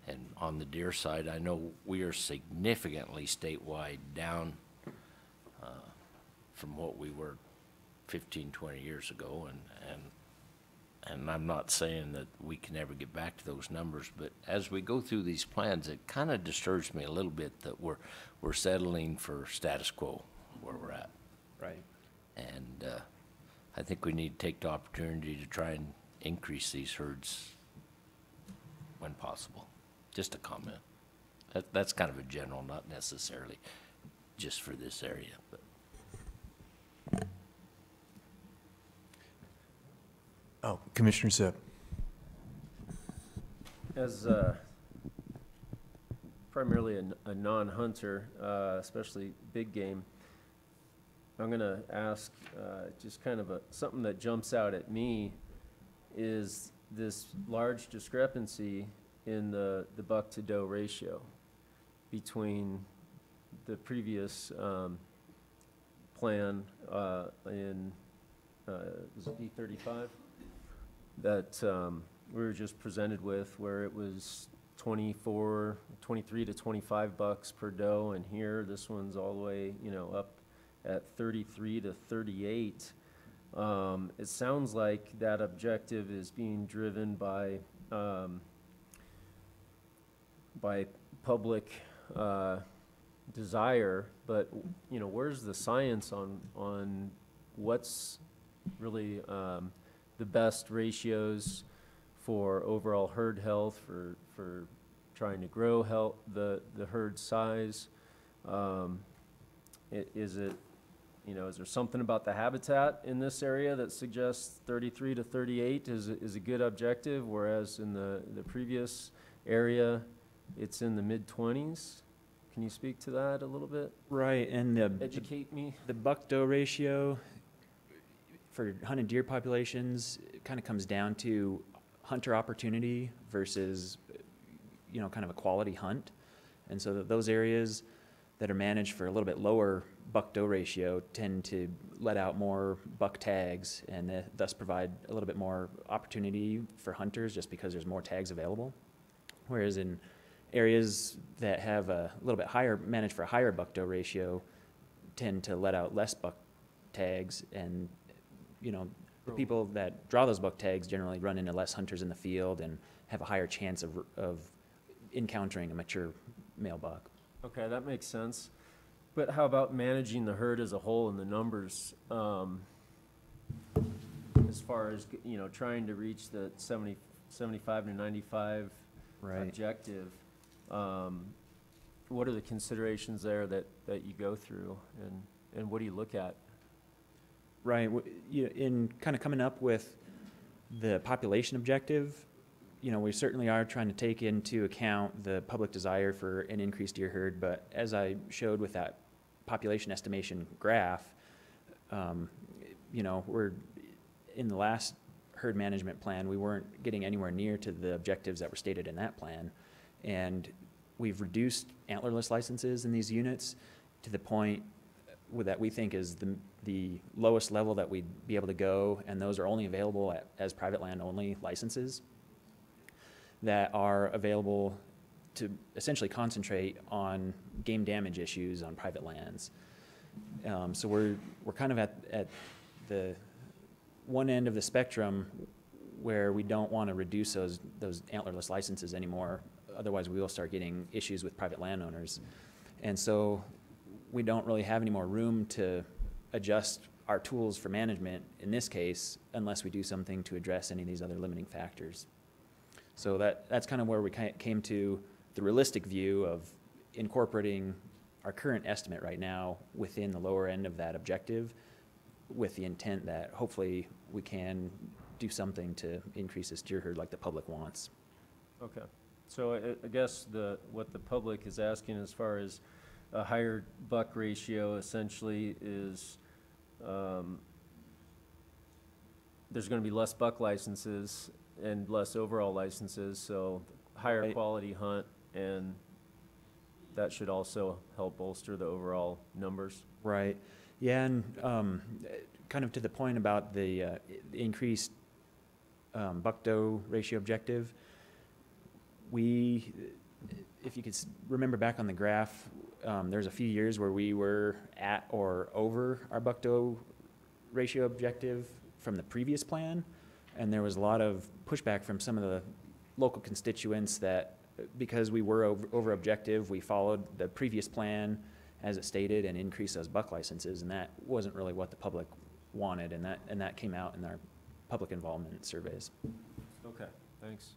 and on the deer side, I know we are significantly statewide down from what we were 15, 20 years ago, and I'm not saying that we can ever get back to those numbers, but as we go through these plans, it kind of disturbs me a little bit that we're settling for status quo where we're at. Right. And I think we need to take the opportunity to try and increase these herds when possible. Just a comment. That's kind of a general, not necessarily just for this area, but. Oh, Commissioner Zip. As primarily a non-hunter, especially big game, I'm going to ask just kind of something that jumps out at me is this large discrepancy in the buck to doe ratio between the previous plan in was it D35 that we were just presented with, where it was 23 to 25 bucks per doe, and here, this one's all the way, you know, up at 33 to 38. It sounds like that objective is being driven by public desire, but, you know, where's the science on what's really the best ratios for overall herd health, for trying to grow the herd size? Is it, you know, is there something about the habitat in this area that suggests 33 to 38 is a good objective, whereas in the previous area, it's in the mid-20s? Can you speak to that a little bit? Right, and Educate me. The buck-doe ratio for hunted deer populations kind of comes down to hunter opportunity versus, you know, kind of a quality hunt. And so those areas that are managed for a little bit lower buck-doe ratio tend to let out more buck tags and thus provide a little bit more opportunity for hunters just because there's more tags available. Whereas in areas that have a little bit higher, managed for a higher buck-doe ratio, tend to let out less buck tags, and, you know, the people that draw those buck tags generally run into less hunters in the field and have a higher chance of encountering a mature male buck. Okay, that makes sense. But how about managing the herd as a whole and the numbers? As far as, you know, trying to reach the 75 to 95 objective, what are the considerations there that you go through, and what do you look at? Right, in kind of coming up with the population objective, you know, we certainly are trying to take into account the public desire for an increased deer herd, but as I showed with that population estimation graph, you know, we're in the last herd management plan, we weren't getting anywhere near to the objectives that were stated in that plan. And we've reduced antlerless licenses in these units to the point that we think is the lowest level that we'd be able to go, and those are only available as private land only licenses that are available to essentially concentrate on game damage issues on private lands. So we're kind of at the one end of the spectrum where we don't want to reduce those antlerless licenses anymore. Otherwise, we will start getting issues with private landowners. And so we don't really have any more room to adjust our tools for management in this case unless we do something to address any of these other limiting factors. So that's kind of where we came to the realistic view of incorporating our current estimate right now within the lower end of that objective, with the intent that hopefully we can do something to increase this deer herd like the public wants. Okay, so I guess what the public is asking as far as a higher buck ratio essentially is there's going to be less buck licenses and less overall licenses, so higher quality hunt, and that should also help bolster the overall numbers. Right. Yeah, and kind of to the point about the increased buck-doe ratio objective, if you could remember back on the graph, there's a few years where we were at or over our buck-doe ratio objective from the previous plan, and there was a lot of pushback from some of the local constituents that because we were over objective, we followed the previous plan as it stated and increased those buck licenses, and that wasn't really what the public wanted, and that came out in our public involvement surveys. Okay, thanks.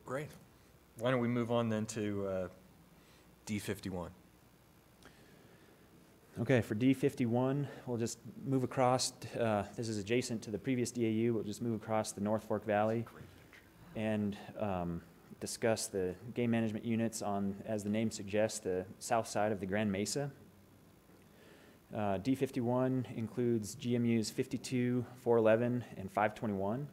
Great. Why don't we move on then to D51? Okay, for D51, we'll just move across, this is adjacent to the previous DAU, we'll just move across the North Fork Valley and discuss the game management units on, as the name suggests, the south side of the Grand Mesa. D51 includes GMUs 52, 411, and 521.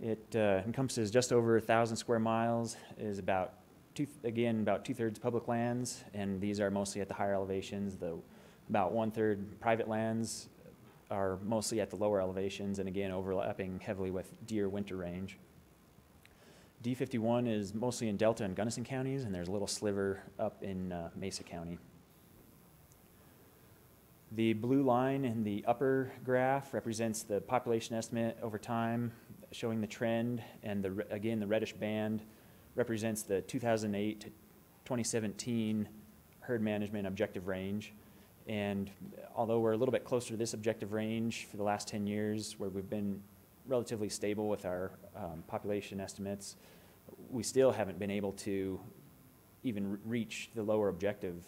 It encompasses just over 1,000 square miles, is about about 2/3 public lands, and these are mostly at the higher elevations, about 1/3 private lands, are mostly at the lower elevations and again overlapping heavily with deer winter range. D51 is mostly in Delta and Gunnison counties, and there's a little sliver up in Mesa County. The blue line in the upper graph represents the population estimate over time, showing the trend, and again, the reddish band represents the 2008 to 2017 herd management objective range. And although we're a little bit closer to this objective range for the last 10 years, where we've been relatively stable with our population estimates, we still haven't been able to even reach the lower objective.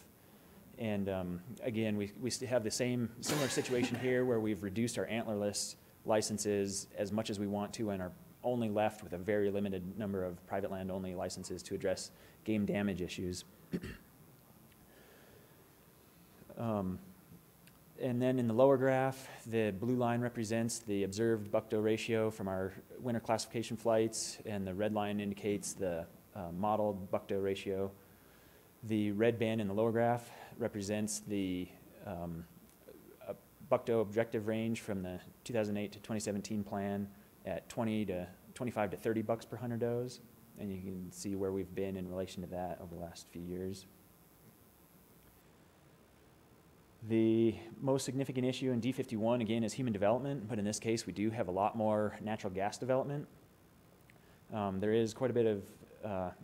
And again, we still have the similar situation here where we've reduced our antlerless licenses as much as we want to and are only left with a very limited number of private land only licenses to address game damage issues. And then in the lower graph, the blue line represents the observed buck-doe ratio from our winter classification flights, and the red line indicates the modeled buck-doe ratio. The red band in the lower graph represents the buck-doe objective range from the 2008 to 2017 plan at 25 to 30 bucks per 100 does, and you can see where we've been in relation to that over the last few years. The most significant issue in D51, again, is human development, but in this case, we do have a lot more natural gas development. There is quite a bit of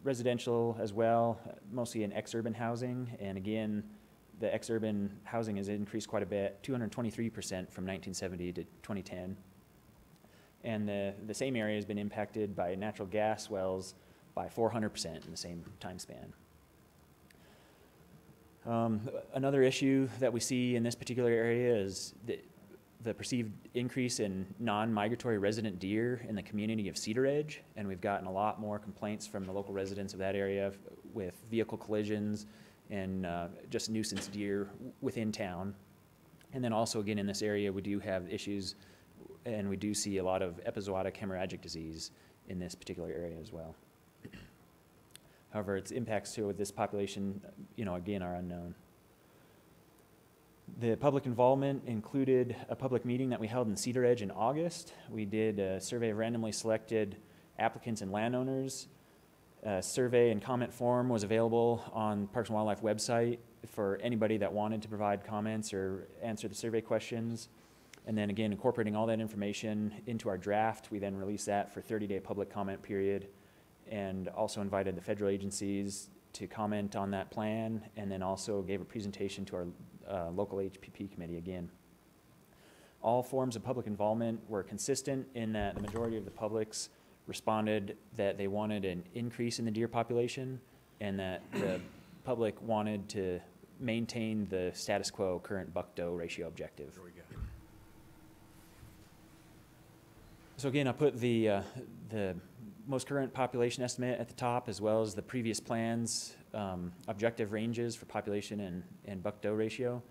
residential as well, mostly in ex-urban housing, and again, the ex-urban housing has increased quite a bit, 223% from 1970 to 2010. And the same area has been impacted by natural gas wells by 400% in the same time span. Another issue that we see in this particular area is the perceived increase in non-migratory resident deer in the community of Cedar Edge, and we've gotten a lot more complaints from the local residents of that area with vehicle collisions and just nuisance deer within town. And then also again in this area we do have issues, and we do see a lot of epizootic hemorrhagic disease in this particular area as well. However, its impacts to this population, again, are unknown. The public involvement included a public meeting that we held in Cedar Edge in August. We did a survey of randomly selected applicants and landowners. A survey and comment form was available on Parks and Wildlife website for anybody that wanted to provide comments or answer the survey questions. And then again, incorporating all that information into our draft, we then released that for 30-day public comment period, and also invited the federal agencies to comment on that plan, and then also gave a presentation to our local HPP committee again. All forms of public involvement were consistent in that the majority of the publics responded that they wanted an increase in the deer population, and that the public wanted to maintain the status quo current buck-doe ratio objective. There we go. So again, I put the most current population estimate at the top, as well as the previous plans objective ranges for population and buck-doe ratio.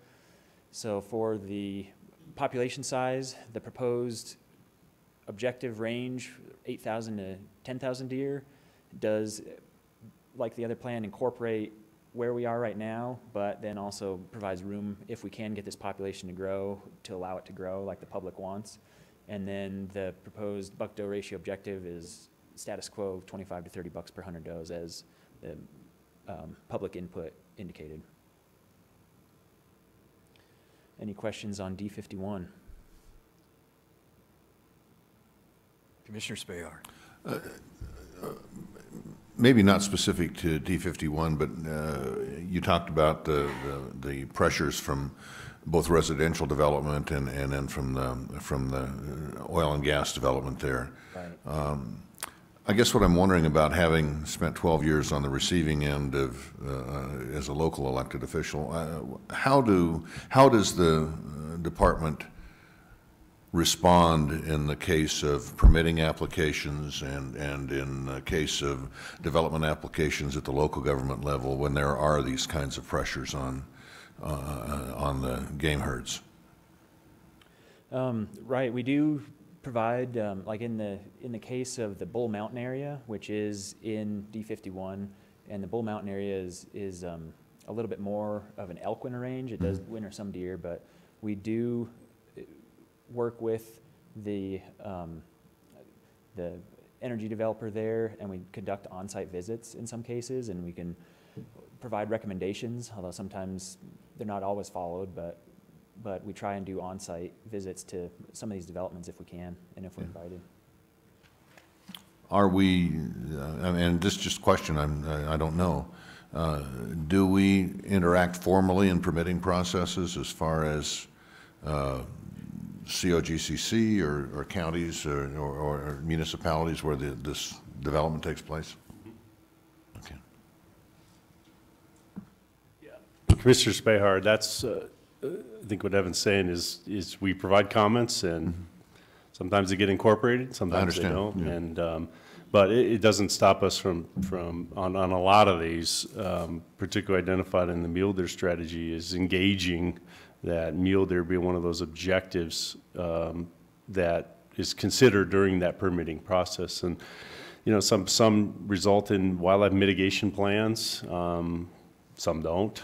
So for the population size, the proposed objective range, 8,000 to 10,000 deer, does, like the other plan, incorporate where we are right now, but then also provides room if we can get this population to grow, to allow it to grow like the public wants. And then the proposed buck-doe ratio objective is status quo, 25 to 30 bucks per 100 does, as the public input indicated. Any questions on D51? Commissioner Spayar. Maybe not specific to D51, but you talked about the pressures from both residential development and then from the oil and gas development there. Right. I guess what I'm wondering about, having spent 12 years on the receiving end of as a local elected official, how does the department respond in the case of permitting applications and in the case of development applications at the local government level when there are these kinds of pressures on the game herds? Right, we do provide, like in the case of the Bull Mountain area, which is in D51, and the Bull Mountain area is a little bit more of an elk winter range. It does winter some deer, but we do work with the energy developer there, and we conduct on-site visits in some cases, and we can provide recommendations, although sometimes they're not always followed, but we try and do on-site visits to some of these developments if we can, and if we're invited. Are we, and this is just a question, I don't know, do we interact formally in permitting processes as far as COGCC or counties or municipalities where this development takes place? Okay. Commissioner Spahar, that's, I think what Evan's saying is we provide comments, and sometimes they get incorporated, sometimes they don't. Yeah. And, but it doesn't stop us from on a lot of these, particularly identified in the mule deer strategy, is engaging that mule deer being one of those objectives that is considered during that permitting process. And, you know, some result in wildlife mitigation plans, some don't.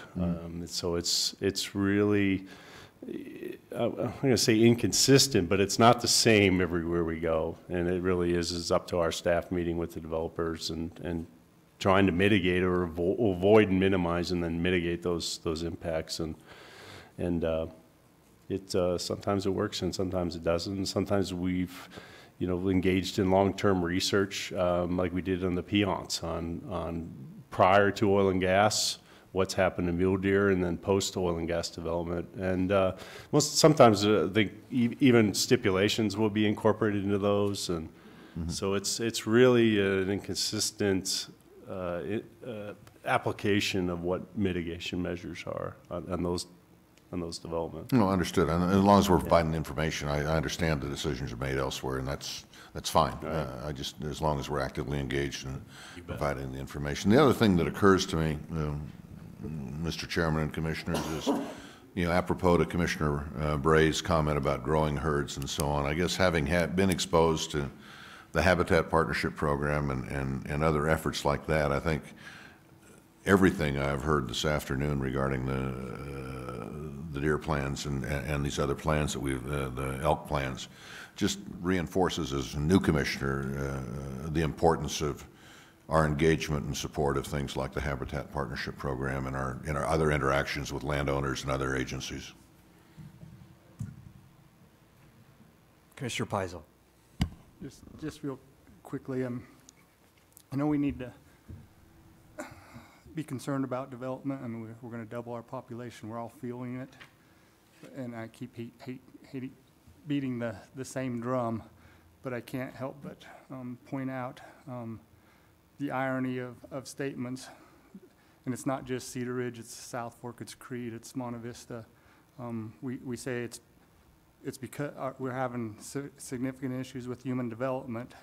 So it's really, I'm going to say inconsistent, but it's not the same everywhere we go. And it really is up to our staff meeting with the developers and trying to mitigate or avoid and minimize and then mitigate those impacts. And sometimes it works and sometimes it doesn't. And sometimes we've, you know, engaged in long-term research, like we did on the peons on prior to oil and gas, what's happened to mule deer, and then post oil and gas development. And sometimes I think even stipulations will be incorporated into those. And so it's really an inconsistent application of what mitigation measures are on those developments. No, understood. And as long as we're providing information, I understand the decisions are made elsewhere, and that's fine. Right. I just, as long as we're actively engaged in providing the information. The other thing that occurs to me, Mr. Chairman and Commissioners, is, you know, apropos to Commissioner Bray's comment about growing herds and so on, I guess having been exposed to the Habitat Partnership Program and other efforts like that, I think everything I've heard this afternoon regarding the deer plans and these other plans that the elk plans, just reinforces as a new commissioner the importance of our engagement and support of things like the Habitat Partnership Program and our other interactions with landowners and other agencies. Commissioner Peisel. Just real quickly, I know we need to be concerned about development. I mean, we're going to double our population. We're all feeling it, and I keep hating beating the same drum, but I can't help but point out the irony of statements, and it's not just Cedar Ridge, it's South Fork, it's Creed, it's Monte Vista. We say it's because we're having significant issues with human development,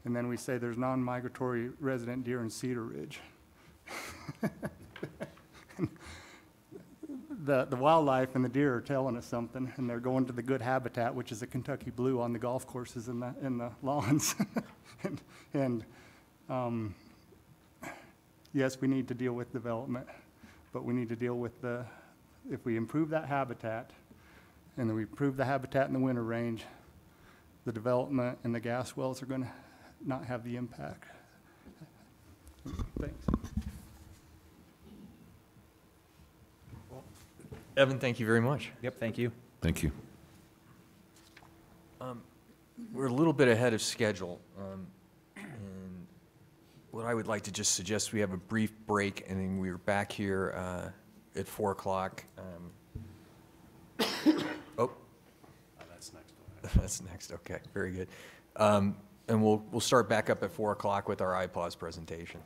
and then we say there's non-migratory resident deer in Cedar Ridge. The wildlife and the deer are telling us something, and they're going to the good habitat, which is a Kentucky blue on the golf courses and the lawns. and yes, we need to deal with development, but we need to deal with if we improve that habitat, and then we improve the habitat in the winter range, the development and the gas wells are going to not have the impact. Thanks. Evan, thank you very much. Yep, thank you. Thank you. We're a little bit ahead of schedule, and what I would like to just suggest, we have a brief break, and then we're back here at 4 o'clock. That's next. That's next. Okay, very good. And we'll start back up at 4 o'clock with our iPause presentation.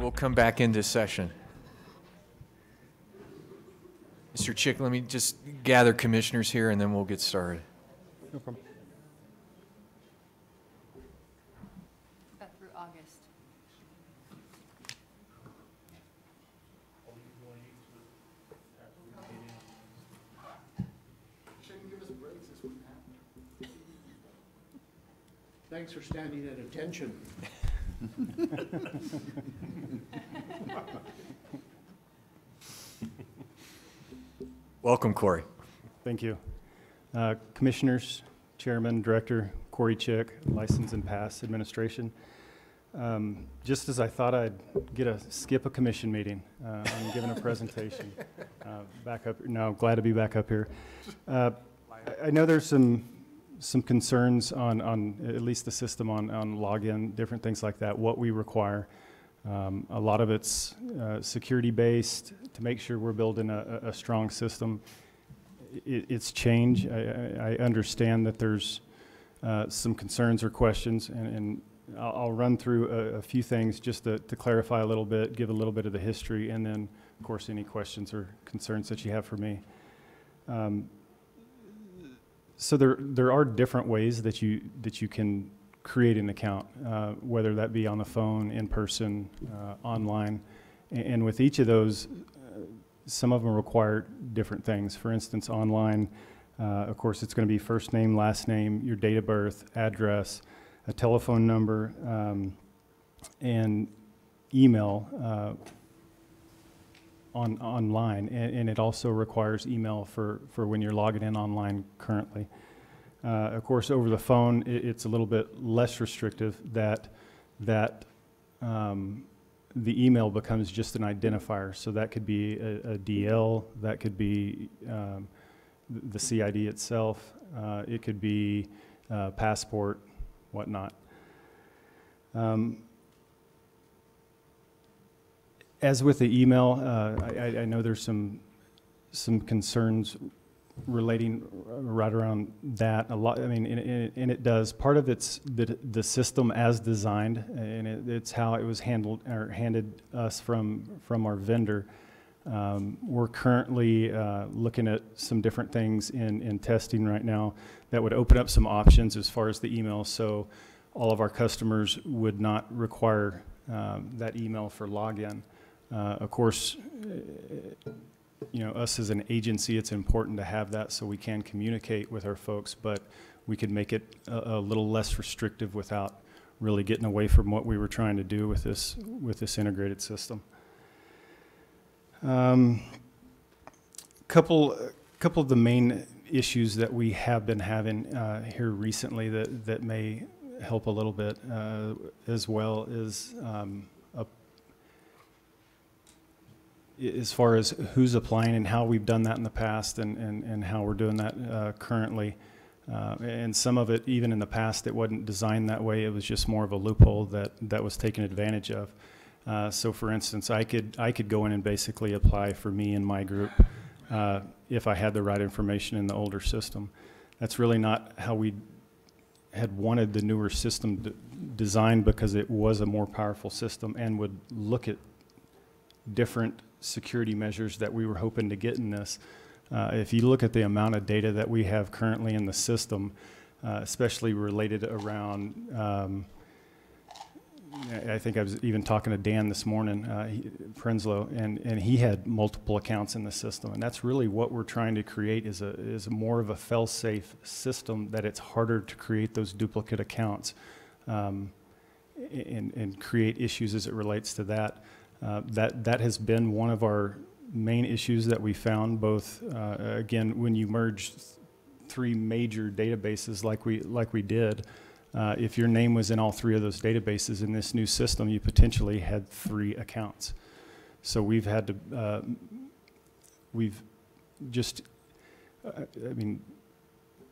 we'll come back into session. Mr. Chick, let me just gather commissioners here and then we'll get started. No problem. Through August. Thanks for standing at attention. Welcome, Corey. Thank you. Commissioners, Chairman, Director, Corey Chick, License and Pass Administration. Just as I thought I'd skip a commission meeting, I'm giving a presentation. Back up, no, glad to be back up here. I know there's some concerns on at least the system on login, different things like that, what we require. A lot of it's security-based to make sure we're building a strong system. It's change. I understand that there's some concerns or questions, and I'll run through a few things just to clarify a little bit, give a little bit of the history, and then, of course, any questions or concerns that you have for me. So there are different ways that you can create an account, whether that be on the phone, in person, online. And with each of those, some of them require different things. For instance, online, of course, it's going to be first name, last name, your date of birth, address, a telephone number, and email online. And it also requires email for when you're logging in online currently. Of course, over the phone, it's a little bit less restrictive that the email becomes just an identifier. So that could be a DL, that could be the CID itself, it could be passport, whatnot. As with the email, I know there's some concerns relating right around that a lot. I mean, and it does. Part of it's the system as designed, and it's how it was handled or handed us from our vendor. We're currently looking at some different things in testing right now that would open up some options as far as the email, so all of our customers would not require that email for login. Of course, you know, us as an agency, it's important to have that so we can communicate with our folks, but we could make it a little less restrictive without really getting away from what we were trying to do with this integrated system. Couple of the main issues that we have been having here recently that may help a little bit as well is as far as who's applying and how we've done that in the past and how we're doing that currently. And some of it, even in the past, it wasn't designed that way. It was just more of a loophole that was taken advantage of. So for instance, I could go in and basically apply for me and my group if I had the right information in the older system. That's really not how we had wanted the newer system designed, because it was a more powerful system and would look at different security measures that we were hoping to get in this. If you look at the amount of data that we have currently in the system, especially related around, I think I was even talking to Dan this morning, Prenslow, and he had multiple accounts in the system, and that's really what we're trying to create is more of a fail-safe system, that it's harder to create those duplicate accounts and create issues as it relates to that. That has been one of our main issues that we found, both, again, when you merge three major databases like we did, if your name was in all three of those databases in this new system, you potentially had 3 accounts. So we've had to, we've just, I mean,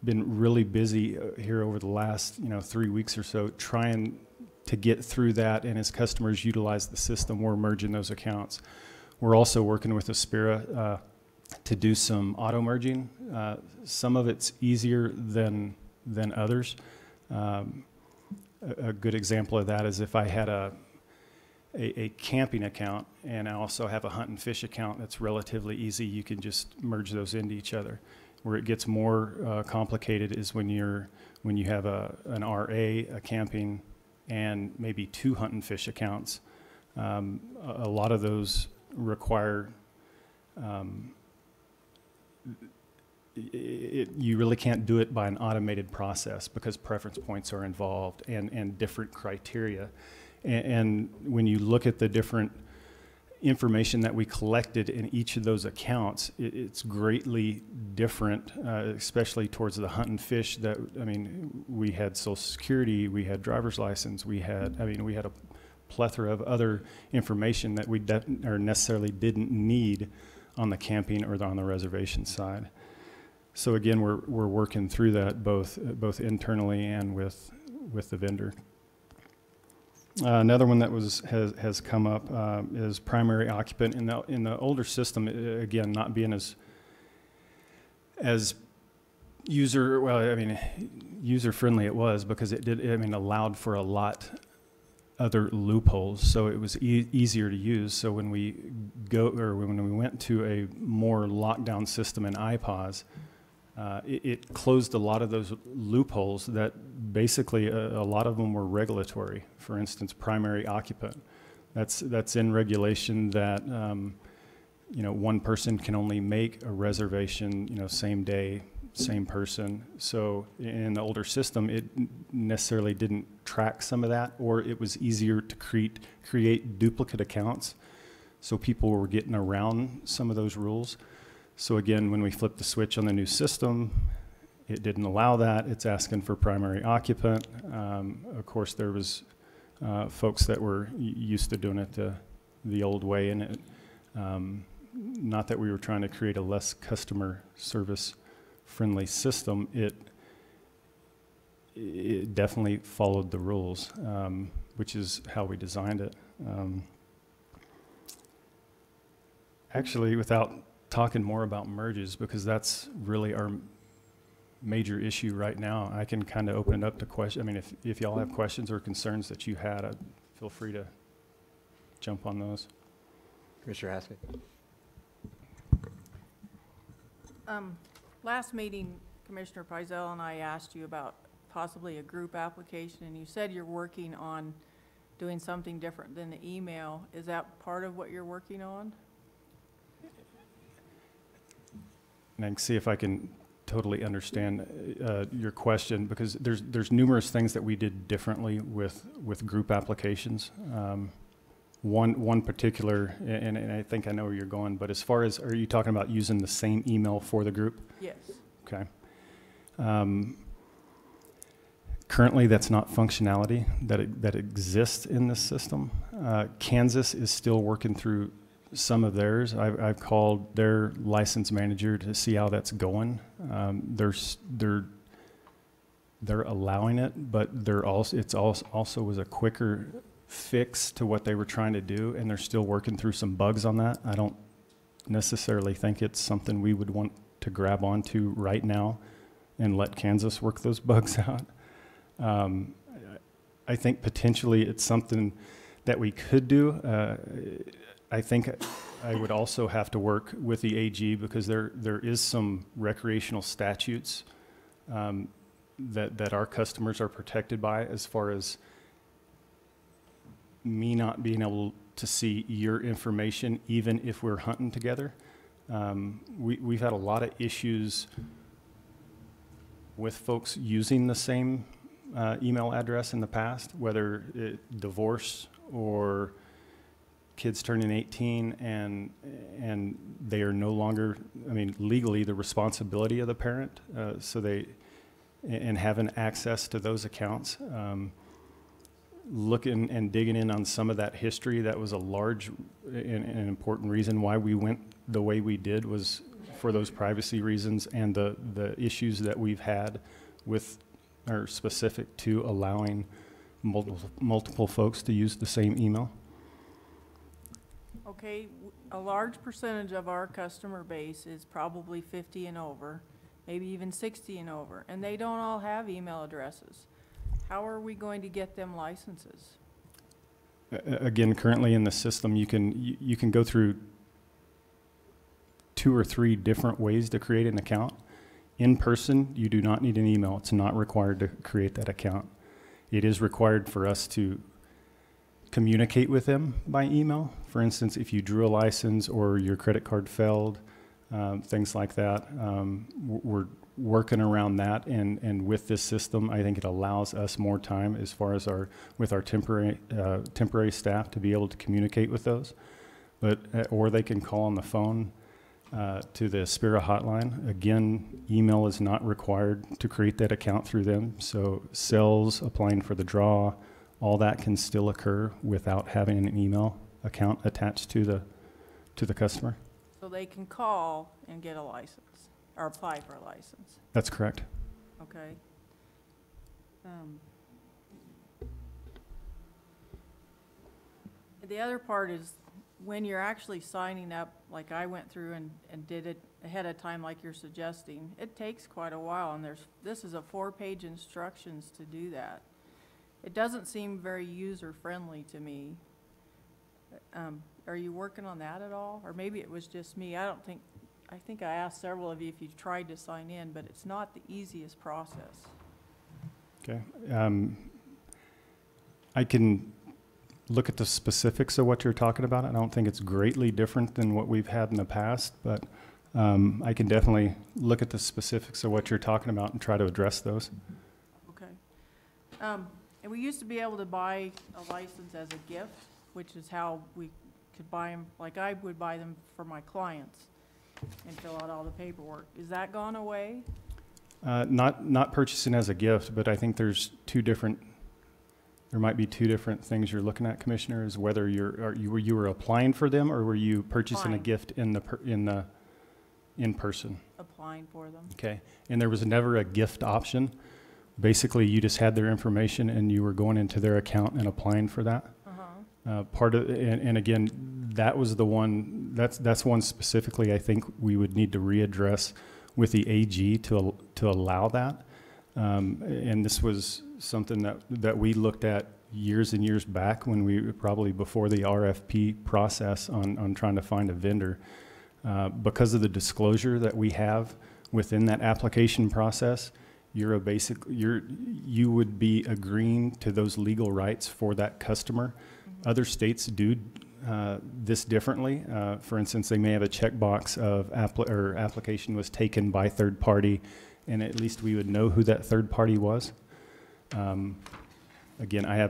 been really busy here over the last, 3 weeks or so trying to get through that, and as customers utilize the system, we're merging those accounts. We're also working with Aspira to do some auto merging. Some of it's easier than others. A good example of that is if I had a camping account, and I also have a hunt and fish account that's relatively easy. You can just merge those into each other. Where it gets more complicated is when you have an RA, a camping, and maybe 2 hunt and fish accounts. A lot of those require you really can't do it by an automated process because preference points are involved and different criteria. And when you look at the different information that we collected in each of those accounts, it's greatly different, especially towards the hunt and fish. That, I mean, we had Social Security, we had driver's license, we had a plethora of other information that we necessarily didn't need on the camping or on the reservation side. So again, we're working through that both internally and with the vendor. Another one that has come up is primary occupant in the older system. Again, not being as user friendly it was, because it allowed for a lot other loopholes, so it was easier to use. So when we went to a more lockdown system in IPAWS, it closed a lot of those loopholes that basically a lot of them were regulatory. For instance, primary occupant. That's in regulation that one person can only make a reservation same day, same person. So in the older system, it necessarily didn't track some of that, or it was easier to create duplicate accounts. So people were getting around some of those rules. So again, when we flipped the switch on the new system, it didn't allow that. It's asking for primary occupant. Of course, there was folks that were used to doing it the old way, and it, not that we were trying to create a less customer service friendly system. It definitely followed the rules, which is how we designed it. Actually, without talking more about merges, because that's really our major issue right now, I can kind of open it up to questions. I mean, if y'all have questions or concerns that you had, feel free to jump on those. Commissioner Haskett. Last meeting, Commissioner Pizell and I asked you about possibly a group application, and you said you're working on doing something different than the email. Is that part of what you're working on? And I can see if I can totally understand your question, because there's numerous things that we did differently with group applications. One particular, and I think I know where you're going, but as far as, are you talking about using the same email for the group? Yes. Okay. Currently, that's not functionality that exists in this system. Kansas is still working through some of theirs. I've called their license manager to see how that's going. They're allowing it, but it's also was a quicker fix to what they were trying to do, and they're still working through some bugs on that. I don't necessarily think it's something we would want to grab onto right now and let Kansas work those bugs out. I think potentially it's something that we could do. I think I would also have to work with the AG, because there is some recreational statutes that our customers are protected by, as far as me not being able to see your information even if we're hunting together. We've had a lot of issues with folks using the same email address in the past, whether divorce or kids turning 18 and they are no longer, legally the responsibility of the parent, and having access to those accounts. Looking and digging in on some of that history, that was a large and important reason why we went the way we did, was for those privacy reasons and the issues that we've had with, or specific to allowing multiple folks to use the same email. Okay, a large percentage of our customer base is probably 50 and over, maybe even 60 and over, and they don't all have email addresses. How are we going to get them licenses? again, currently in the system, you can go through 2 or 3 different ways to create an account. In person, you do not need an email. It's not required to create that account. It is required for us to communicate with them by email. For instance, if you drew a license or your credit card failed, things like that, we're working around that, and with this system, I think it allows us more time as far as with our temporary staff to be able to communicate with those. But or they can call on the phone to the Aspira hotline. Again, email is not required to create that account through them. So sales, applying for the draw, all that can still occur without having an email account attached to the customer. So they can call and get a license, or apply for a license? That's correct. Okay. The other part is when you're actually signing up, like I went through and did it ahead of time like you're suggesting, it takes quite a while, and this is a 4-page instructions to do that. It doesn't seem very user-friendly to me. Are you working on that at all? Or maybe it was just me. I think I asked several of you if you tried to sign in, but it's not the easiest process. Okay. I can look at the specifics of what you're talking about. I don't think it's greatly different than what we've had in the past, but I can definitely look at the specifics of what you're talking about and try to address those. Okay. And we used to be able to buy a license as a gift, which is how we could buy them, like I would buy them for my clients and fill out all the paperwork. Is that gone away? Not purchasing as a gift, but I think there might be 2 different things you're looking at, Commissioner, is whether you were applying for them, or were you purchasing a gift in person? Applying for them. Okay. And there was never a gift option. Basically, you just had their information and you were going into their account and applying for that. Part of, and again, that was the one, that's one specifically I think we would need to readdress with the AG to allow that. And this was something that we looked at years and years back when we probably before the RFP process on trying to find a vendor. Because of the disclosure that we have within that application process, you would be agreeing to those legal rights for that customer. Other states do this differently. For instance, they may have a checkbox of application was taken by third party, and at least we would know who that third party was. Again, I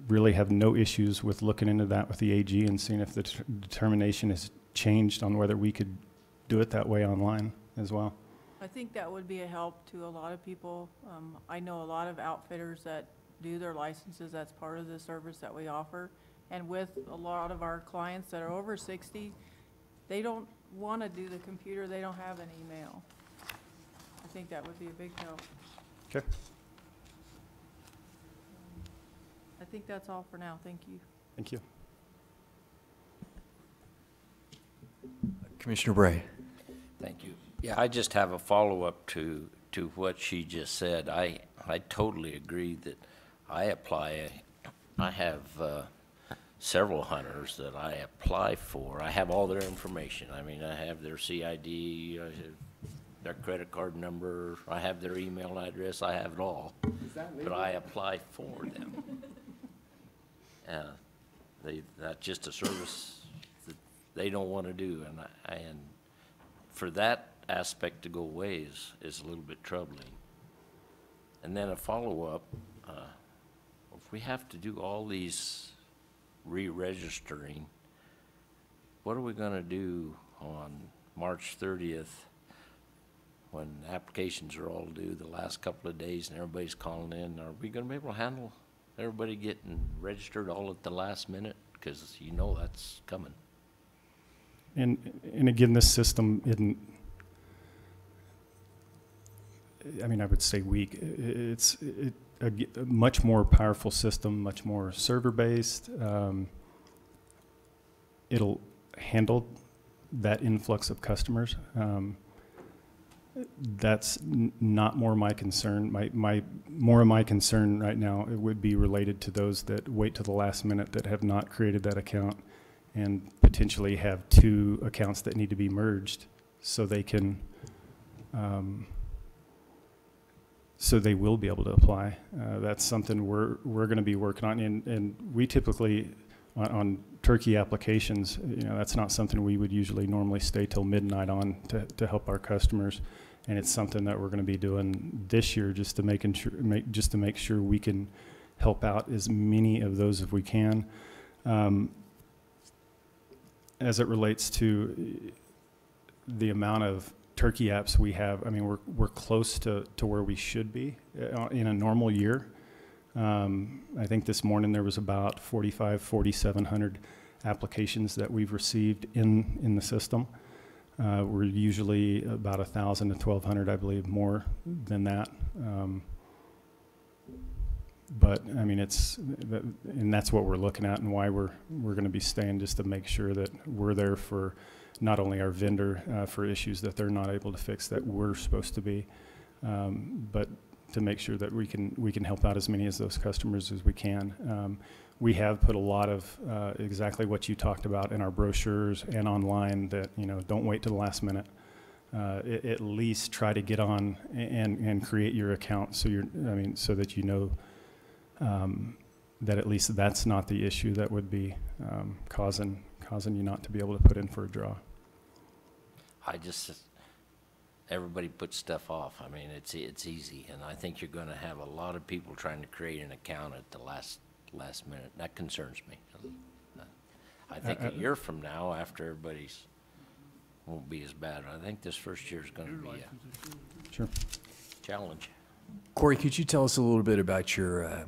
really have no issues with looking into that with the AG and seeing if the determination has changed on whether we could do it that way online as well. I think that would be a help to a lot of people. I know a lot of outfitters that do their licenses. That's part of the service that we offer. And with a lot of our clients that are over 60, they don't want to do the computer. They don't have an email. I think that would be a big help. Okay. I think that's all for now. Thank you. Thank you. Commissioner Bray. Thank you. Yeah, I just have a follow-up to what she just said. I totally agree that I have several hunters that I apply for. I have all their information. I mean, I have their CID, I have their credit card number, I have their email address, I have it all. But I apply for them. That's just a service that they don't want to do, and for that aspect to go away is a little bit troubling. And then a follow-up, if we have to do all these re-registering, what are we going to do on March 30th when applications are all due the last couple of days and everybody's calling in? Are we going to be able to handle everybody getting registered all at the last minute? Because you know that's coming. And again, this system isn't, I mean, I would say weak. It's a much more powerful system, much more server-based. It'll handle that influx of customers. That's not more my concern. more of my concern right now, it would be related to those that wait to the last minute that have not created that account and potentially have 2 accounts that need to be merged so they can, so they will be able to apply. That's something we're going to be working on, and we typically on turkey applications, you know, that's not something we would usually normally stay till midnight on to help our customers, and it's something that we're going to be doing this year just to make sure we can help out as many of those as we can. As it relates to the amount of turkey apps we have, I mean, we're close to where we should be in a normal year. I think this morning there was about 4,700 applications that we've received in the system. We're usually about 1,000 to 1,200, I believe, more than that. But I mean, and that's what we're looking at, and why we're going to be staying, just to make sure that we're there for not only our vendor for issues that they're not able to fix that we're supposed to be, but to make sure that we can help out as many of those customers as we can. We have put a lot of exactly what you talked about in our brochures and online, that, you know, don't wait to the last minute. At least try to get on and create your account, so so that you know that at least that's not the issue that would be causing you not to be able to put in for a draw. Everybody puts stuff off. I mean, it's easy, and I think you're going to have a lot of people trying to create an account at the last minute. That concerns me. I think a year from now, after everybody's won't be as bad. I think this first year is going to be a challenge. Corey, could you tell us a little bit about your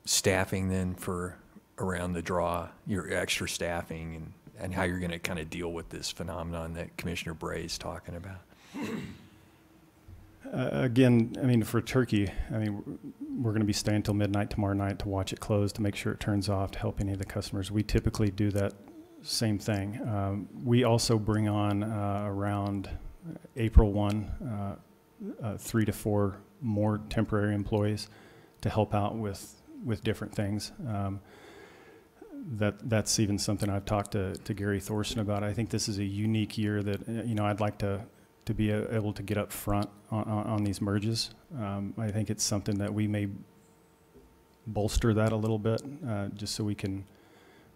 staffing then for around the draw, your extra staffing, and how you're going to kind of deal with this phenomenon that Commissioner Bray is talking about? Again, I mean, for turkey, I mean, we're going to be staying till midnight tomorrow night to watch it close, to make sure it turns off, to help any of the customers. We typically do that same thing. We also bring on around April 1, 3 to 4 more temporary employees to help out with different things. That's even something I've talked to Gary Thorson about. I think this is a unique year that, you know, I'd like to be able to get up front on these merges. I think it's something that we may bolster that a little bit, just so we can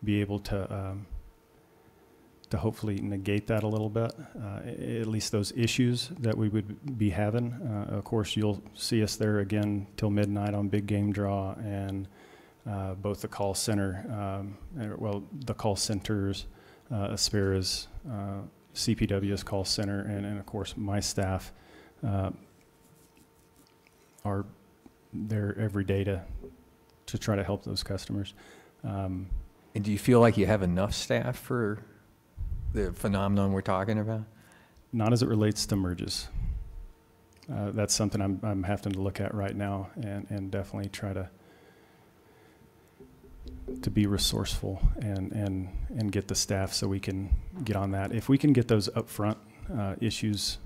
be able to hopefully negate that a little bit, at least those issues that we would be having. Of course, you'll see us there again till midnight on Big Game Draw, and both the call center, the call centers, Aspera's, CPW's call center, and of course my staff are there every day to try to help those customers. And do you feel like you have enough staff for the phenomenon we're talking about? Not as it relates to merges. That's something I'm having to look at right now, and definitely try to be resourceful and get the staff so we can get on that. If we can get those upfront issues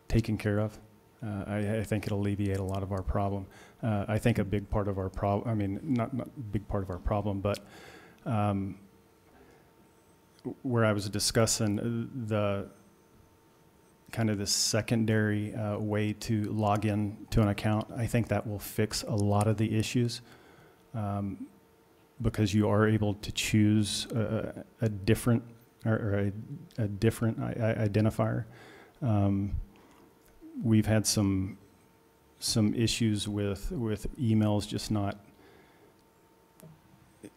taken care of, I think it'll alleviate a lot of our problem. I think a big part of our problem, I mean, not a big part of our problem, but where I was discussing the kind of the secondary way to log in to an account, I think that will fix a lot of the issues. Because you are able to choose a different identifier. We've had some issues with emails just not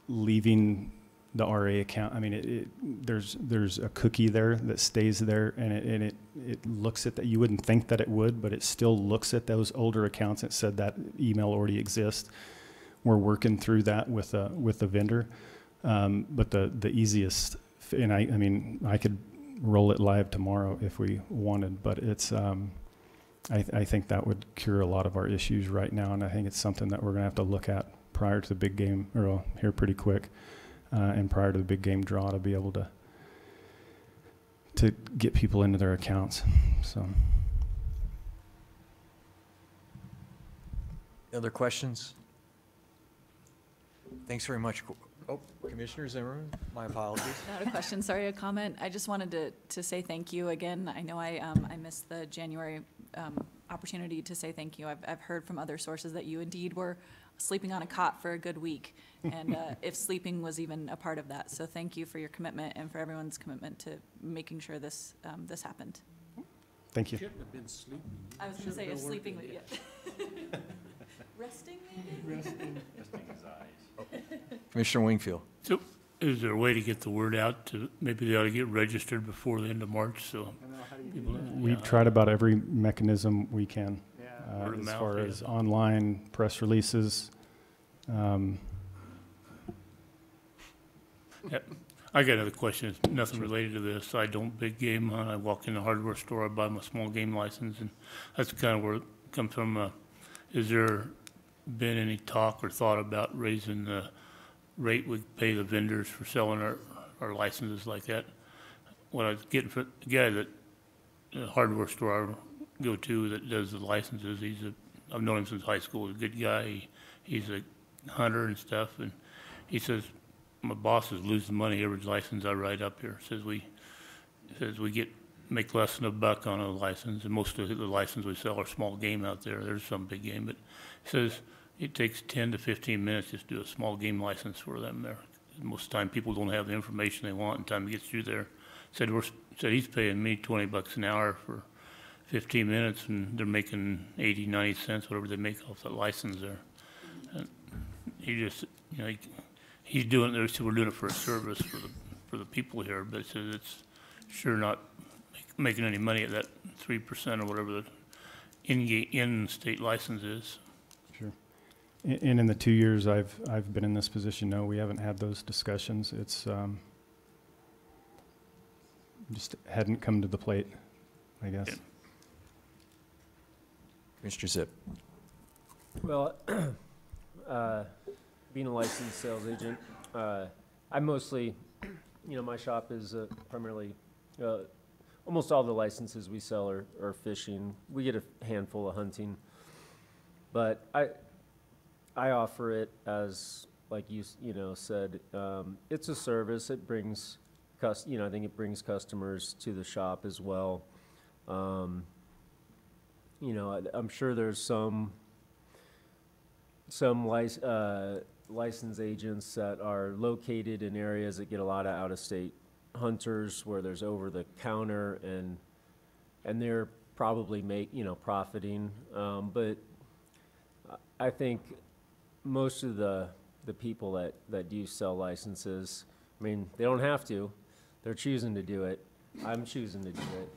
leaving the RA account. I mean, there's a cookie there that stays there, and it looks at that. You wouldn't think that it would, but it still looks at those older accounts that said that email already exists. We're working through that with the vendor, but the easiest, and I mean, I could roll it live tomorrow if we wanted, but it's I think that would cure a lot of our issues right now, and I think it's something that we're going to have to look at prior to the big game, or here pretty quick, and prior to the big game draw, to be able to get people into their accounts. So. Other questions? Thanks very much. Oh, Commissioner Zimmerman, my apologies. Not a question, sorry, a comment. I just wanted to say thank you again. I know I missed the January opportunity to say thank you. I've heard from other sources that you indeed were sleeping on a cot for a good week, and if sleeping was even a part of that. So thank you for your commitment and for everyone's commitment to making sure this this happened. Thank you. Shouldn't have been sleeping. I was going to say is sleeping, but yeah. Resting maybe? Resting. his eyes. Commissioner Wingfield. So is there a way to get the word out to, maybe they ought to get registered before the end of March, so people, We've tried about every mechanism we can, Word of as mouth, far yeah. as online press releases. Yep. I got another question. It's nothing related to this. I don't big game hunt. I walk in the hardware store, I buy my small game license, and that's kind of where it comes from. Is there been any talk or thought about raising the rate we pay the vendors for selling our licenses like that? What I was getting for the guy that, the hardware store I go to that does the licenses, I've known him since high school, he's a good guy. He's a hunter and stuff, and he says, my boss is losing money every license I write up here. Says we make less than $1 on a license, and most of the licenses we sell are small game out there. There's some big game, but he says it takes 10 to 15 minutes just to do a small game license for them there. Most of the time, people don't have the information they want in time to get through there. Said he's paying me $20 an hour for 15 minutes, and they're making 80, 90 cents, whatever they make off that license there. And he just, you know, he's doing it. So we're doing it for a service for the people here, but he says it's sure not making any money at that 3% or whatever the in-state license is. Sure. And in the 2 years I've been in this position, no, we haven't had those discussions. It's just hadn't come to the plate, I guess. Yeah. Mr. Zip. Well, being a licensed sales agent, I mostly, my shop is primarily, almost all the licenses we sell are fishing. We get a handful of hunting, but I offer it as, like you said, it's a service. It brings, I think it brings customers to the shop as well. I'm sure there's some license agents that are located in areas that get a lot of out-of-state hunters where there's over-the-counter and they're probably profiting. But I think most of the people that do sell licenses, I mean, they don't have to. They're choosing to do it. I'm choosing to do it.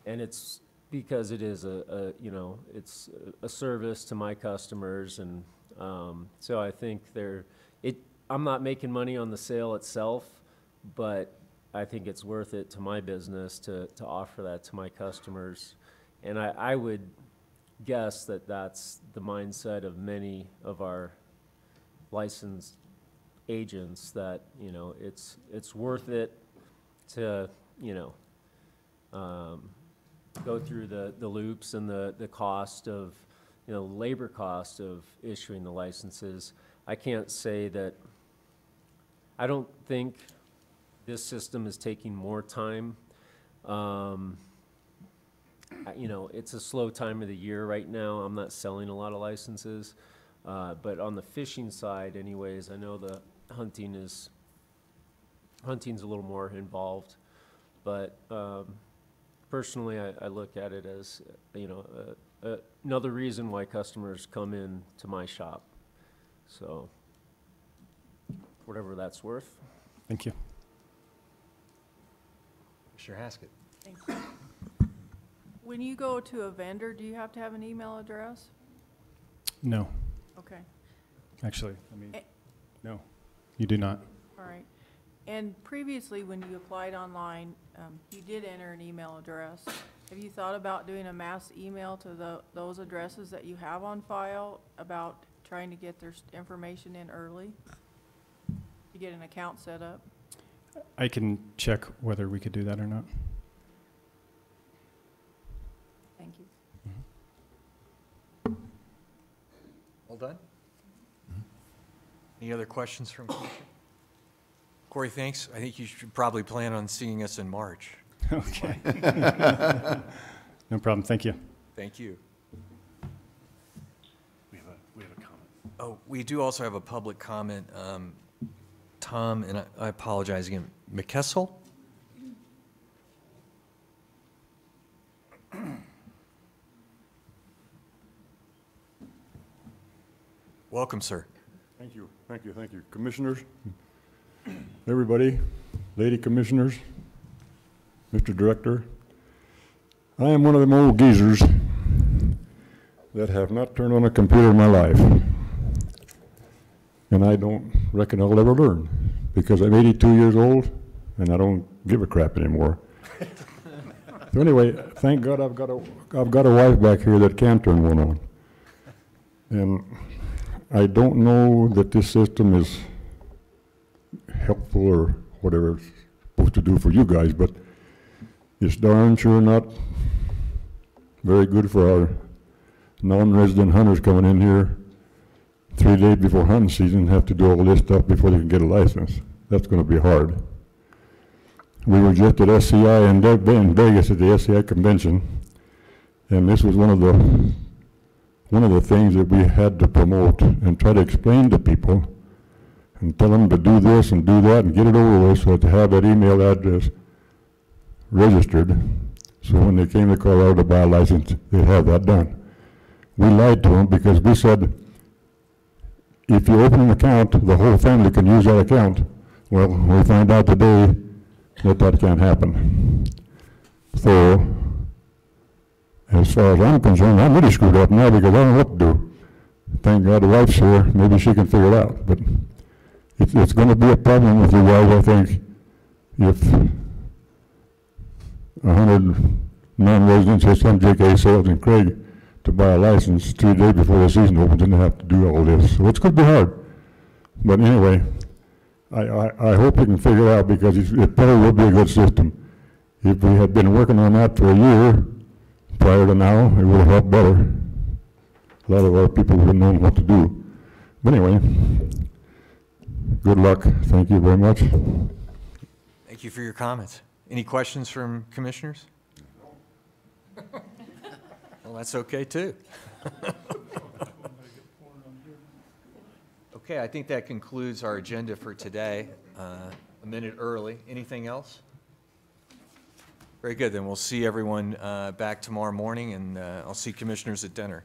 And it's because it is it's a service to my customers, and so I think I'm not making money on the sale itself, but I think it's worth it to my business to offer that to my customers. And I would guess that that's the mindset of many of our licensed agents, that it's worth it to go through the loops and the cost of, labor cost of issuing the licenses. I can't say that, I don't think this system is taking more time. It's a slow time of the year right now. I'm not selling a lot of licenses, but on the fishing side anyways, I know the hunting's a little more involved, but personally, I look at it as, another reason why customers come in to my shop. So, whatever that's worth. Thank you. Mr. Haskett. Thank you. When you go to a vendor, do you have to have an email address? No. Okay. Actually, no, you do not. All right. And previously, when you applied online, you did enter an email address. Have you thought about doing a mass email to those addresses that you have on file about trying to get their information in early to get an account set up? I can check whether we could do that or not. Thank you. done. Any other questions from Commissioner? Corey, thanks. I think you should probably plan on seeing us in March. Okay. No problem. Thank you. Thank you. We have a comment. Oh, we do also have a public comment. Tom, and I apologize again, McKessel? Welcome, sir. Thank you, thank you, thank you. Commissioners, everybody, lady commissioners, Mr. Director, I am one of them old geezers that have not turned on a computer in my life. And I don't reckon I'll ever learn, because I'm 82 years old and I don't give a crap anymore. So anyway, thank God I've got a wife back here that can turn one on. And I don't know that this system is helpful or whatever it's supposed to do for you guys, but it's darn sure not very good for our non-resident hunters coming in here 3 days before hunting season, have to do all this stuff before they can get a license. That's going to be hard. We were just at SCI in Vegas at the SCI convention, and this was one of the things that we had to promote and try to explain to people and tell them to do this and do that and get it over with, so to have that email address registered, so when they came to Colorado to buy a license, they'd have that done. We lied to them because we said, if you open an account, the whole family can use that account. Well, we find out today that that can't happen. So, as far as I'm concerned, I'm really screwed up now because I don't know what to do. Thank God the wife's here. Maybe she can figure it out. But it's going to be a problem with you guys, I think, if 100 non-residents hit some JK sales in Craig to buy a license 2 days before the season opens, and they have to do all this. So it's going to be hard. But anyway, I hope we can figure it out, because it probably will be a good system. If we had been working on that for a year prior to now, it would have helped better. A lot of our people would have known what to do. But anyway, good luck. Thank you very much. Thank you for your comments. Any questions from commissioners? Well, that's okay too. Okay, I think that concludes our agenda for today. A minute early. Anything else? Very good. Then we'll see everyone back tomorrow morning, and I'll see commissioners at dinner.